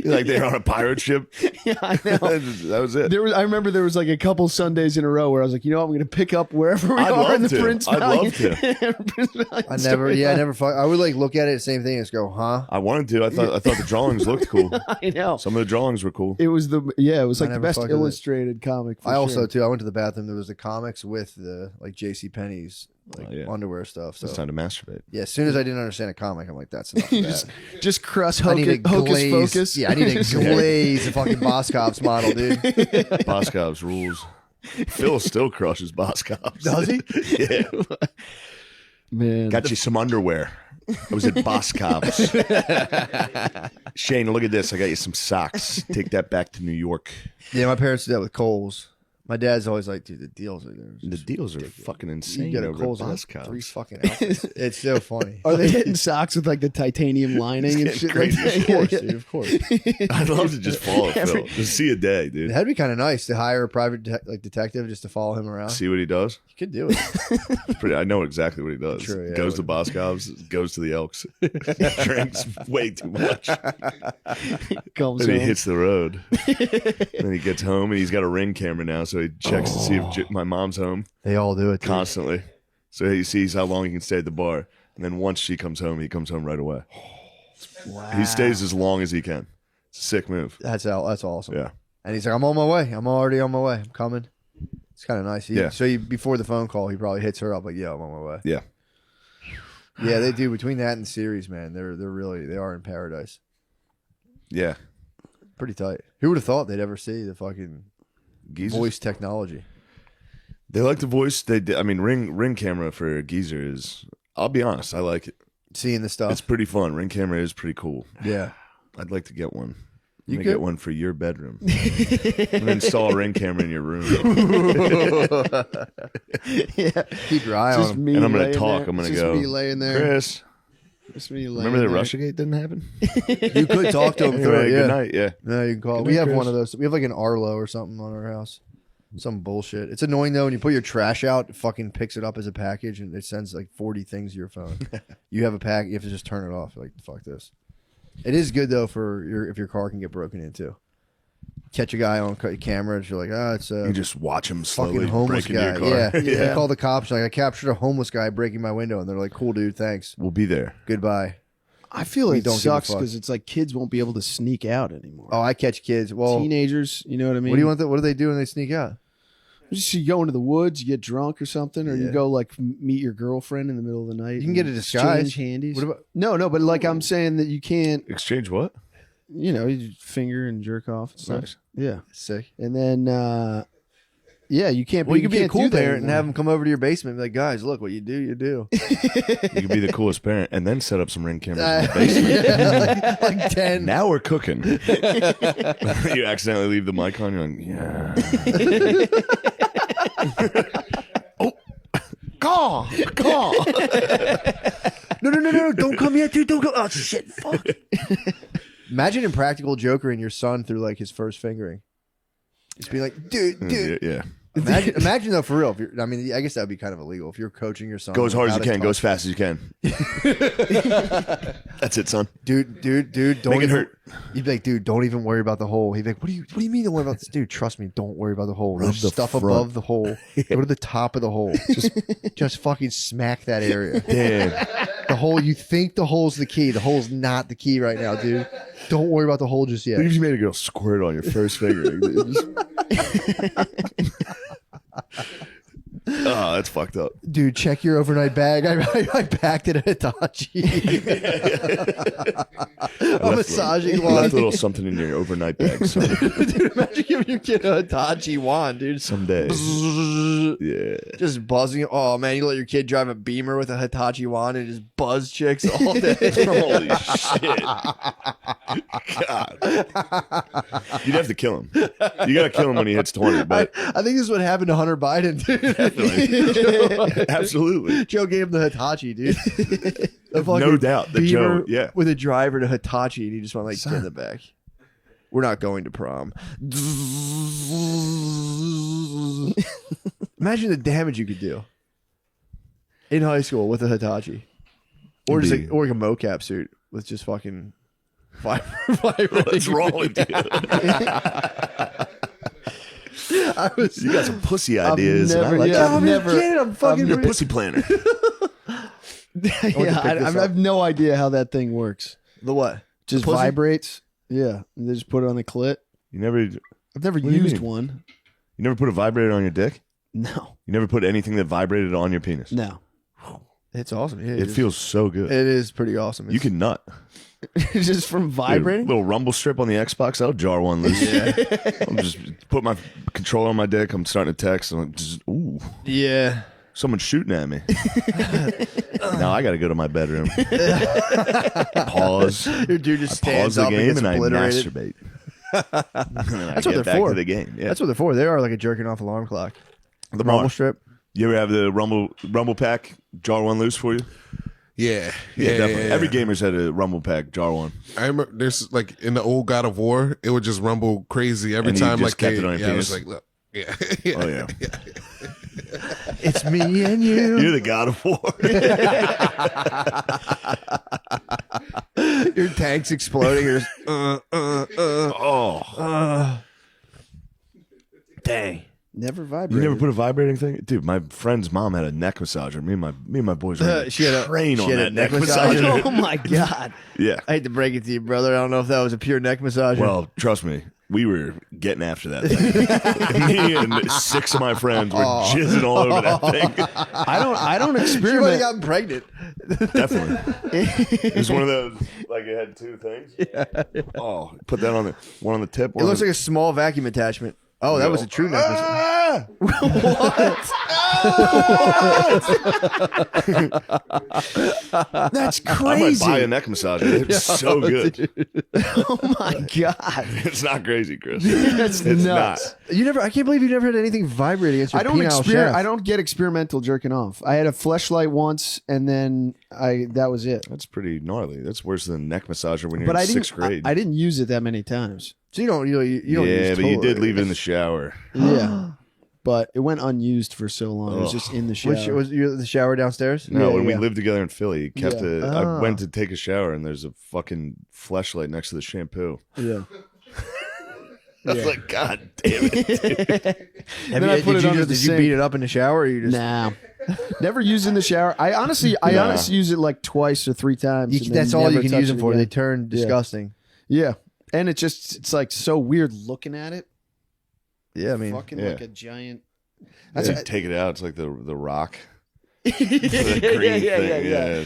Like they're on a pirate ship. Yeah, I know. That was it. I remember there was like a couple Sundays in a row where I was like, I'm going to pick up wherever we I'd are in love the to. Prince I'd love Valiant. Prince Valiant I story. never. I would like look at it, same thing, and just go, huh? I wanted to. I thought the drawings looked cool. I know. Some of the drawings were cool. It was like the never best fucked with it. illustrated comic. For I also sure. too. I went to the bathroom. There was the comics with the like J.C. Penney's underwear stuff. So It's time to masturbate. yeah, as soon as I didn't understand a comic, I'm like, that's enough of that. just crush I need a hocus glaze. pocus. Yeah, I need a glaze the fucking Boscov's model, dude. Boscov's rules. Phil still crushes Boscov's. Does he? Yeah. Man. Got you some underwear. I was at Boscov's. Shane, look at this. I got you some socks. Take that back to New York. Yeah, my parents did that with Kohl's. My dad's always like, dude, the deals are there. The deals are fucking insane. You get a over Kohl's at on Boscov's. 3 fucking outfits. It's so funny. Are they hitting socks with like the titanium lining and It's shit getting like crazy. that? Of course, dude, of course. I'd love to just follow Phil. Just see a day, dude. That'd be kind of nice to hire a private detective just to follow him around. See what he does. You could do it. It's pretty, I know exactly what he does. True, yeah, Goes to Boscov's, goes to the Elks, drinks way too much. Comes Then he home. hits the road. Then he gets home and he's got a Ring camera now, so he checks to see if my mom's home They all do it. Dude. constantly. So he sees how long he can stay at the bar. And then once she comes home, he comes home right away. Wow. He stays as long as he can. It's a sick move. That's awesome. Yeah. And he's like, I'm on my way. I'm already on my way. I'm coming. It's kind of nice. Yeah. So before the phone call, he probably hits her up like, yo, I'm on my way. Yeah. Yeah, they do. Between that and the series, man, they are in paradise. Yeah. Pretty tight. Who would have thought they'd ever see the fucking Geezers. voice technology? They like the voice. Ring camera for a geezer is, I'll be honest, I like it. Seeing the stuff. It's pretty fun. Ring camera is pretty cool. Yeah. I'd like to get one. You I'm gonna could. get one for your bedroom. I'm gonna install a Ring camera in your room. Yeah. Keep your eye on Just him. me And I'm gonna laying talk. there. I'm gonna Just go, me laying there. Chris, Just me laying remember that there. Russiagate didn't happen? You could talk to him through Anyway, it. Yeah. good night. Yeah. No, you can call. Good We night, have Chris. one of those. We have like an Arlo or something on our house. Some bullshit. It's annoying though when you put your trash out, it fucking picks it up as a package and it sends like 40 things to your phone. You have a pack, you have to just turn it off. Like fuck this. It is good though if your car can get broken into. Catch a guy on camera and you're like, it's a You just watch him slowly fucking homeless break into guy. your car. Yeah. You call the cops like I captured a homeless guy breaking my window and they're like, cool dude, thanks. We'll be there. Goodbye. I feel We it don't give a sucks fuck. because it's like kids won't be able to sneak out anymore. Oh, I catch kids. Well, Teenagers, you know what I mean? what do you want? What do they do when they sneak out? Just you go into the woods, you get drunk or something, or you Yeah. go like meet your girlfriend in the middle of the night. You can get a and disguise. exchange handies. What about- No, but like I'm saying that you can't. Exchange what? You just finger and jerk off. And stuff. Nice. Yeah, Sick. and then yeah, you can't. Well, you could be a can't cool do that parent and anymore. have them come over to your basement and be like, guys, look what you do, you do. You could be the coolest parent and then set up some Ring cameras in the basement. Yeah, like 10. Now we're cooking. You accidentally leave the mic on. You're like, yeah. Oh, caw. No, don't come yet, dude. Don't come. Oh, shit, fuck. Imagine Impractical Joker and your son through like his first fingering. Just be like, dude. Yeah. Imagine though, for real. I mean, I guess that would be kind of illegal if you're coaching your son. Go as hard as you without a can. Go as touch. fast as you can. That's it, son. Dude, don't Make it even hurt. You'd be like, dude, don't even worry about the hole. He'd be like, what do you mean don't worry about this? Dude, trust me, don't worry about the hole. Rub There's the stuff front. above the hole. Go to the top of the hole. Just fucking smack that area. Damn. The hole, you think the hole's the key. The hole's not the key right now, dude. Don't worry about the hole just yet. You just made a girl squirt on your first finger. Oh, that's fucked up. Dude, check your overnight bag. I packed it at Hitachi. A massaging Left wand. a little something in your overnight bag. So Dude, imagine giving your kid a Hitachi wand, dude. someday. Yeah. Just buzzing. Oh, man, you let your kid drive a Beamer with a Hitachi wand and just buzz chicks all day. Holy shit. God. You'd have to kill him. You got to kill him when he hits 20. But I think this is what happened to Hunter Biden, dude. Definitely. Absolutely. Joe gave him the Hitachi, dude. A No fucking doubt that Beamer Joe, yeah. with a driver to Hitachi, and he just went like, get in the back. We're not going to prom. Imagine the damage you could do in high school with a Hitachi, or just like, or like a mocap suit with just fucking vibrating. What's wrong with you? You got some pussy ideas. and I like yeah, it. I've never- I'm fucking. You're a pussy planner. Yeah, I have no idea how that thing works. The what? Just pussy? vibrates. Yeah, they just put it on the clit. You never I've never do you used mean? one. You never put a vibrator on your dick? No, You never put anything that vibrated on your penis? no. It's awesome. Yeah, It feels so good. It is pretty awesome. You can nut. Just from Dude, vibrating. little rumble strip on the Xbox. That'll jar one loose. I'm just put my controller on my dick. I'm starting to text. I'm like, just, ooh, Yeah. someone's shooting at me. Now I got to go to my bedroom. Pause. Your dude just I pause stands the up and game gets and I obliterated. masturbate. That's what they're back for. To the game. Yeah. That's what they're for. They are like a jerking off alarm clock. The Lamar, rumble strip. You ever have the rumble pack jar one loose for you? Yeah, Definitely. yeah. Every gamer's had a rumble pack jar one. I remember there's like in the old God of War, it would just rumble crazy every And you time. just Like kept they, it on your yeah, I was penis? like, look, yeah, Oh yeah. It's me and you. You're the God of War. Your tank's exploding. You're just, Oh. dang. Never You vibrated. never put a vibrating thing? Dude, my friend's mom had a neck massager. Me and my boys were She had a- train she on had a that neck neck massager? massager. Oh my god. Yeah. I hate to break it to you, brother. I don't know if that was a pure neck massager. Well, trust me, we were getting after that thing. Me and 6 of my friends were jizzing all over that thing. I don't she might have experiment. gotten pregnant. Definitely. It was one of those, like it had 2 things. Yeah. Oh, put that on the one on the tip. It looks like a small vacuum attachment. Oh, that was a true neck massager. That's I might crazy. buy a neck massager. It's so good. Oh my god. It's not crazy, Chris. That's It's nuts. not. I can't believe you never had anything vibrate against your penile shaft. I don't get experimental jerking off. I had a fleshlight once, and then that was it. That's pretty gnarly. That's worse than neck massager when you're But in I didn't. 6th grade. I didn't use it that many times. So you don't yeah, use but you total- did leave it in the shower. Yeah, but it went unused for so long. It was just in the shower. Which was the shower downstairs? No, Yeah, when we yeah. lived together in Philly, kept Yeah. I went to take a shower and there's a fucking fleshlight next to the shampoo. Yeah. I was like, God damn it. Then I put it under the Did you sink. beat it up in the shower? Or you just Nah. Never used in the shower. I honestly use it like 2 or 3 times. and then that's all you never can touch use it them for. again. They turn disgusting. Yeah, and it's like so weird looking at it. Yeah, I mean, Fucking yeah. like a giant. That's take it out. It's like the rock. The green thing. Yeah.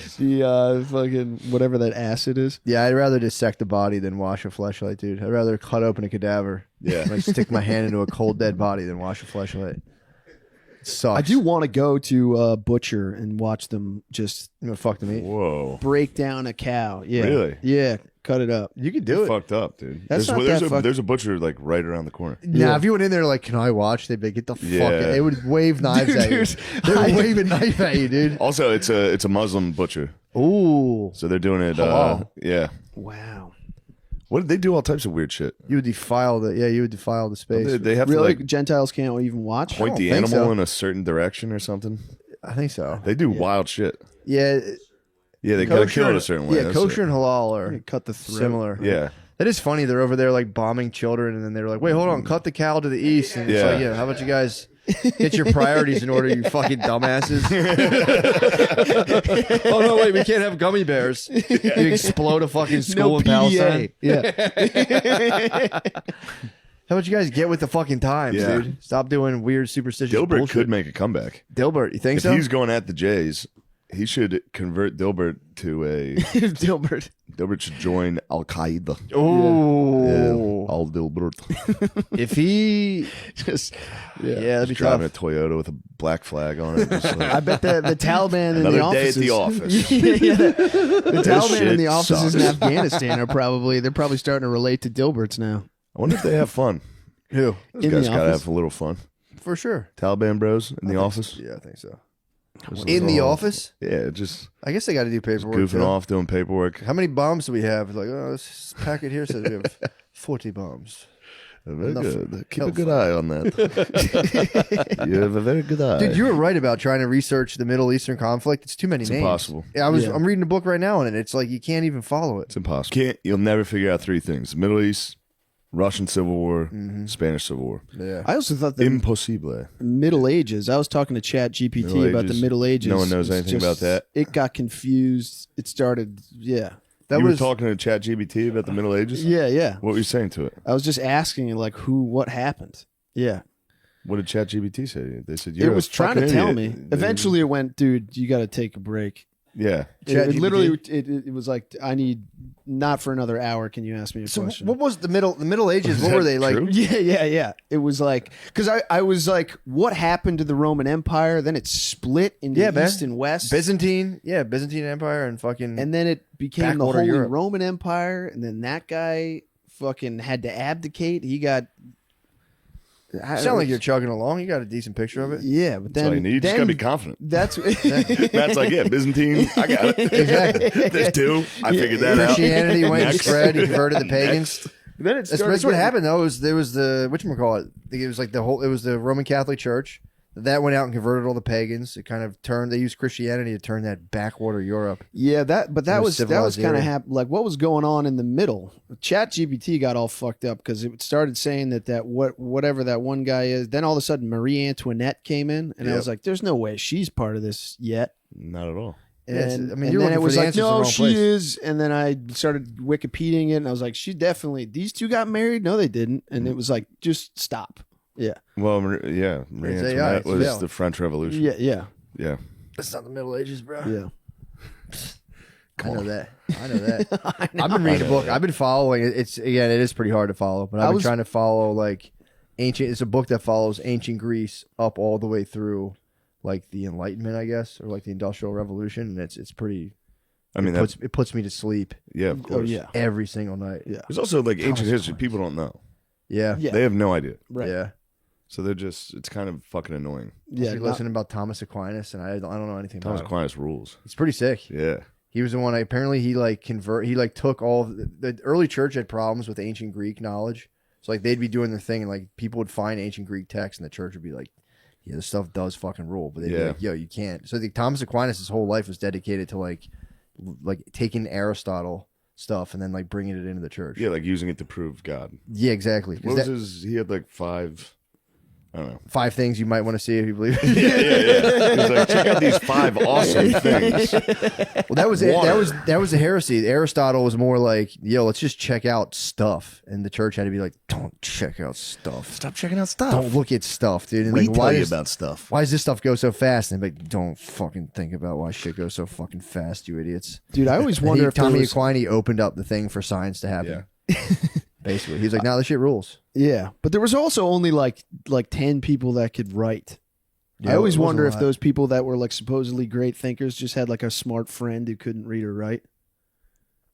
The fucking whatever that acid is. yeah, I'd rather dissect a body than wash a fleshlight, dude. I'd rather cut open a cadaver. Yeah. Like stick my hand into a cold dead body than wash a fleshlight. It sucks. I do want to go to Butcher and watch them just You know, fuck the meat. Whoa. break down a cow. Yeah, Really? Yeah, cut it up. You could do it. Fucked up, dude. That's not there's, that fucked- there's a butcher like right around the corner. Nah, if you went in there like, can I watch? They'd be like, get the fuck Yeah. out. They would wave knives at you. Dude, They're waving knife at you, dude. Also, it's a Muslim butcher, Ooh. so they're doing it. Halal. Yeah. Wow. What they do? All types of weird shit. You would defile the space. They have Really, to like Gentiles can't even watch. point the think animal so. in a certain direction or something. I think so. They do wild shit. Yeah. Yeah, they gotta Kosher kill it and- a certain way. Yeah, That's kosher it. and halal are Cut the throat. similar. Yeah. That is funny. They're over there like bombing children, and then they're like, "Wait, hold on, cut the cow to the east." And it's Yeah. like, yeah, how about you guys get your priorities in order, you fucking dumbasses? Oh no, wait, we can't have gummy bears. You explode a fucking school in Palestine. Yeah. How about you guys get with the fucking times, Yeah. dude? Stop doing weird superstitious Dilbert bullshit. could make a comeback. Dilbert, you think If so? he's going at the Jays, he should convert Dilbert to a. Dilbert. Dilbert should join Al Qaeda. Oh, Al Dilbert. if he, Just yeah, that'd be Driving tough. a Toyota with a black flag on it. Just like, I bet the Taliban in the another day offices. at the office. The Taliban in shit the offices in sucks. Afghanistan are they're probably starting to relate to Dilberts now. I wonder if they have fun. Who? Those In guys the gotta office? have a little fun. For sure. Taliban bros in the office. Yeah, I think so. Just In the all- office? Yeah, just I guess they got to do paperwork. goofing too. off, doing paperwork. How many bombs do we have? Like, oh, this packet here says we have 40 bombs. Very Enough good. Keep a hellfire. good eye on that. You have a very good eye. Dude, you were right about trying to research the Middle Eastern conflict. It's too many It's names. impossible. Yeah, I'm reading a book right now on it. It's like you can't even follow it. It's impossible. You'll never figure out three things: Middle East, Russian Civil War, Spanish Civil War. Yeah. I also thought the Impossible. Middle Ages. I was talking to Chat GPT Middle about the Ages. Middle Ages. No one knows It's anything about that. It got confused. It started. Yeah. That You was were talking to ChatGPT about the Middle Ages. Yeah. What were you saying to it? I was just asking it like what happened. Yeah. What did ChatGPT say? They said It you're was a trying to fucking tell idiot. me. Eventually, it went, dude. You got to take a break. Yeah. It literally, it was like, I need not for another hour. Can you ask me a So question? what was the Middle Ages? Is What that were they like? true? Yeah. It was like, because I was like, what happened to the Roman Empire? Then it split into Yeah, man. East and West. Byzantine Empire and fucking And then it became the Backwater Holy Europe. Roman Empire. And then that guy fucking had to abdicate. He got. sound like you're chugging along. You got a decent picture of it. Yeah, but That's all then. you need. You just gotta be confident. That's. Matt's like, yeah, Byzantine. I got it. Exactly. There's two. I figured that out. Christianity went and Next. spread. He converted the pagans. then it That's what happened though. There was the whatchamacallit. It was like it was the Roman Catholic Church that went out and converted all the pagans. It kind of turned. They used Christianity to turn that backwater Europe. Yeah, that It was was civilized kind of era. like what was going on in the middle. Chat GPT got all fucked up because it started saying that whatever that one guy is. Then all of a sudden Marie Antoinette came in, and I Yep. was like, "There's no way she's part of this yet." Not at all. Yeah, it's- And, I mean, and you're then looking it for was the like, answers in the no, wrong she place. is. And then I started Wikipediaing it, and I was like, she definitely. These two got married. No, they didn't. And it was like, just stop. Yeah, Well, yeah, Marie It's Antoinette AI, it's was valid. the French Revolution. yeah. Yeah. That's not the Middle Ages, bro. Yeah. I know that. I've been reading a book. I've been following it. It is pretty hard to follow, but I've been trying to follow like ancient. It's a book that follows ancient Greece up all the way through like the Enlightenment, I guess, or like the Industrial Revolution, and it's pretty. I mean, it puts me to sleep yeah, of course. Oh yeah. every single night. Yeah. There's also like ancient history. People don't know. Yeah, Yeah. They have no idea. Right. yeah. So it's kind of fucking annoying. Yeah. You're not- listening about Thomas Aquinas, and I don't know anything Thomas about him. Aquinas rules. It's pretty sick. Yeah. He was the one. Apparently, he took all of the early church had problems with ancient Greek knowledge. So like they'd be doing their thing, and like people would find ancient Greek texts, and the church would be like, "Yeah, this stuff does fucking rule," but they'd be Yeah. like, "Yo, you can't." So Thomas Aquinas' whole life was dedicated to like taking Aristotle stuff and then like bringing it into the church. Yeah, like using it to prove God. Yeah, exactly. 'Cause What was that- his? He had like 5. I don't know. 5 things you might want to see if you believe. Yeah. He was like, check out these 5 awesome things. Well, that was Water. that was a heresy. Aristotle was more like, "Yo, let's just check out stuff," and the church had to be like, "Don't check out stuff. Stop checking out stuff. Don't look at stuff, dude." And we like, tell you about stuff. why does this stuff go so fast? And they're like, "Don't fucking think about why shit goes so fucking fast, you idiots." Dude, I always And wonder if Tommy there was, Aquinas opened up the thing for science to happen. Basically, he's like, "No, this shit rules." yeah, but there was also only like 10 people that could write. Yeah, I always it wasn't wonder a if lot. those people that were like supposedly great thinkers just had like a smart friend who couldn't read or write,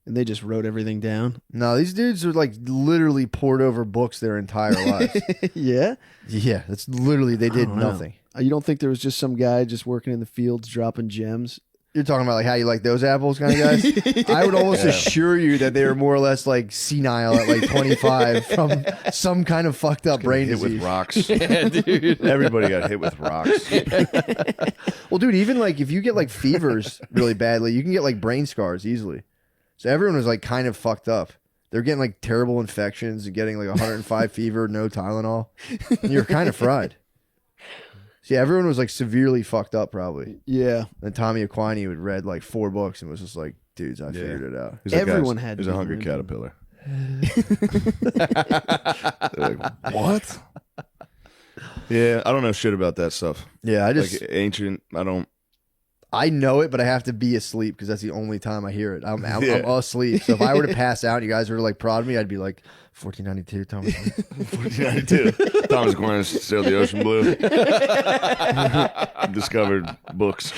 and they just wrote everything down. No, these dudes are like literally poured over books their entire lives. Yeah, Yeah, that's literally they did don't know. nothing. you don't think there was just some guy just working in the fields dropping gems? You're talking about like how you like those apples kind of guys. I would almost assure you that they were more or less like senile at like 25 from some kind of fucked up brain hit disease. with rocks. Everybody got hit with rocks. Well, dude, even like if you get like fevers really badly, you can get like brain scars easily. So everyone was like kind of fucked up. They're getting like terrible infections and getting like 105 fever, no Tylenol. And you're kind of fried. See, everyone was like severely fucked up probably. Yeah, And Tommy Aquinas had read like 4 books and was just like, dudes, I figured it out. He's like, Everyone guys, had He's to a be hungry learning. caterpillar. They're like, what? Yeah, I don't know shit about that stuff. Yeah, I just Like ancient, I know it, but I have to be asleep because that's the only time I hear it. I'm Yeah. asleep. So if I were to pass out, and you guys were to like prod me, I'd be like 1492 Thomas. 1492. Thomas Aquinas sailed the ocean blue. Discovered books.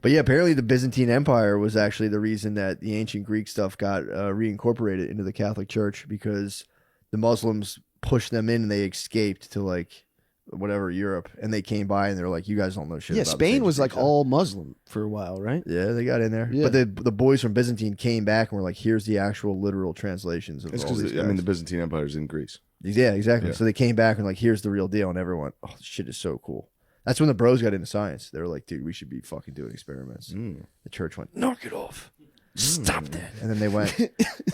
But yeah, apparently the Byzantine Empire was actually the reason that the ancient Greek stuff got reincorporated into the Catholic Church, because the Muslims pushed them in and they escaped to like whatever Europe, and they came by and they're like, you guys don't know shit. Yeah, about Spain this was ancient like Greek all Muslim for a while, right? stuff. Yeah, they got in there. Yeah. But the boys from Byzantine came back and were like, here's the actual literal translations of It's all these because, guys. the Byzantine Empire is in Greece. Yeah, exactly. Yeah. So they came back and like, here's the real deal, and everyone, oh, this shit is so cool. That's when the bros got into science. They were like, dude, we should be fucking doing experiments. The church went, knock it off. Stop that. And then they went,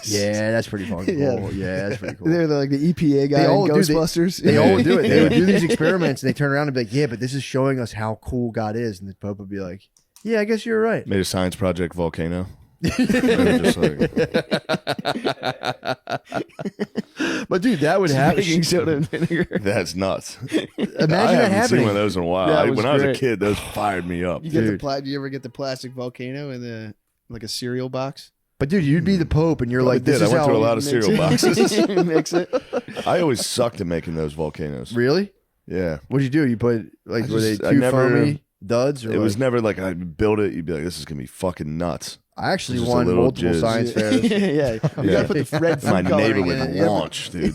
yeah, that's pretty fucking cool. Yeah, that's pretty cool. They're like the EPA guy in Ghostbusters. They all would do it. They would do these experiments and they turn around and be like, yeah, but this is showing us how cool God is. And the Pope would be like, yeah, I guess you're right. Made a science project volcano. Just like, But dude, that would happen. Baking soda and vinegar. that's nuts. Imagine I that haven't happening. seen one of those in a while. That was When I was a great. kid, those fired me up. You get Dude. the do you ever get the plastic volcano in the like a cereal box? But dude, you'd be the Pope and you're Well, I like, this did. is I went how through a lot of cereal boxes. Mix it. I always sucked at making those volcanoes. Really? Yeah. What'd you do? You put like, were they I too never- foamy duds? Or It was like- never like I'd build it, you'd be like, this is going to be fucking nuts. I actually just a won little multiple jizz. science fairs. yeah. You gotta put the red food My neighbor coloring would in it. launch, dude.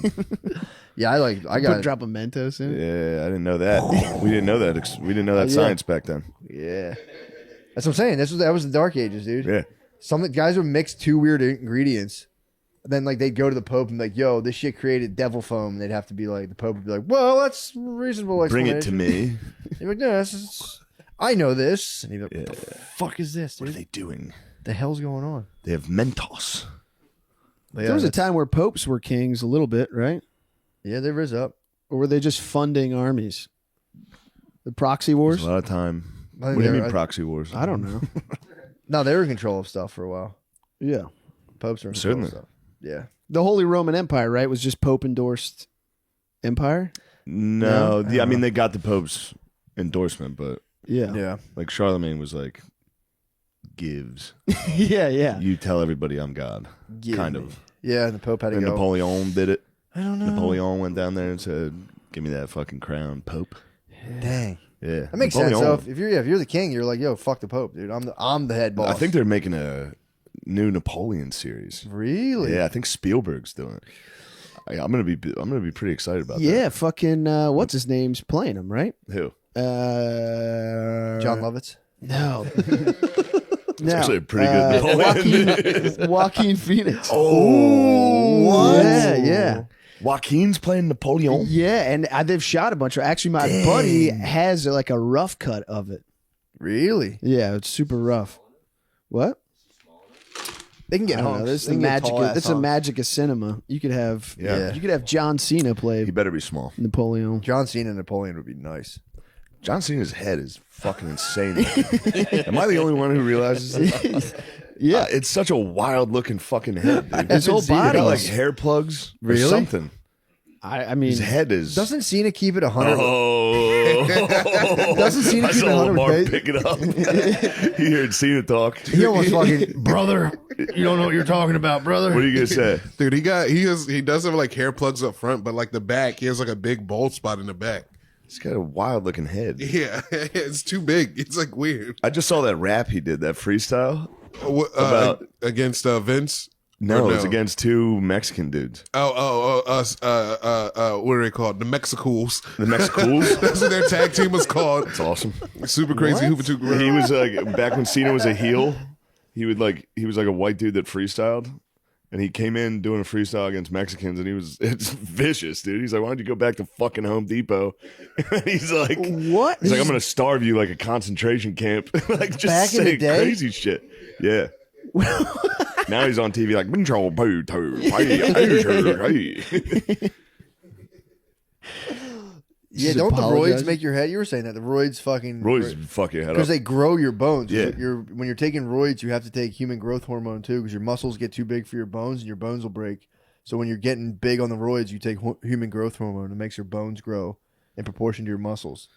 Yeah, I Put got a drop of Mentos in it. Yeah, I didn't know that. We didn't know that. We didn't know that Yeah. science back then. Yeah. That's what I'm saying. That was the Dark Ages, dude. Yeah. Some guys would mix two weird ingredients. Then like they'd go to the Pope and be like, yo, this shit created devil foam. And they'd have to be like, the Pope would be like, well, that's a reasonable Bring explanation. it to me. He'd be like, no, I know this. And he'd be like, what the fuck is this, What are dude? they doing? The hell's going on? They have Mentos. But There was a that's- time where popes were kings a little bit, right? Yeah, they riz up. Or were they just funding armies? The proxy There's wars? a lot of time. I What think do you they mean were- proxy wars? I don't know. No, they were in control of stuff for a while. Yeah. Popes were in control Certainly. of stuff. Yeah. The Holy Roman Empire, right, was just Pope endorsed empire? No. No? Yeah, I mean, they got the Pope's endorsement, but Yeah. Yeah. like Charlemagne was like, gives. yeah. You tell everybody I'm God. Give kind me. of. Yeah, and the Pope had to And go. Napoleon did it. I don't know. Napoleon went down there and said, give me that fucking crown, Pope. Dang. Yeah. That makes sense. So Napoleon. if you're the king, you're like, yo, fuck the Pope, dude. I'm the head boss. I think they're making a new Napoleon series. Really. Yeah, I think Spielberg's doing it. I'm gonna be pretty excited about Yeah, that. fucking what's his name's playing him, right? Who? John Lovitz. No. It's actually a pretty good Napoleon. Joaquin Phoenix. Oh, what? Yeah. Joaquin's playing Napoleon. Yeah, and they've shot a bunch of. Actually, my buddy has like a rough cut of it. Really? Yeah, it's super rough. What? They can I get don't know. hunks. This is They the can get magic. tall-ass This is the hunks. magic of cinema. You could have. Yeah. You could have John Cena play He better be small. Napoleon. John Cena and Napoleon would be nice. John Cena's head is fucking insane. Am I the only one who realizes it? Yeah. It's such a wild looking fucking head, dude. His whole He body got like is- hair plugs or Really? something. I mean, His head is. Doesn't Cena keep it 100? Oh, Doesn't Cena I keep it saw 100 Lamar with pick it up. He heard Cena talk. He almost fucking brother. You don't know what you're talking about, brother. What are you gonna say? Dude, he does have like hair plugs up front, but like the back, he has like a big bald spot in the back. He's got a wild looking head. Yeah, it's too big. It's like weird. I just saw that rap he did, that freestyle. About against Vince. No, Or it was against two Mexican dudes. What are they called? The Mexicools. The Mexicools. That's what their tag team was called. That's awesome. Super crazy Hoover Two Gorilla. He was like back when Cena was a heel. He was like a white dude that freestyled, and he came in doing a freestyle against Mexicans, and it's vicious, dude. He's like, "Why don't you go back to fucking Home Depot?" And he's like, what? He's like, "I'm gonna starve you like a concentration camp." Like just Back in the saying day? crazy shit. Yeah. Now he's on TV like, Yeah, don't the roids make your head? You were saying that the roids fucking fuck your head up because they grow your bones. Yeah. When you're taking roids, you have to take human growth hormone too because your muscles get too big for your bones and your bones will break. So when you're getting big on the roids, you take human growth hormone. It makes your bones grow in proportion to your muscles.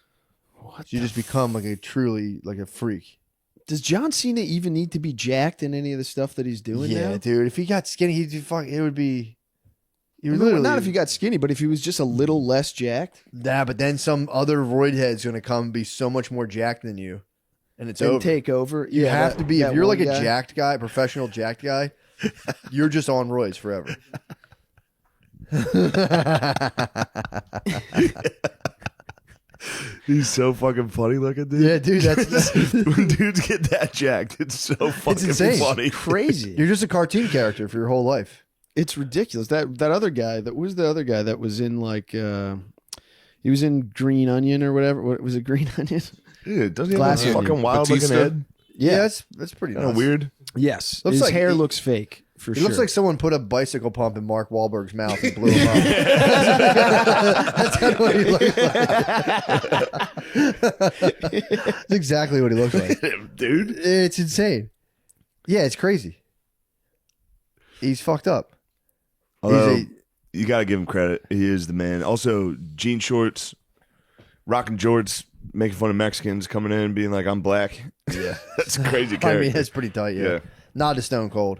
So you just become like a freak. Does John Cena even need to be jacked in any of the stuff that he's doing now? Yeah, dude. If he got skinny, it would be. Not if he got skinny, but if he was just a little less jacked. Nah, but then some other roid head's gonna come and be so much more jacked than you, and it's And over. take over. You have to be. If you're like a guy. jacked guy, professional jacked guy, you're just on roids forever. He's so fucking funny looking, dude. Yeah, dude. That's When dudes get that jacked, it's so fucking insane. funny. crazy. you're just a cartoon character for your whole life. It's ridiculous. That other guy, that was the other guy that was in like he was in Green Onion or whatever. What was it, Green Onion? Dude, doesn't he Glass have a onion. fucking wild looking Batista? head? Yeah, that's pretty Kind of nice. weird. Yes. Looks His like hair he- looks fake for It sure. looks like someone put a bicycle pump in Mark Wahlberg's mouth and blew him up. That's kind of what he looks like. That's exactly what he looks like. Dude. It's insane. Yeah, it's crazy. He's fucked up. Although, He's you got to give him credit. He is the man. Also, jean shorts, rocking jorts, making fun of Mexicans, coming in and being like, I'm black. Yeah. That's a crazy I character. mean, that's pretty tight, yeah. Yeah. Not to Stone Cold.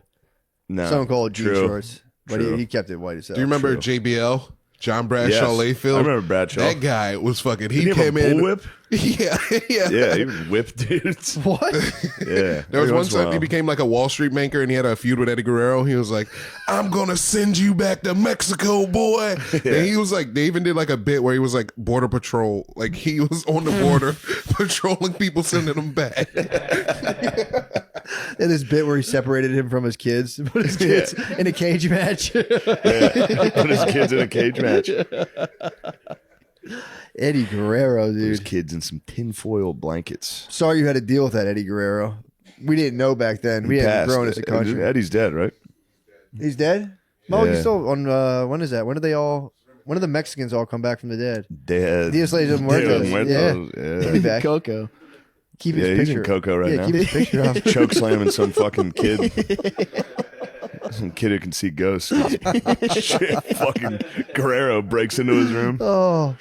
No, Stone Cold jean true. shorts. But True. he kept it white as hell. Do you remember True. JBL? John Bradshaw Yes. Layfield? I remember Bradshaw. That guy was fucking. He Didn't he have came a in. bullwhip? Yeah, yeah. Yeah, he would whip dudes. What? Yeah. There was Every one once in a time he while. became like a Wall Street banker and he had a feud with Eddie Guerrero. He was like, I'm going to send you back to Mexico, boy. And he was like, they even did like a bit where he was like border patrol. Like he was on the border patrolling people, sending them back. And this bit where he separated him from his kids, put his kids in a cage match. Put his kids in a cage match. Eddie Guerrero, Put his dude. kids in some tinfoil blankets. Sorry you had to deal with that, Eddie Guerrero. We didn't know back then. We hadn't Passed. grown as a country. Eddie's dead, right? He's dead? Oh, Yeah. he's still on. When is that? When did the Mexicans all come back from the dead? Dead. Dios de Muertos. Muertos. He'll Yeah. be back. Coco. Keep Yeah, his he's picture. in Coco right now. Keep his picture up. Choke slamming some fucking kid. Some kid who can see ghosts. Shit, fucking Guerrero breaks into his room. Oh.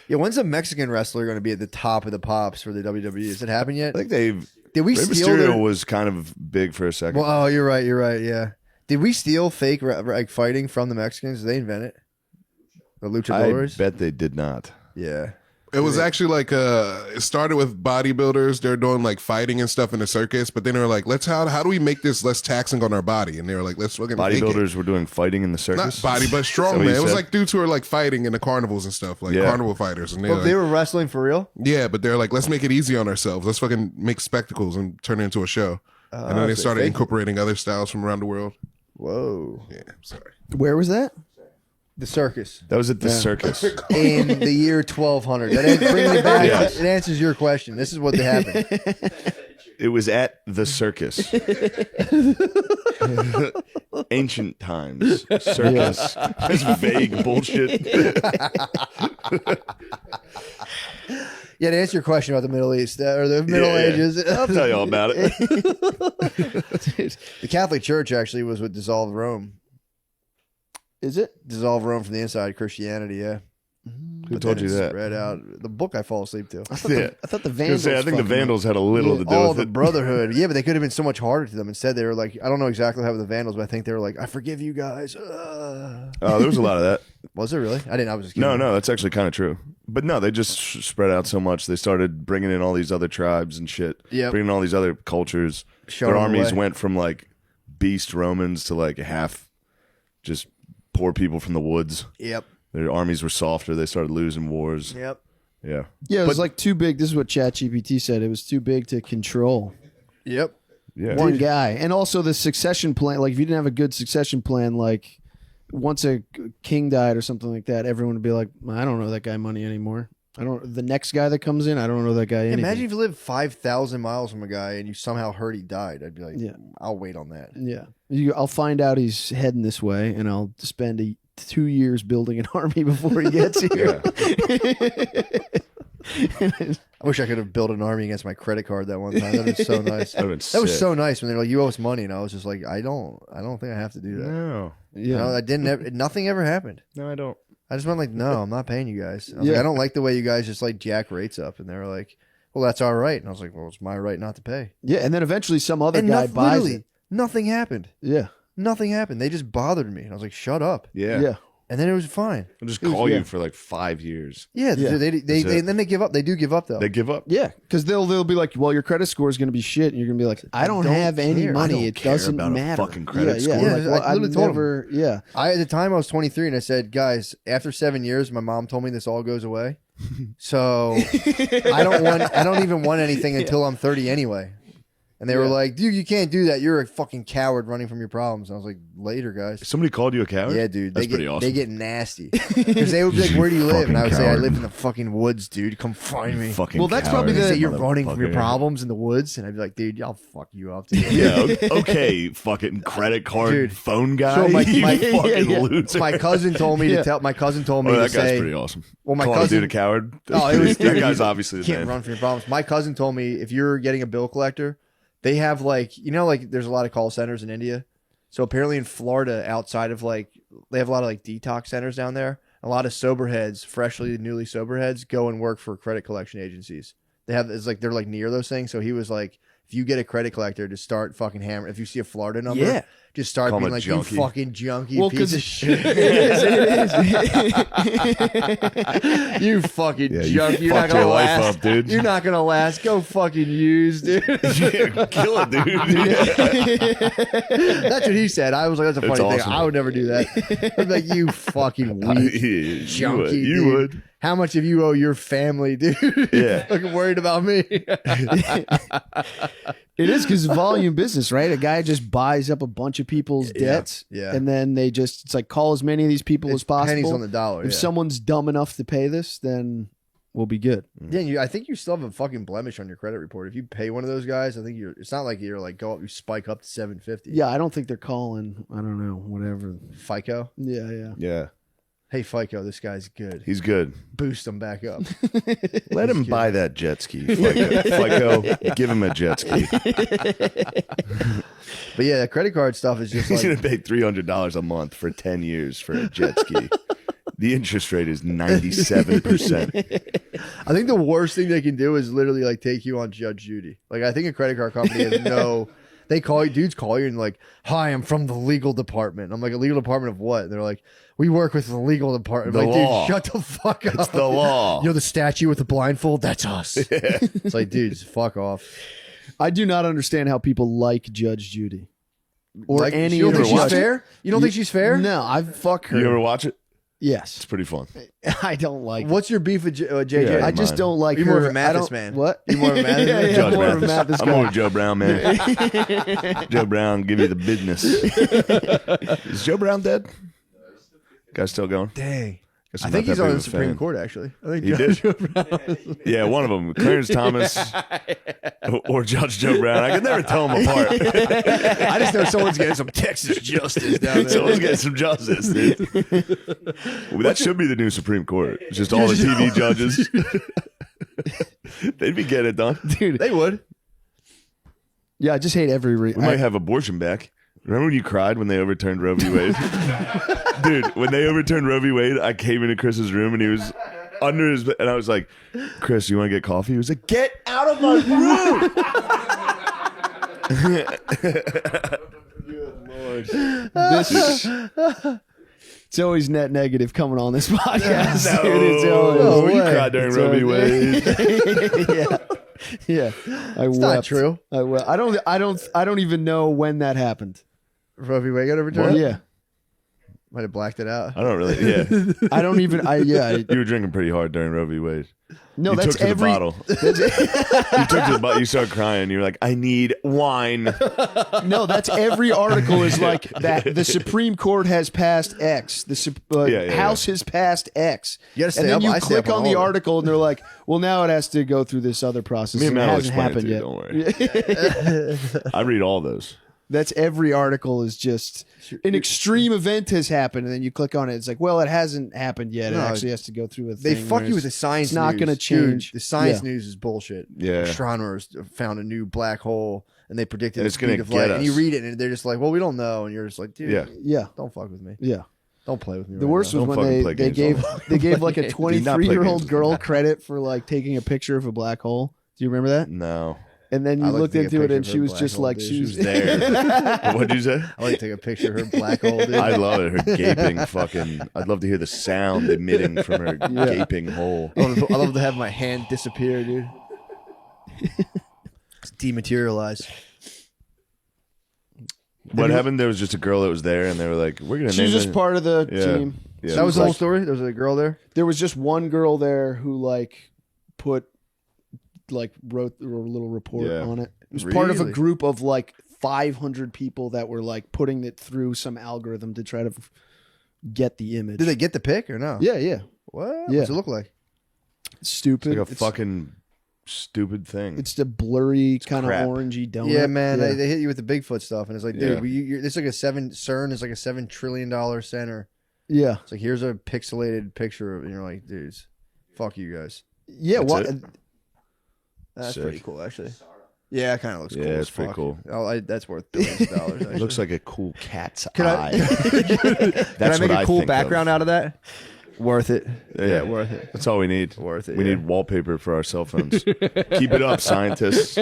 Yeah, when's a Mexican wrestler going to be at the top of the pops for the WWE? Has it happened yet? I think they've. Did we Rey steal Mysterio their... was kind of big for a second. Well, oh, you're right. Yeah. Did we steal fake like fighting from the Mexicans? Did they invent it? The I luchadores? bet they did not. Yeah. It was actually like it started with bodybuilders. They're doing like fighting and stuff in the circus, but then they were like, how do we make this less taxing on our body? And they were like, let's fucking make it. Bodybuilders were doing fighting in the Not circus. body, but Is that strong what man. you It was said? like dudes who are like fighting in the carnivals and stuff, like Yeah. carnival fighters. And Well, like, they were wrestling for real? yeah, but they're like, let's make it easy on ourselves. Let's fucking make spectacles and turn it into a show. And then they so started fake- incorporating other styles from around the world. Whoa. Yeah, sorry. Where was that? The circus That was at the circus. in the year 1200. That brings me back. Yes. It answers your question. This is what happened. It was at the circus. Ancient times. Circus. That's vague bullshit. Yeah, to answer your question about the Middle East or the Middle Yeah. Ages. I'll tell you all about it. The Catholic Church actually was what dissolved Rome. Is it? Dissolved Rome from the inside, Christianity, yeah. Who told you that? Spread out. The book I fall asleep to. I thought, Yeah. I thought the I was gonna Vandals. say, I think the fucking- Vandals had a little to do Oh, with the it. Brotherhood. Yeah, but they could have been so much harder to them. Instead, they were like, I don't know exactly how with the Vandals, but I think they were like, I forgive you guys. Oh, there was a lot of that. Was it really? I didn't. I was just kidding. No, that's actually kind of true. But no, they just spread out so much. They started bringing in all these other tribes and shit. Yep. Bringing in all these other cultures. Showing Their them the armies way. went from like beast Romans to like half just poor people from the woods. Yep. Their armies were softer. They started losing wars. Yep. Yeah. Yeah, it was like too big. This is what ChatGPT said. It was too big to control Yep. Yeah. one guy. And also the succession plan. Like if you didn't have a good succession plan, like once a king died or something like that, everyone would be like, I don't know that guy money anymore. The next guy that comes in, I don't know that guy anything. Imagine if you lived 5,000 miles from a guy and you somehow heard he died. I'd be like, Yeah. I'll wait on that. Yeah. I'll find out he's heading this way and I'll spend 2 years building an army before he gets here. I wish I could have built an army against my credit card that one time. That was so nice. That That was so nice when they're like, "You owe us money," and I was just like, "I don't think I have to do that." No, You know, I didn't. Nothing ever happened. no, I don't. I just went like, "No, I'm not paying you guys." I was like, I don't like the way you guys just like jack rates up, and they were like, "Well, that's our right," and I was like, "Well, it's my right not to pay." Yeah, and then eventually some other And guy buys literally, it. nothing happened. Yeah. Nothing happened. They just bothered me, and I was like, "Shut up." Yeah, Yeah. And then it was fine. I'll just call you for like 5 years. Yeah, Yeah. they and then they give up. They do give up though. They give up. Yeah, because they'll be like, well, your credit score is going to be shit, and you're going to be like, I don't don't have any care. I money. don't it care doesn't about a matter. fucking credit yeah, score. Yeah, Yeah, like, I literally told him. yeah. At the time I was 23, and I said, "Guys, after 7 years, my mom told me this all goes away. So I don't even want anything until I'm 30 anyway." And they were like, "Dude, you can't do that. You're a fucking coward running from your problems." And I was like, "Later, guys." Somebody called you a coward? Yeah, dude. That's pretty awesome. They get nasty because they would be like, "Where do you live?" And I would say, "I coward. live in the fucking woods, dude. Come find me." Fucking Well, that's coward. probably They the- say you're running from your Motherfucker. problems in the woods, and I'd be like, "Dude, I'll fuck you up." Dude. Yeah, okay, fucking credit card Dude. phone guy. So you fucking yeah. loser. My cousin told me Yeah. to tell. My cousin told me Oh, to that guy's say, pretty awesome. Well, my Calling cousin- a dude a coward. Oh, it was that guy's obviously the can't man. run from your problems. My cousin told me if you're getting a bill collector, they have like like there's a lot of call centers in India. So apparently in Florida, outside of like they have a lot of like detox centers down there. A lot of sober heads, newly sober heads, go and work for credit collection agencies. They're like near those things. So he was like, if you get a credit collector, to start fucking hammer. If you see a Florida number, Yeah. just start Call him being a like, junkie. "You fucking junkie, Well, piece 'cause of shit." You fucking Yeah, you junkie. You're not fucked gonna your life last, up, dude. You're not gonna last. Go fucking use, dude. Yeah, kill it, dude. That's what he said. I was like, that's a funny That's thing. awesome. I would never do that. I'd be like, "You fucking weak you junkie, would. dude. You would. How much have you owe your family, dude? Yeah. Fucking worried about me." It is because volume business, right? A guy just buys up a bunch of people's debts, yeah. and then it's like call as many of these people It's as possible. pennies on the dollar. If yeah. someone's dumb enough to pay this, then we'll be good. Yeah, I think you still have a fucking blemish on your credit report. If you pay one of those guys, I think it's not like you're like you spike up to 750. Yeah, I don't think they're calling. I don't know, whatever. FICO. Yeah. Yeah, Hey, FICO, this guy's good. he's good. Boost him back up. Let him buy that jet ski. FICO, give him a jet ski. But yeah, the credit card stuff is just He's like, gonna pay $300 a month for 10 years for a jet ski. The interest rate is 97%. I think the worst thing they can do is literally like take you on Judge Judy. Like I think a credit card company has no. They call you, dudes call you and like, "Hi, I'm from the legal department." I'm like, "A legal department of what?" And they're like, "We work with the legal department." I'm The like, law. dude, shut the fuck up. It's the law. You know the statue with the blindfold? That's us. It's like, dudes, fuck off. I do not understand how people like Judge Judy or Like, any you don't other think she's judge. fair? You don't think she's fair? No, I fuck her. You ever watch it? It's Yes, pretty fun. I don't like. What's your beef with JJ? Yeah, I just mine. don't like You're her. more of a I Mathis don't- man. What? You more of a Mathis yeah, man? yeah, Judge more of a Mathis. Mathis I'm guy. more Joe Brown, man. Joe Brown, give you the business. Is Joe Brown dead? Guy's still going? Dang. Guess I I'm think not he's that on big the of a Supreme fan. Court, actually. I think He Judge did? Yeah, one of them. Clarence Thomas or Judge Joe Brown. I can never tell them apart. I just know someone's getting some Texas justice down there. Someone's getting some justice, dude. Well, that should be the new Supreme Court. It's just all the TV judges. They'd be getting it done. Dude. They would. Yeah, I just hate every. We might have abortion back. Remember when you cried when they overturned Roe v. Wade? Dude, when they overturned Roe v. Wade, I came into Chris's room and he was under his bed, and I was like, "Chris, you want to get coffee?" He was like, "Get out of my room!" This, it's always net negative coming on this podcast. No, dude. It's always, you cried during It's Roe v. always- Wade. yeah. I It's wept. not true. I don't even know when that happened. Roe v. Wade got overturned? Yeah. Might have blacked it out. I don't really. Yeah, I don't even. you were drinking pretty hard during Roe v. Wade. No, You that's took to every. the bottle. You took to the bottle. You started crying. You were like, "I need wine." No, that's every article is like that. The Supreme Court has passed X. The House has passed X. You gotta stay and then up- you I stay click up on on the all of it. article, and they're like, "Well, now it has to go through this other process. Me and and it Matt will hasn't explain it happened to you. yet." Don't worry. I read all those. That's every article is just an extreme event has happened, and then you click on it. It's like, well, it hasn't happened yet. It No, actually has to go through a They thing fuck where you with the it's science. not news. going to change. Dude, the science Yeah. news is bullshit. Yeah. Astronomers found a new black hole, and they predicted And the it's gonna speed of get light. And you us. read it, and they're just like, "Well, we don't know." And you're just like, "Dude, Yeah. Yeah, don't fuck with me. yeah. Don't play with me." The right worst now. was Don't when fucking play they games gave like a Do not play 23-year-old games. girl credit for like taking a picture of a black hole. Do you remember that? No. And then I you like looked to take a into it, picture and of she her was black just hole, like dude. she She was was There. What'd you say? I like to take a picture of her black hole, dude. I love it. Her gaping fucking. I'd love to hear the sound emitting from her gaping hole. I love to have my hand disappear, dude. It's dematerialized. What happened? There was just a girl that was there, and they were like, "We're gonna." She was name just it." part of the Yeah. team. Yeah, That was the like- whole story. There was a girl there. There was just one girl there who like wrote a little report Yeah. on it. It was part of a Really? group of like 500 people that were like putting it through some algorithm to try to get the image. Did they get the pic or no? Yeah, yeah. What? Yeah. What's it look like? Stupid. It's like a fucking stupid thing. It's a blurry kind of crap. orangey donut. Yeah, man. They hit you with the Bigfoot stuff, and it's like, dude, Yeah. it's like CERN is like a $7 trillion center. yeah. It's like, here's a pixelated picture of, and you're like, dudes, fuck you guys. Yeah. That's What? it? That's Sick. pretty cool, actually. Yeah, it kind of looks cool. Yeah, as it's pretty fuck. cool. That's worth billions of dollars. It looks like a cool cat's Can eye. Can I make a cool background out of that? Worth it. Yeah, worth it. That's all we need. Worth it. We yeah. need wallpaper for our cell phones. Keep it up, scientists.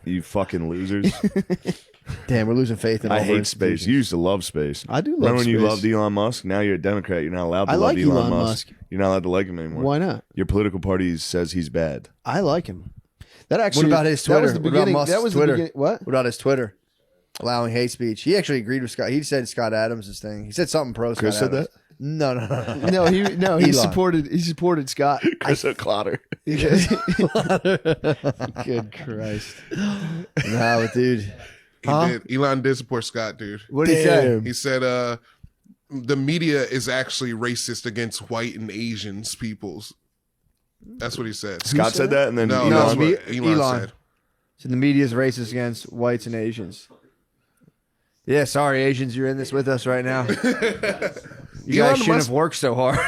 You fucking losers. Damn, we're losing faith in all I of our hate space. institutions. You used to love space. I do love Remember when you space. loved Elon Musk? Now you're a Democrat. You're not allowed to I love like Elon Elon Musk. Musk. You're not allowed to like him anymore. Why not? Your political party says he's bad. I like him. That actually. What about his Twitter? That was the What about beginning. Musk's That was Twitter? the beginning. What? What about his Twitter? Allowing hate speech. He actually agreed with Scott. He said Scott Adams' thing. He said something pro Chris Scott said Adams. No. No, he Elon. supported Scott. Chris O'Clotter. Good Christ. No, but dude. Elon did support Scott, dude. What did he say? He said the media is actually racist against white and Asians peoples. That's what he said. Scott said that, and then No, Elon. that's me- what Elon Elon. said. So the media is racist against whites and Asians. Yeah, sorry, Asians, you're in this with us right now. You Elon guys shouldn't Musk- have worked so hard.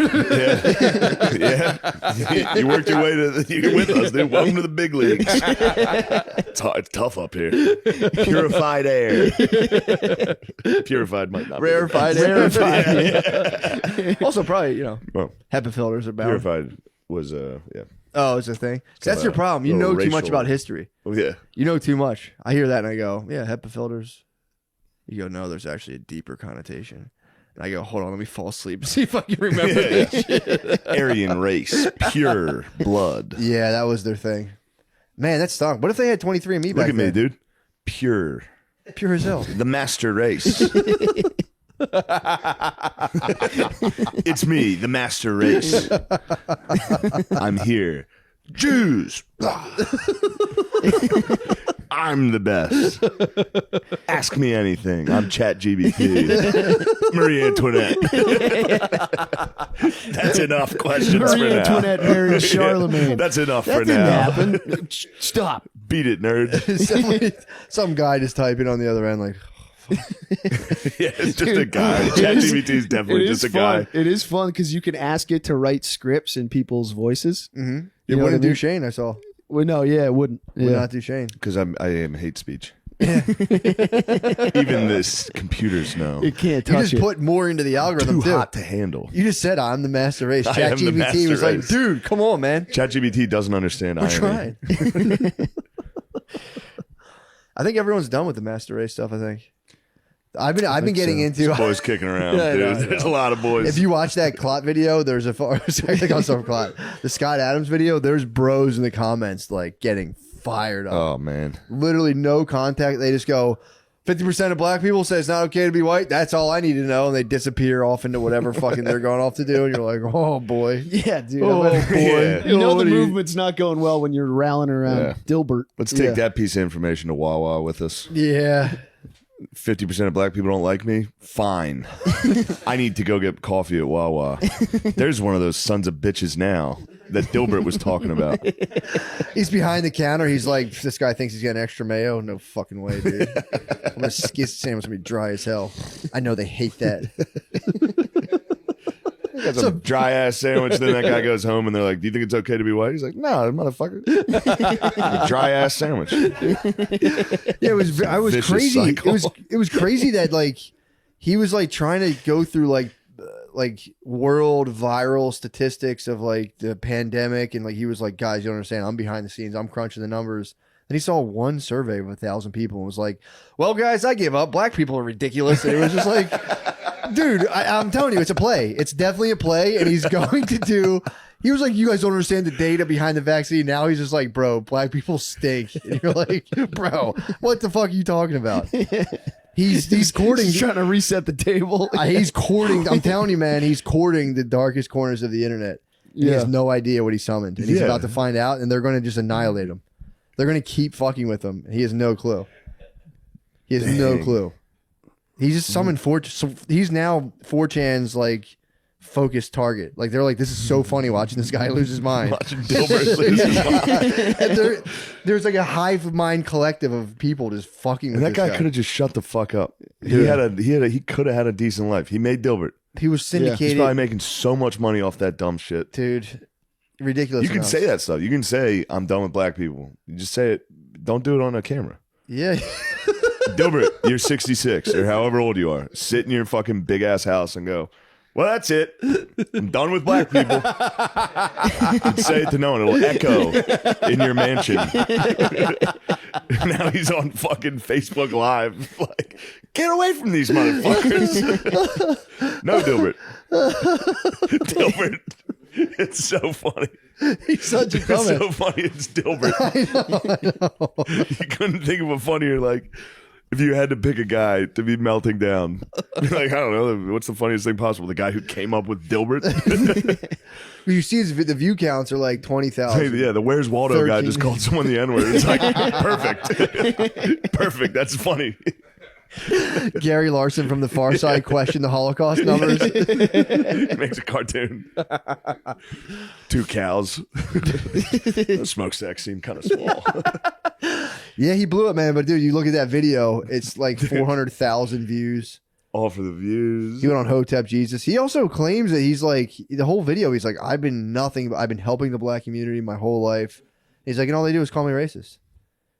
Yeah. You worked your way to you're with us, dude. Welcome to the big leagues. It's tough up here. Purified air. Purified might not Rarefied be. air. Yeah. Also, probably, Well, HEPA filters are bound. purified was yeah. Oh, it's a thing. That's your problem. You little know too much racial- about history. Oh yeah. You know too much. I hear that and I go, yeah, HEPA filters. You go, no, there's actually a deeper connotation. And I go, hold on, let me fall asleep and see if I can remember this shit. Aryan race, pure blood. Yeah, that was their thing. Man, that stunk. What if they had 23andMe back Look at me, then? dude. Pure. Pure as hell. The master race. It's me, the master race. I'm here. Jews. I'm the best. Ask me anything. I'm ChatGPT. Marie Antoinette. That's enough questions for Marie now. Antoinette married Charlemagne. That's enough That for didn't now. happen. Stop. Beat it, nerd. Some guy just typing on the other end like, Yeah, it's just a guy. ChatGPT is definitely just a guy. It is fun because you can ask it to write scripts in people's voices. mm-hmm. You It know wouldn't what I do mean? Shane, I saw. Well, no, yeah, it wouldn't. Would Yeah. not do Shane. Because I am hate speech. Even this computers know. It can't You touch just it. put more into the algorithm, Too too. hot to handle. You just said, I'm the master race. I am the ChatGPT master was like, race. dude, come on, man. ChatGPT doesn't understand We're irony. trying. I think everyone's done with the master race stuff, I think. I've been getting into Boys kicking around, Yeah, I dude. know, I know. There's a lot of boys. If you watch that Clot video, there's a Clot. The Scott Adams video, there's bros in the comments like getting fired up. Oh man, Literally no contact. They just go, 50% of black people say it's not okay to be white. That's all I need to know. And they disappear off into whatever fucking they're going off to do. And you're like, oh boy. Yeah, dude. Oh boy. Yeah. You know Oh, the what do you- movement's not going well when you're rallying around Yeah. Dilbert. let's take that piece of information to Wawa with us. Yeah. 50% of black people don't like me. Fine. I need to go get coffee at Wawa. There's one of those sons of bitches now. that Dilbert was talking about. He's behind the counter. He's like, this guy thinks he's got an extra mayo. No fucking way, dude. I'm gonna skis sandwich gonna be dry as hell. I know they hate that. Got some dry ass sandwich. Then that guy goes home and they're like, "Do you think it's okay to be white?" He's like, "No, motherfucker, dry ass sandwich." Yeah, it was. I was Vicious crazy. cycle. It was crazy that like he was like trying to go through like world viral statistics of like the pandemic, and like he was like, guys, you don't understand. I'm behind the scenes. I'm crunching the numbers. And he saw one survey of 1,000 people and was like, "Well, guys, I give up. Black people are ridiculous." And it was just like, dude, I'm telling you, it's a play. It's definitely a play, and he's going to do. He was like, "You guys don't understand the data behind the vaccine." Now he's just like, "Bro, black people stink." And you're like, "Bro, what the fuck are you talking about?" He's courting. He's trying to reset the table. He's courting. I'm telling you, man, he's courting the darkest corners of the internet. He has no idea what he summoned, and he's Yeah. about to find out, and they're going to just annihilate him. They're going to keep fucking with him. He has no clue. He has no clue. He just summoned so he's now 4chan's like focused target. Like they're like, this is so funny watching this guy lose his mind. Watching Dilbert lose his mind. And there's like a hive mind collective of people just fucking with And that this guy could have just shut the fuck up. He could have had a decent life. He made Dilbert. He was He's syndicated. probably making so much money off that dumb shit. Dude, ridiculous. You can amounts. say that stuff. You can say, "I'm done with black people." You just say it. Don't do it on a camera. Yeah. Dilbert, you're 66 or however old you are. Sit in your fucking big ass house and go, "Well, that's it. I'm done with black people." And say it to no one. It'll echo in your mansion. Now he's on fucking Facebook Live. Like, get away from these motherfuckers. No, Dilbert. Dilbert. It's so funny. He's such a It's dumbass. so funny. It's Dilbert. I know. You couldn't think of a funnier, like, if you had to pick a guy to be melting down. Like, I don't know, what's the funniest thing possible? The guy who came up with Dilbert? You see the view counts are like 20,000. Yeah, the Where's Waldo guy 13. just called someone the N-word. It's like, perfect. Perfect. That's funny. Gary Larson from The Far Side questioned the Holocaust numbers. He makes a cartoon. 2 cows. The smokestack seemed kind of small. Yeah, he blew it, man. But dude, you look at that video, it's like 400,000 views. All for the views. He went on Hotep Jesus. He also claims that he's like, the whole video, he's like, I've been helping the black community my whole life. He's like, and all they do is call me racist.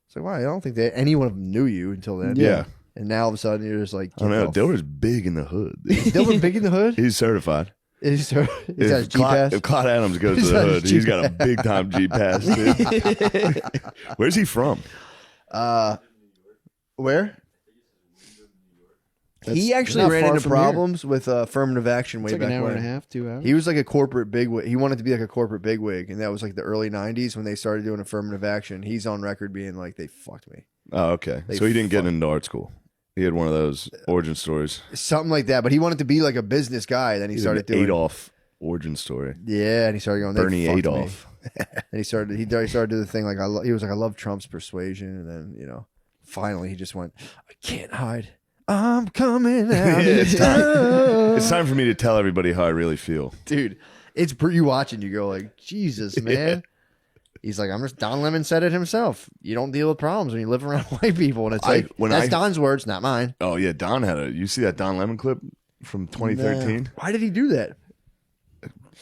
It's like, wow, I don't think that any one of them knew you until then. Yeah. And now all of a sudden you're just like, I don't know. Dilbert's big in the hood. Dilbert big in the hood? He's certified. He's got his G-Pass? If Clyde Adams goes to He's the got his hood, he's got a G-Pass. big time G-Pass, dude. Where's he from? Where? He actually not ran far into from here. problems with affirmative action way It's like back an hour when. and a half, 2 hours. He was like a corporate bigwig. He wanted to be like a corporate bigwig, and that was like the early '90s when they started doing affirmative action. He's on record being like, "They fucked me," Oh, okay. They So he didn't get into art school. He had one of those origin stories. something like that. But he wanted to be like a business guy. Then he He's started an doing Adolf origin story. Yeah, and he started going, "They Bernie fucked Adolf. me." And he started doing the thing like he was like, "I love Trump's persuasion," and then finally he just went, "I can't hide. I'm coming out." Yeah, it's time. It's time for me to tell everybody how I really feel. Dude, it's you watching, you go like, Jesus, man. He's like, Don Lemon said it himself. You don't deal with problems when you live around white people. And it's like, that's Don's words, not mine. Oh yeah, Don had you see that Don Lemon clip from 2013? Why did he do that?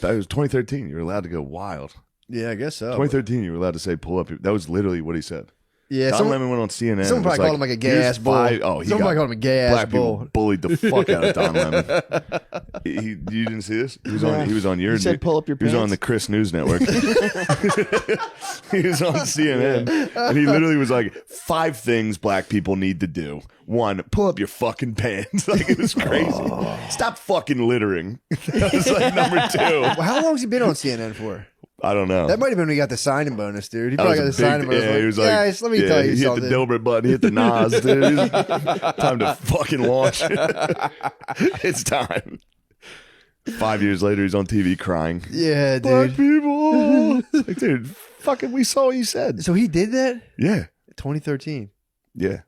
That was 2013. You were allowed to go wild. Yeah, I guess so. 2013, you were allowed to say pull up. That was literally what he said. Yeah, Don Lemon went on CNN. someone and was probably called him like a gay ass bull. Oh, Someone probably called him a gay ass black bull. people bullied the fuck out of Don Lemon. You didn't see this? He was on your. He said, "Pull up your He was on pants." the Chris News Network. He was on CNN, and he literally was like, 5 things black people need to do. 1, pull up your fucking pants. Like, it was crazy. Stop fucking littering. That was like number 2. Well, how long has he been on CNN for? I don't know. That might have been when he got the signing bonus, dude. He That probably got was the a signing big- bonus. he was like, guys, let me tell you he something. hit the Dilbert button, he hit the Nas, dude. Time to fucking launch. It's time. 5 years later, he's on TV crying. Yeah, Black dude. people. Like, dude, fucking, we saw what you said. So he did that? Yeah. 2013. Yeah.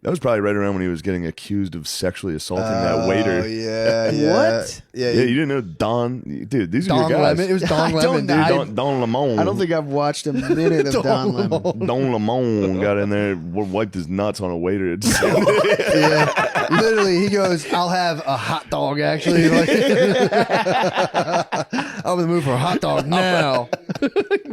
That was probably right around when he was getting accused of sexually assaulting that waiter. Yeah. What? Yeah. Yeah, you didn't know Don, dude. These are Don your guys. Lemon. It was Don I Lemon, don't dude. know. Don Lemon. I don't think I've watched a minute of Don Lemon. Don Lemon got in there, wiped his nuts on a waiter. Yeah. Literally, he goes, "I'll have a hot dog." Actually, like, I'm in the mood for a hot dog now.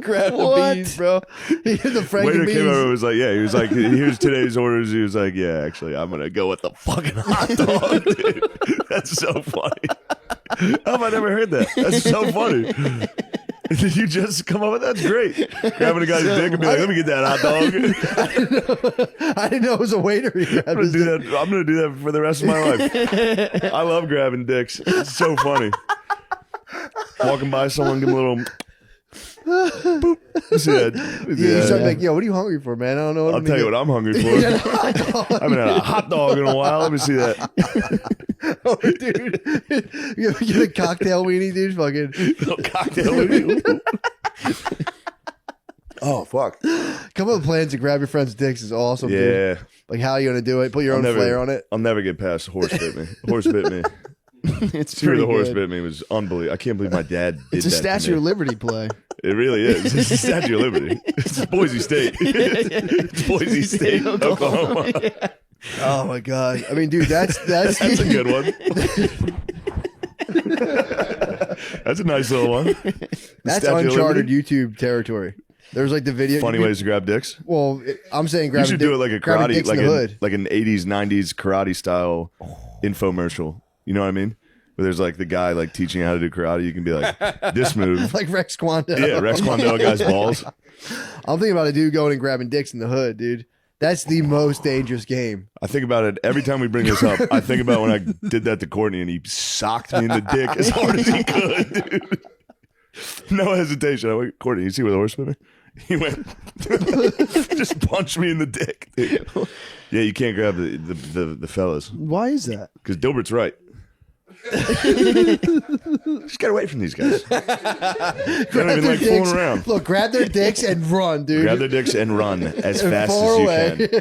Grab the beans, bro. He had the Frank Waiter and came over and beans. was like, yeah, he was like, here's today's orders. He was like, yeah, actually, I'm going to go with the fucking hot dog, dude. That's so funny. How have I never heard that? That's so funny. Did you just come up with that? That's great. Grabbing a guy's dick and be like, let me get that hot dog. I didn't know it was a waiter. I'm going to do that for the rest of my life. I love grabbing dicks. It's so funny. Walking by someone, give them a little... Boop. See that? You start like, yo, what are you hungry for, man? I don't know. I'll tell you what I'm hungry for. I haven't had a hot dog in a while. Let me see that. Oh, dude. You get a cocktail weenie, dude. Fucking Little cocktail weenie. Oh, fuck. come up with plans to grab your friend's dicks is awesome, dude. Yeah. Like, how are you going to do it? Put your own flair on it. I'll never get past horse bit me. Horse bit me. It's Fear pretty the horse good. bit me was unbelievable. I can't believe my dad did It's a that to Statue me. of Liberty play. It really is. It's a Statue of Liberty. It's Boise State. It's Boise State, Oklahoma. Oh, my God. I mean, dude, that's That's a good one. That's a nice little one. That's Statue of uncharted Liberty. YouTube territory. There's like the video. Funny ways to grab dicks. Well, I'm saying You grab should do it like a karate, like like an 80s, 90s karate style infomercial. You know what I mean? Where there's like the guy like teaching you how to do karate. You can be like, this move. like Rex Kwando. Yeah, Rex Kwando guy's balls. I'm thinking about a dude going and grabbing dicks in the hood, dude. That's the most dangerous game. I think about it every time we bring this up. I think about when I did that to Courtney and he socked me in the dick as hard as he could, dude. No hesitation. I went, Courtney, you see where the horse bit me? He went, just punched me in the dick, dude. Yeah, you can't grab the fellas Why is that? because Dilbert's right. Just get away from these guys. They don't even like fooling around. Look, grab their dicks and run, dude. Grab their dicks and run as And fast far as you away. can.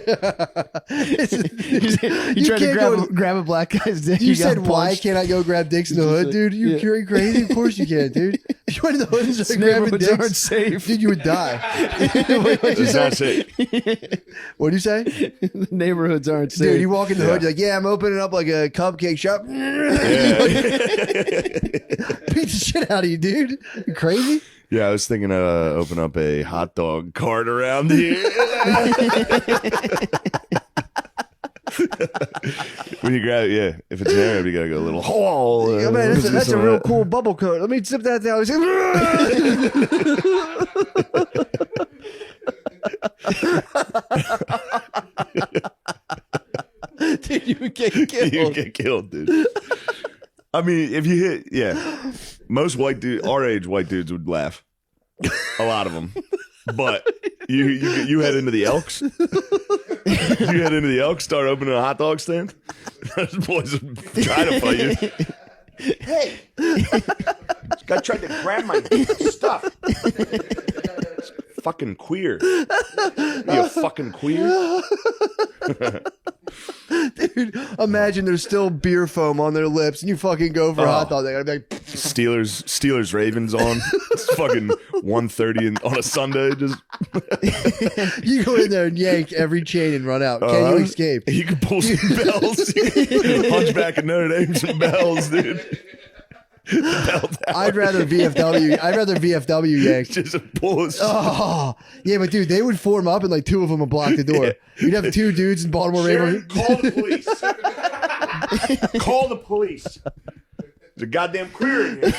You tried to can't grab a black guy's dick. You got said, why punched. can't I go grab dicks in the hood, dude? You Yeah. crazy? Of course you can, dude. If you went in the hood and started grabbing Neighborhoods dicks, aren't safe. dude, you would die. It's not safe. What do you say? The neighborhoods aren't safe. Dude, you walk in the hood, you're like, yeah, I'm opening up like a cupcake shop. Beat the shit out of you, dude. You crazy? Yeah, I was thinking open up a hot dog cart around here. When you grab it, yeah. If it's an Arab, you gotta go a little hole. Oh, man, that's a real cool bubble coat. Let me sip that down. Dude, you would get killed. You get killed, dude. I mean, if you hit, yeah, most our age white dudes would laugh. A lot of them. But you head into the Elks. You head into the Elks, start opening a hot dog stand. Those boys would try to fight you. Hey, this guy tried to grab my stuff. Fucking queer. You fucking queer. Dude, imagine there's still beer foam on their lips and you fucking go for a hot dog. They're gonna be like, Steelers Ravens on. It's fucking 1:30 on a Sunday. Just you go in there and yank every chain and run out. Can you escape? You can pull some bells. Hunchback of Notre Dame, some bells, dude. I'd rather VFW yank. Just pull us. Oh, yeah, but dude, they would form up and like two of them would block the door. Yeah. You'd have two dudes in Baltimore Ravens. Call the police. Call the police. There's a goddamn queer in here.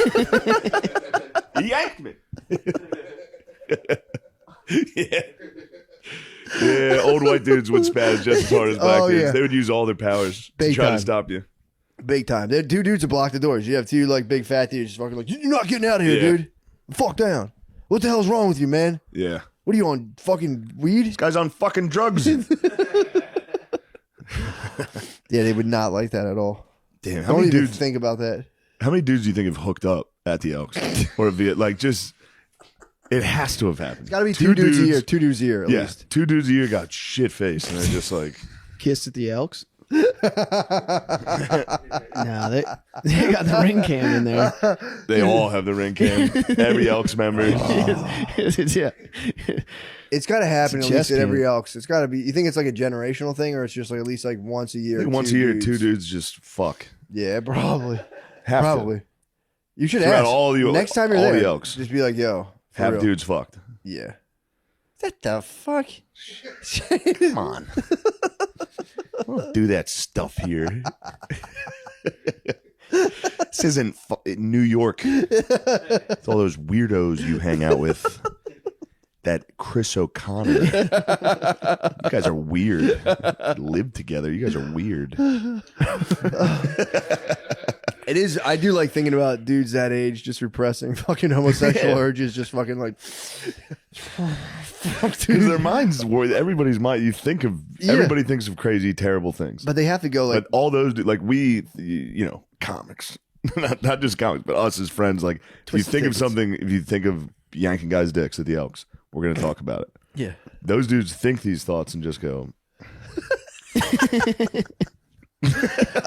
He yanked me. Yeah. Yeah, old white dudes would spaz just as hard as black dudes. yeah. They would use all their powers to Big try time. to stop you. Big time. There two dudes would block the doors. You have two like big fat dudes just fucking like, you're not getting out of here, Yeah. dude. Fuck down. What the hell's wrong with you, man? Yeah. What are you on, fucking weed? This guy's on fucking drugs. Yeah, they would not like that at all. Damn, how Don't many even dudes? think about that. How many dudes do you think have hooked up at the Elks or like just? It has to have happened. It's got to be two dudes a year. 2 dudes a year at Yeah, least. 2 dudes a year got shit faced, and they're just like, Kiss at the Elks. No, they got the ring cam in there. They all have the ring cam. Every Elks member. Yeah. It's got to happen It's at a least chess at every game. Elks. It's got to be. You think it's like a generational thing, or it's just like at least like once a year? I think once a year, two dudes just fuck. Yeah, probably. Have Probably. You should Throughout ask. all the- Next time you're all there, the Elks. just be like, yo. to for have real. dudes fucked. Yeah. What the fuck? Come on. I don't do that stuff here. This isn't New York. It's all those weirdos you hang out with. That Chris O'Connor. You guys are weird. Live together. You guys are weird. It is. I do like thinking about dudes that age just repressing fucking homosexual urges, just fucking like. Because their minds, everybody's mind. You think of everybody thinks of crazy, terrible things. But they have to go like. But all those, like we, comics, not just comics, but us as friends. Like if you think of something, if you think of yanking guys' dicks at the Elks, we're gonna talk about it. Yeah. Those dudes think these thoughts and just go.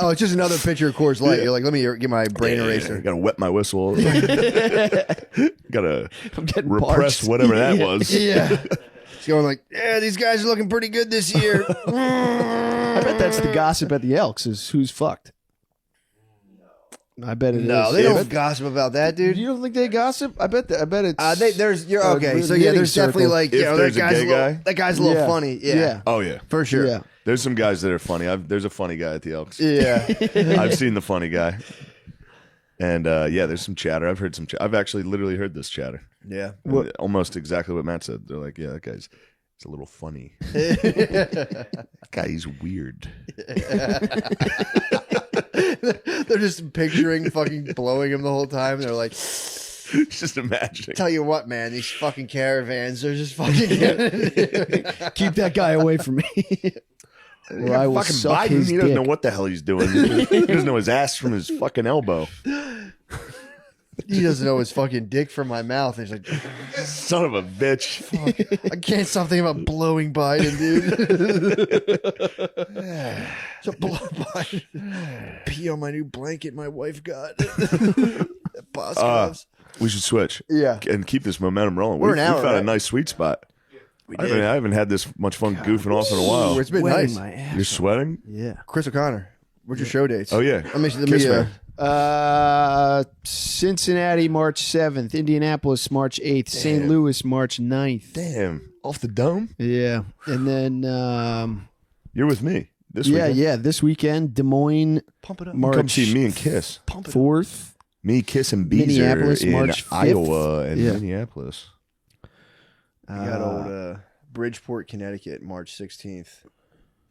Oh, it's just another picture of Coors Light. You're like, let me get my brain eraser. Gotta wet my whistle. Gotta I'm getting repress parched. whatever that was. Yeah. It's going like, yeah, these guys are looking pretty good this year. I bet that's the gossip at the Elks is who's fucked. I bet it is. No, they don't gossip about that, dude. You don't think they gossip? I bet it's. You're a okay. So knitting there's definitely circle. like, If that there's a guy's gay guy? that guy's a little Yeah. funny. Yeah. Yeah. Oh yeah, For sure. Yeah. there's some guys that are funny. There's a funny guy at the Elks. Yeah. I've seen the funny guy, and there's some chatter. I've heard some. I've actually literally heard this chatter. Yeah. Almost exactly what Matt said. They're like, yeah, that guy's. It's a little funny. That guy's weird. They're just picturing fucking blowing him the whole time. They're like, Just imagining. tell you what, man, these fucking caravans are just fucking. Keep that guy away from me. Or I will Fucking suck Biden, his he doesn't dick. know what the hell he's doing. He doesn't know his ass from his fucking elbow. He doesn't know his fucking dick from my mouth. He's like, Son of a bitch. I can't stop thinking about blowing Biden, dude. So blow Biden. Pee on my new blanket my wife got. At Boscov's. We should switch. Yeah. And keep this momentum rolling. We're We an hour, found a right? nice sweet spot. I did. haven't had this much fun goofing off in a while. It's been Wetting nice. my ass. You're sweating? Yeah. Chris O'Connor, what's your show dates? Oh, yeah. Let me Kiss Man. Cincinnati, March 7th. Indianapolis, March 8th. St. Louis, March 9th. Damn. Off the dome? Yeah. And then, You're with me this yeah, weekend. yeah. This weekend, Des Moines, Pump it up. March Come see me and Kiss. 4th. Me, Kiss, and Beezer Minneapolis, in March 5th. Iowa and Yeah. Minneapolis. We got old Bridgeport, Connecticut, March 16th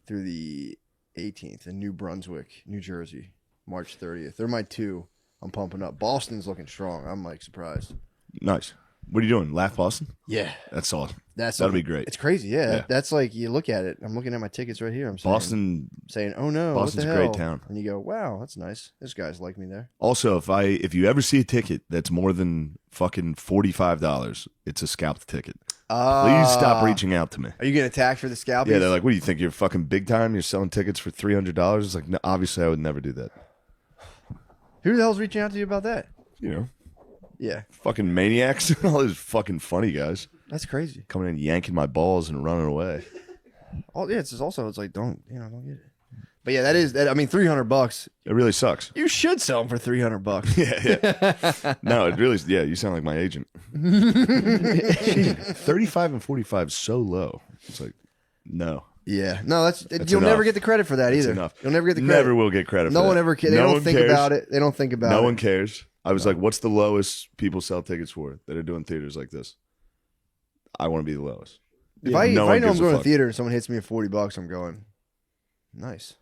through the 18th, and New Brunswick, New Jersey, March 30th. They're my two. I'm pumping up. Boston's looking strong. I'm like surprised. Nice. What are you doing? Laugh Boston? Yeah, That's awesome. that'll be great. It's crazy. Yeah. Yeah. That's like you look at it. I'm looking at my tickets right here. I'm saying, Boston. saying, oh no, Boston's what a the great hell? town. And you go, wow, that's nice. This guy's like me there. Also, if you ever see a ticket that's more than fucking $45, it's a scalped ticket. Please stop reaching out to me. Are you getting attacked for the scalpies? Yeah, they're like, what do you think? You're fucking big time? You're selling tickets for $300? It's like, no, obviously, I would never do that. Who the hell's reaching out to you about that? You know, Yeah, fucking maniacs. All those fucking funny guys that's crazy. coming in, yanking my balls and running away. Oh yeah, it's like don't get it. But yeah, that is that. I mean, $300. It really sucks. You should sell them for $300. Yeah. No, it really, yeah, you sound like my agent. 35 and 45 is so low. It's like, no. Yeah, no, that's you'll enough. never get the credit for that That's either. enough. You'll never get the credit. Never will get credit No for one that. ever. They No don't one think cares. about it. They don't think about it. No one cares. I was like, what's the lowest people sell tickets for that are doing theaters like this? I want to be the lowest. If I No know one I'm gives a going to fuck. theater and someone hits me at $40, I'm going nice.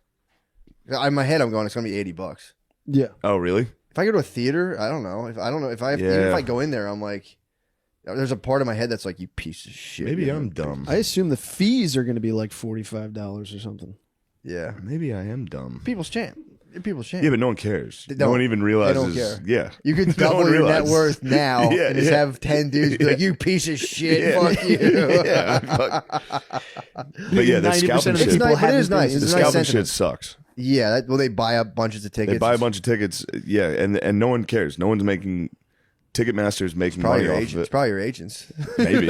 In my head, I'm going. It's going to be $80. Yeah. Oh, really? If I go to a theater, I don't know. If even Yeah. if I go in there, I'm like, there's a part of my head that's like, you piece of shit. Maybe you know? I'm dumb. I assume the fees are going to be like $45 or something. Yeah, Maybe I am dumb. people's champ. People shame. Yeah, but no one cares. They No don't. one even realizes. They don't care. Yeah. You could No one double your net realizes. worth now Yeah, and just yeah. have 10 dudes be like, you piece of shit, Yeah. fuck you. Yeah, but yeah, the 90% scalping of shit. It's people nice, but it haven't is nice. been- The It's a nice scalping sentiment. shit sucks. Yeah, well, they buy up bunches of tickets. They buy a bunch of tickets. Yeah, and no one cares. No one's making. Ticketmaster's making Probably money your off agents. of it. Probably your agents. Maybe.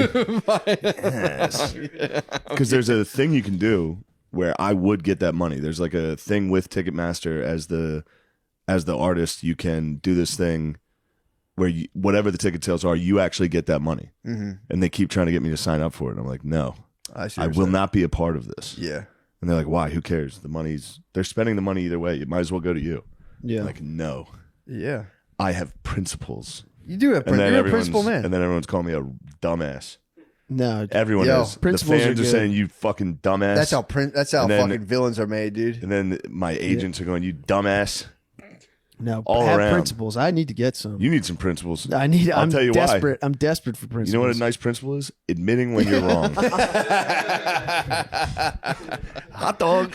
Because there's a thing you can do where I would get that money. There's like a thing with Ticketmaster as the artist. You can do this thing where whatever the ticket sales are, you actually get that money. Mm-hmm. And they keep trying to get me to sign up for it. And I'm like, no, I see. I will not be a part of this. Yeah. And they're like, why? Who cares? They're spending the money either way. It might as well go to you. Yeah. I'm like, no, Yeah. I have principles. You do have And then you're a principal everyone's man. and then everyone's calling me a dumbass. No. Everyone Yo, is. The principles fans are are good. saying you fucking dumbass. That's how And then- fucking villains are made, dude. And then my agents are going, you dumbass. No. all have around. principles. I need to get some. You need some principles. I'm tell you why. desperate. I'm desperate for principles. You know what a nice principle is? Admitting when you're wrong. Hot dog.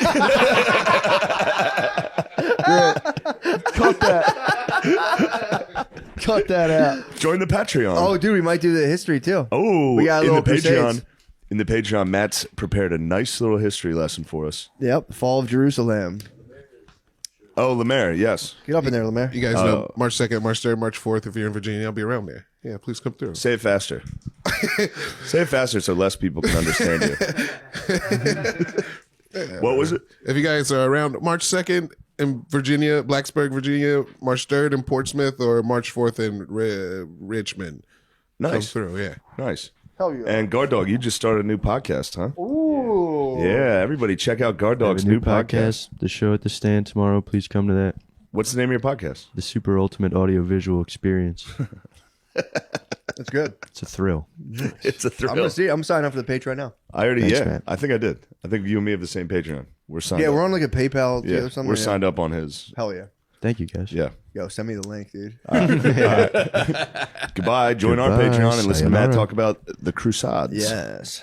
Cut that. Cut that out. Join the Patreon. Oh, dude, we might do the history too. Oh, we got a in the little Patreon. Crusades. In the Patreon, Matt's prepared a nice little history lesson for us. Yep. Fall of Jerusalem. Oh, Lemaire, yes. Get up in there, Lemaire. You guys know March 2nd, March 3rd, March 4th. If you're in Virginia, I'll be around there. Yeah, please come through. Say it faster. Say it faster so less people can understand you. What was it? If you guys are around March 2nd in Virginia, Blacksburg, Virginia, March 3rd in Portsmouth, or March 4th in Richmond, come Nice. through. Yeah. Nice. Hell yeah. And Guard Dog, you just started a new podcast, huh? Ooh. Yeah, everybody check out Guard I have Dog's a new podcast. The show at the stand tomorrow. Please come to that. What's the name of your podcast? The super ultimate audio visual experience. That's good. It's a thrill. It's a thrill. I'm gonna see. I'm signing up for the page right now. I already, Thanks, yeah. Matt. I think I did. I think you and me have the same Patreon. We're signed Yeah, up. we're on like a PayPal deal yeah, or something. we're yeah. signed up on his. Hell yeah. Thank you, guys. Yeah. Yo, send me the link, dude. Goodbye. Join our Goodbye. Patreon and listen to Matt Sayonara. talk about the Crusades. Yes.